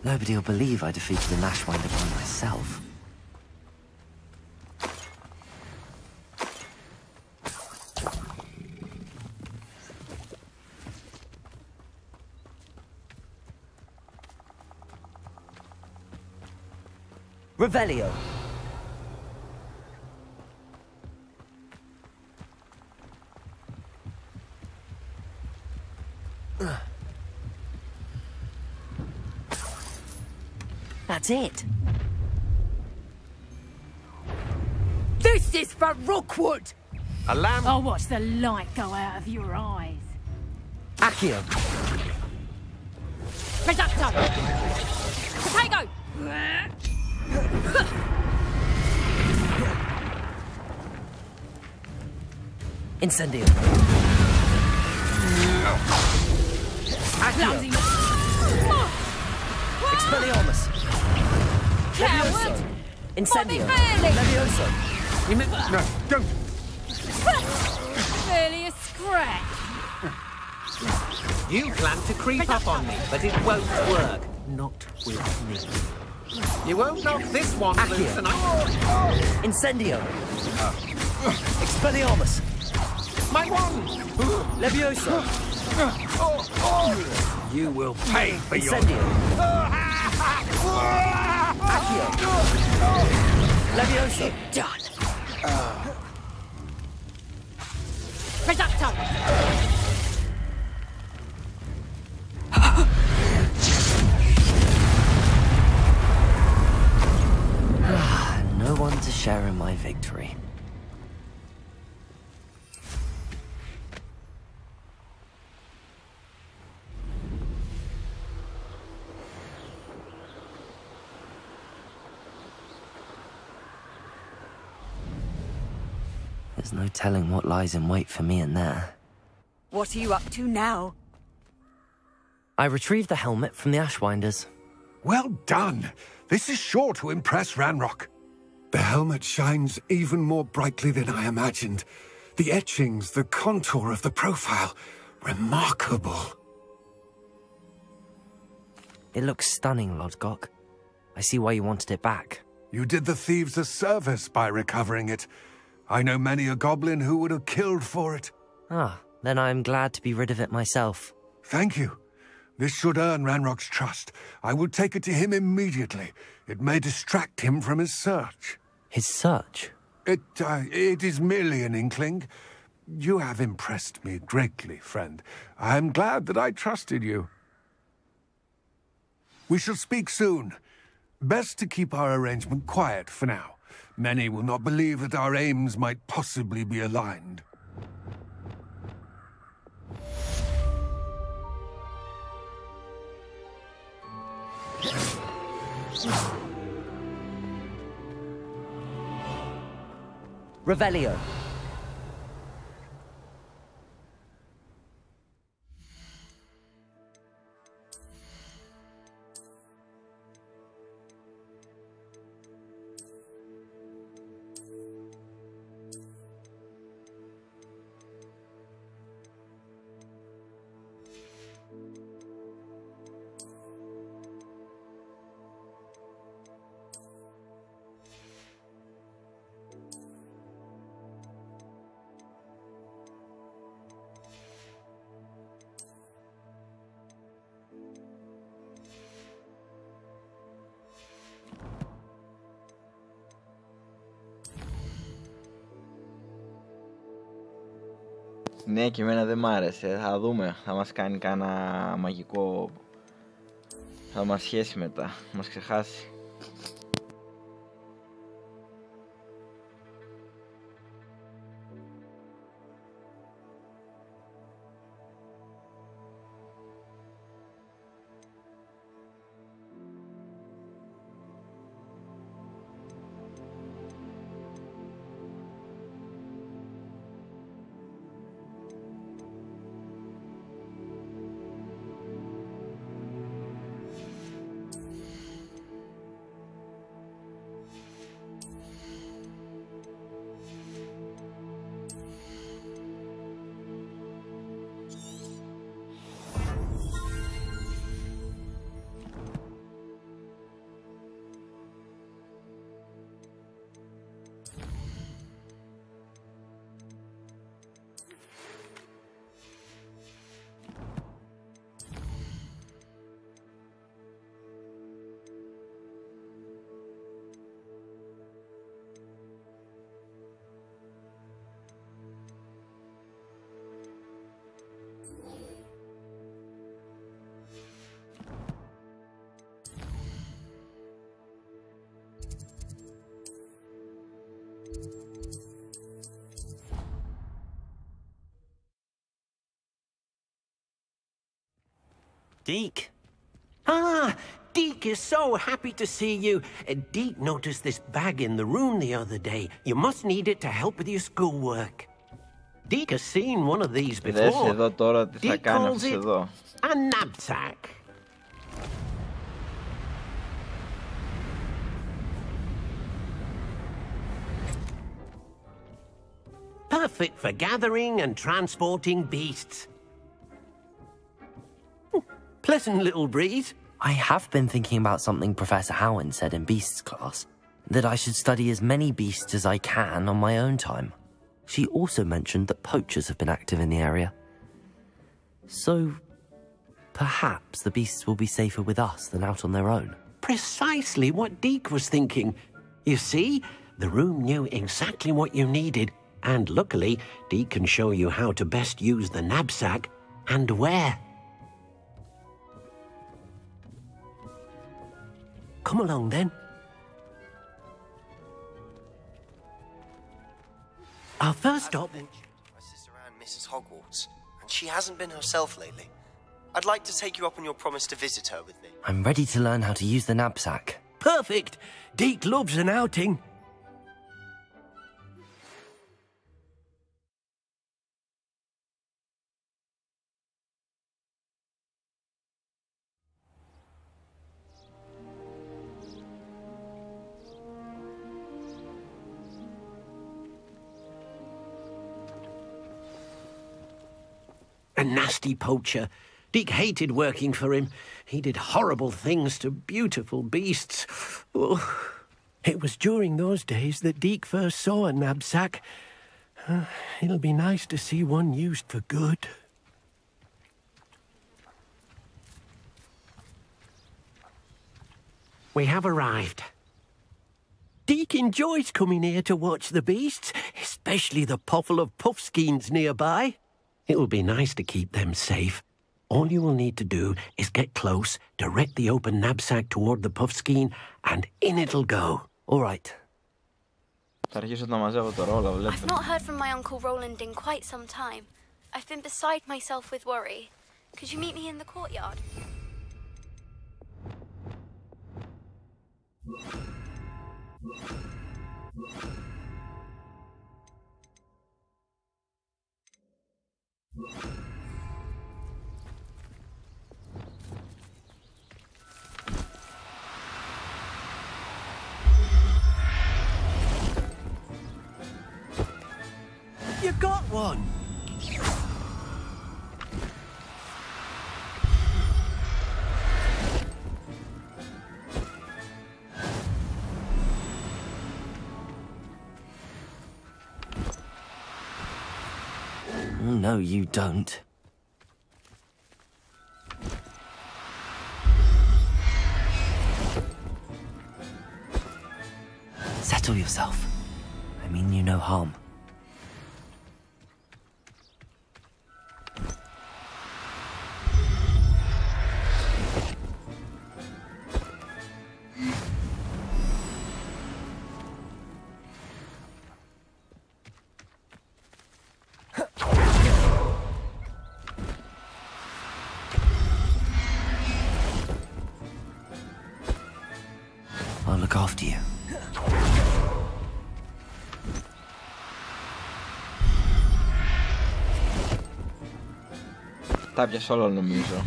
Nobody will believe I defeated an Ashwinder by myself. Revelio. That's it. This is for Rookwood! A lamb? I'll watch the light go out of your eyes. Accio. Reducto! Potato! Incendio. Accio. Expelliarmus. Coward! Incendio. Fairly. Levioso. No, don't. Barely a scratch. You plan to creep up on me, but it won't work. Not with me. You won't knock this one loose and Incendio. Expelliarmus. My wand! Levioso. You will pay for your... Incendio. Accio. Levioso. Done. Reducto! No one to share in my victory. There's no telling what lies in wait for me in there. What are you up to now? I retrieved the helmet from the Ashwinders. Well done. This is sure to impress Ranrock. The helmet shines even more brightly than I imagined. The etchings, the contour of the profile. Remarkable. It looks stunning, Lodgok. I see why you wanted it back. You did the thieves a service by recovering it. I know many a goblin who would have killed for it. Ah, then I am glad to be rid of it myself. Thank you. This should earn Ranrock's trust. I will take it to him immediately. It may distract him from his search. His search? It is merely an inkling. You have impressed me greatly, friend. I am glad that I trusted you. We shall speak soon. Best to keep our arrangement quiet for now. Many will not believe that our aims might possibly be aligned. Revelio. Ναι, και εμένα δεν μ' άρεσε. Θα δούμε. Θα μας κάνει κάνα μαγικό... Θα μας σχέσει μετά. Θα μας ξεχάσει. Deke. Ah, Deke is so happy to see you. Deke noticed this bag in the room the other day. You must need it to help with your schoolwork. Deke has seen one of these before. Deke calls it a knapsack. Perfect for gathering and transporting beasts. Pleasant little breeze. I have been thinking about something Professor Howin said in Beasts class, that I should study as many beasts as I can on my own time. She also mentioned that poachers have been active in the area. So, perhaps the beasts will be safer with us than out on their own. Precisely what Deke was thinking. You see, the room knew exactly what you needed, and luckily, Deke can show you how to best use the knapsack and where. Come along, then. Our first stop... My sister Anne misses Hogwarts, and she hasn't been herself lately. I'd like to take you up on your promise to visit her with me. I'm ready to learn how to use the knapsack. Perfect! Deke loves an outing. A nasty poacher. Deke hated working for him. He did horrible things to beautiful beasts. Oh. It was during those days that Deke first saw a knapsack. It'll be nice to see one used for good. We have arrived. Deke enjoys coming here to watch the beasts, especially the potful of puffskeins nearby. It will be nice to keep them safe. All you will need to do is get close, direct the open knapsack toward the puffskein, and in it'll go. All right. I've not heard from my Uncle Roland in quite some time. I've been beside myself with worry. Could you meet me in the courtyard? You got one! No, you don't. Settle yourself. I mean you no harm. I'll look after you. Τα πιάσα όλο νομίζω.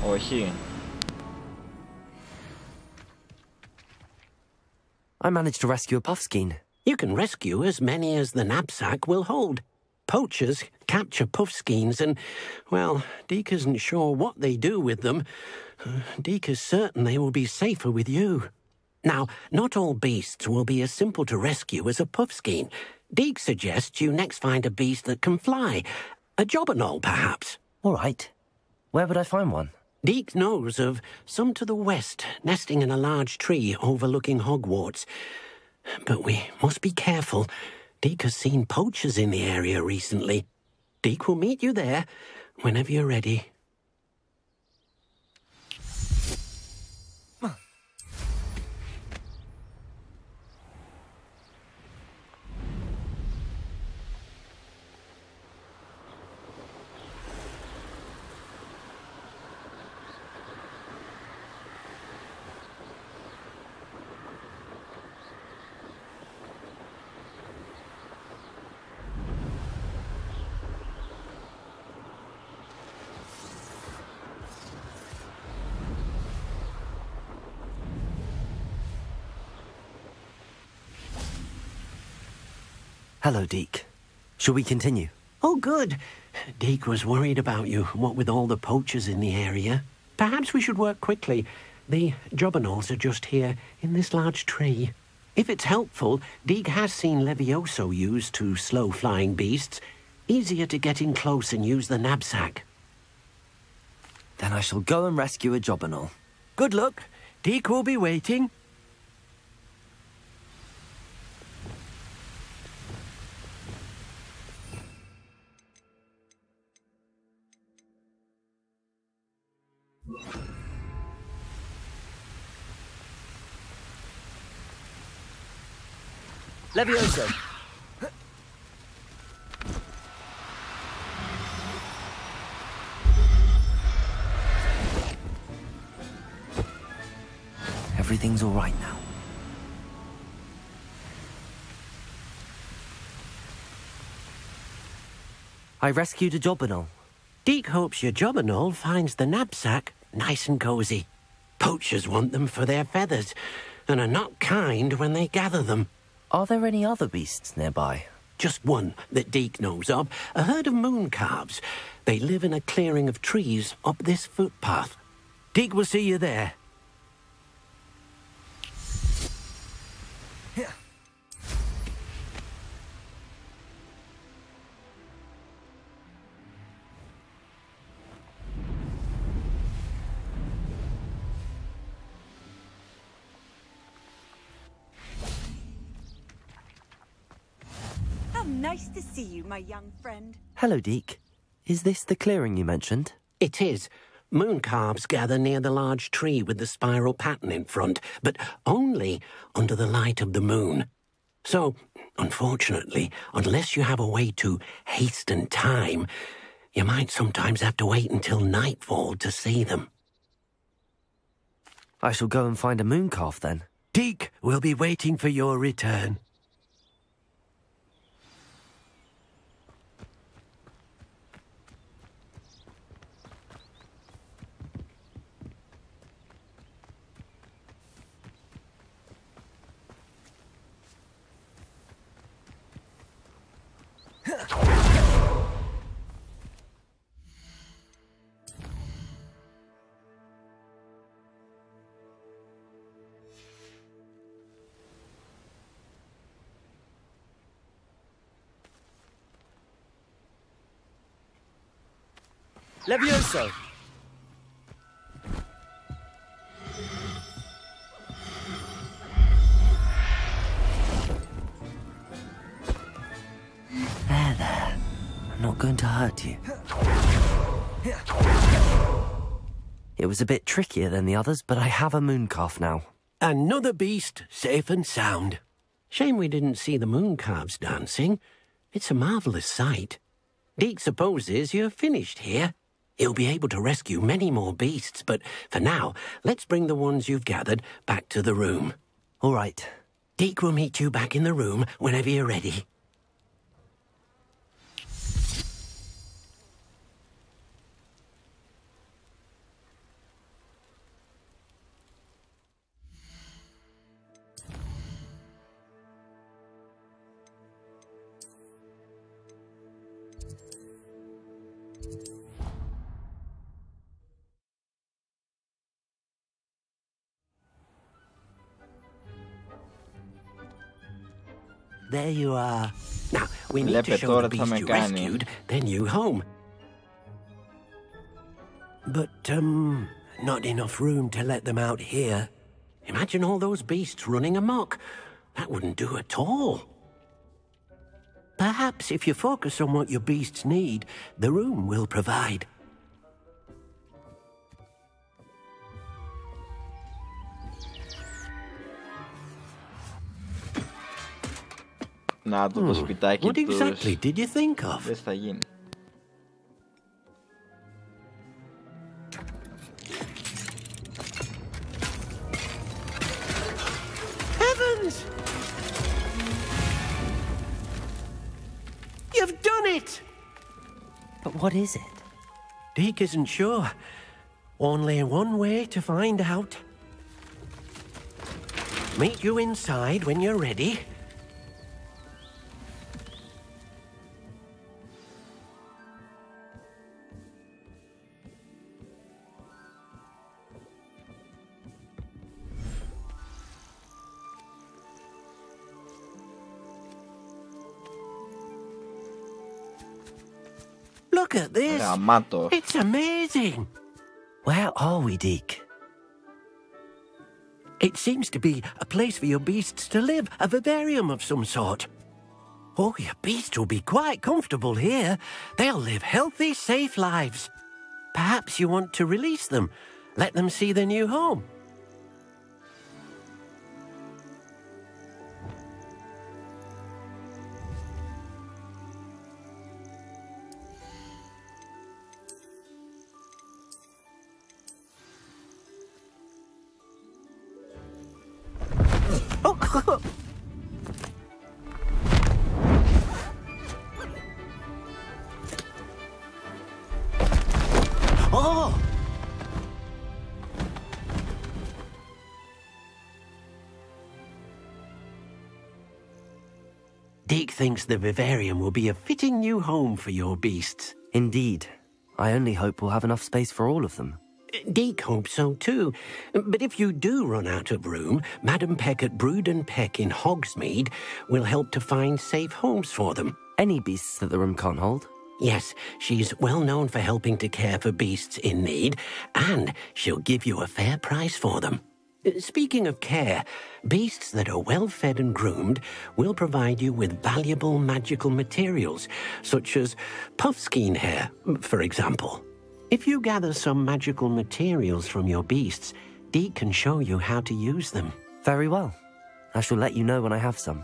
Όχι. I managed to rescue a puffskein. You can rescue as many as the knapsack will hold. Poachers capture puffskeins and, well, Deke isn't sure what they do with them. Deke is certain they will be safer with you. Now, not all beasts will be as simple to rescue as a puffskein. Deke suggests you next find a beast that can fly. A jobberknoll, perhaps. All right. Where would I find one? Deke knows of some to the west, nesting in a large tree overlooking Hogwarts. But we must be careful. Deke has seen poachers in the area recently. Deke will meet you there whenever you're ready. Hello, Deke. Shall we continue? Oh, good. Deke was worried about you, what with all the poachers in the area. Perhaps we should work quickly. The Jobberknolls are just here, in this large tree. If it's helpful, Deke has seen Levioso used to slow flying beasts. Easier to get in close and use the knapsack. Then I shall go and rescue a Jobberknoll. Good luck. Deke will be waiting. Levioso! Everything's all right now. I rescued a Jobberknoll. Deke hopes your Jobberknoll finds the knapsack nice and cozy. Poachers want them for their feathers, and are not kind when they gather them. Are there any other beasts nearby? Just one that Deke knows of, a herd of moon calves. They live in a clearing of trees up this footpath. Deke will see you there. How nice to see you, my young friend. Hello, Deke. Is this the clearing you mentioned? It is. Moon calves gather near the large tree with the spiral pattern in front, but only under the light of the moon. So, unfortunately, unless you have a way to hasten time, you might sometimes have to wait until nightfall to see them. I shall go and find a moon calf then. Deke will be waiting for your return. Levioso! There. I'm not going to hurt you. It was a bit trickier than the others, but I have a moon calf now. Another beast, safe and sound. Shame we didn't see the moon calves dancing. It's a marvellous sight. Deke supposes you're finished here. He'll be able to rescue many more beasts, but for now, let's bring the ones you've gathered back to the room. All right. Deke will meet you back in the room whenever you're ready. There you are. Now, we need to show the beast you rescued, then you home. But, not enough room to let them out here. Imagine all those beasts running amok. That wouldn't do at all. Perhaps if you focus on what your beasts need, the room will provide. Να το σπιτάκι What exactly did you think of? Δεν θα γίνει. Heavens! You've done it! But what is it? Deke isn't sure. Only one way to find out. Meet you inside when you're ready. Look at this. Γαμάτο. It's amazing. Where are we, Deke? It seems to be a place for your beasts to live, a vivarium of some sort. Oh, your beasts will be quite comfortable here. They'll live healthy, safe lives. Perhaps you want to release them, let them see their new home. Oh! Deke thinks the vivarium will be a fitting new home for your beasts. Indeed. I only hope we'll have enough space for all of them. Deke hopes so too. But if you do run out of room, Madam Peck at Brood and Peck in Hogsmeade will help to find safe homes for them. Any beasts that the room can't hold? Yes, she's well known for helping to care for beasts in need, and she'll give you a fair price for them. Speaking of care, beasts that are well fed and groomed will provide you with valuable magical materials, such as puffskein hair, for example. If you gather some magical materials from your beasts, Deke can show you how to use them. Very well. I shall let you know when I have some.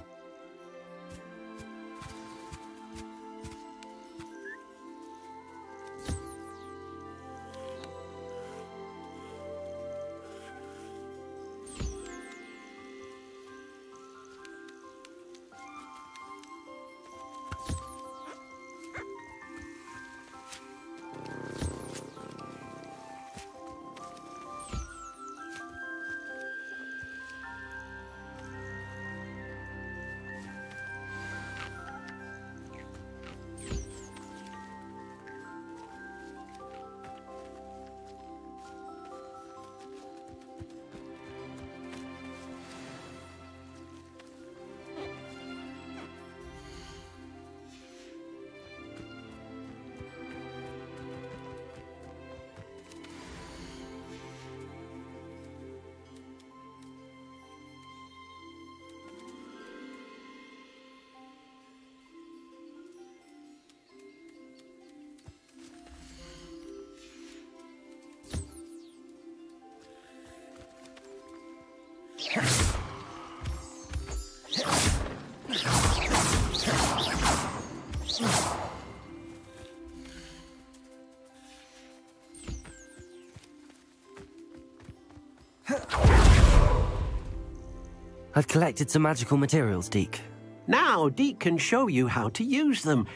I've collected some magical materials, Deke. Now Deke can show you how to use them.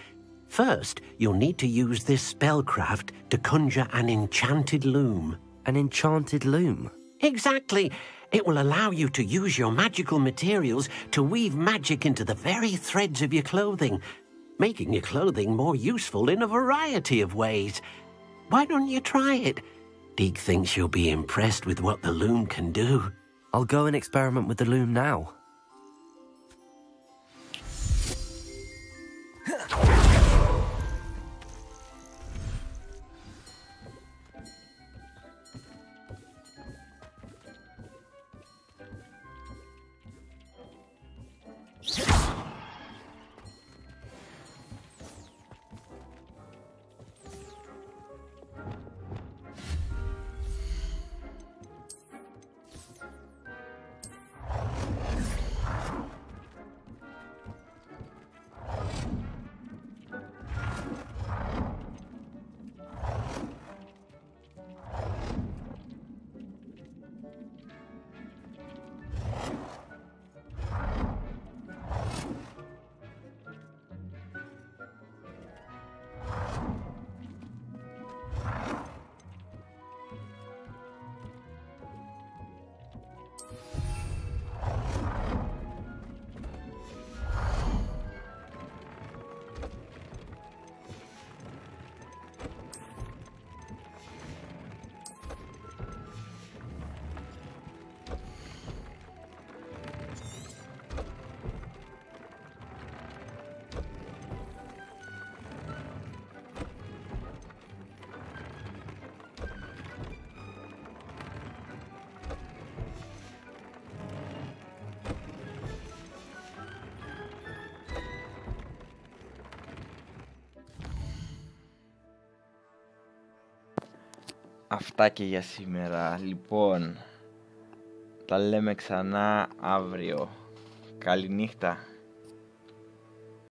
First, you'll need to use this spellcraft to conjure an enchanted loom. An enchanted loom? Exactly. It will allow you to use your magical materials to weave magic into the very threads of your clothing, making your clothing more useful in a variety of ways. Why don't you try it? Deke thinks you'll be impressed with what the loom can do. I'll go and experiment with the loom now. Αυτά και για σήμερα. Λοιπόν, τα λέμε ξανά αύριο. Καληνύχτα.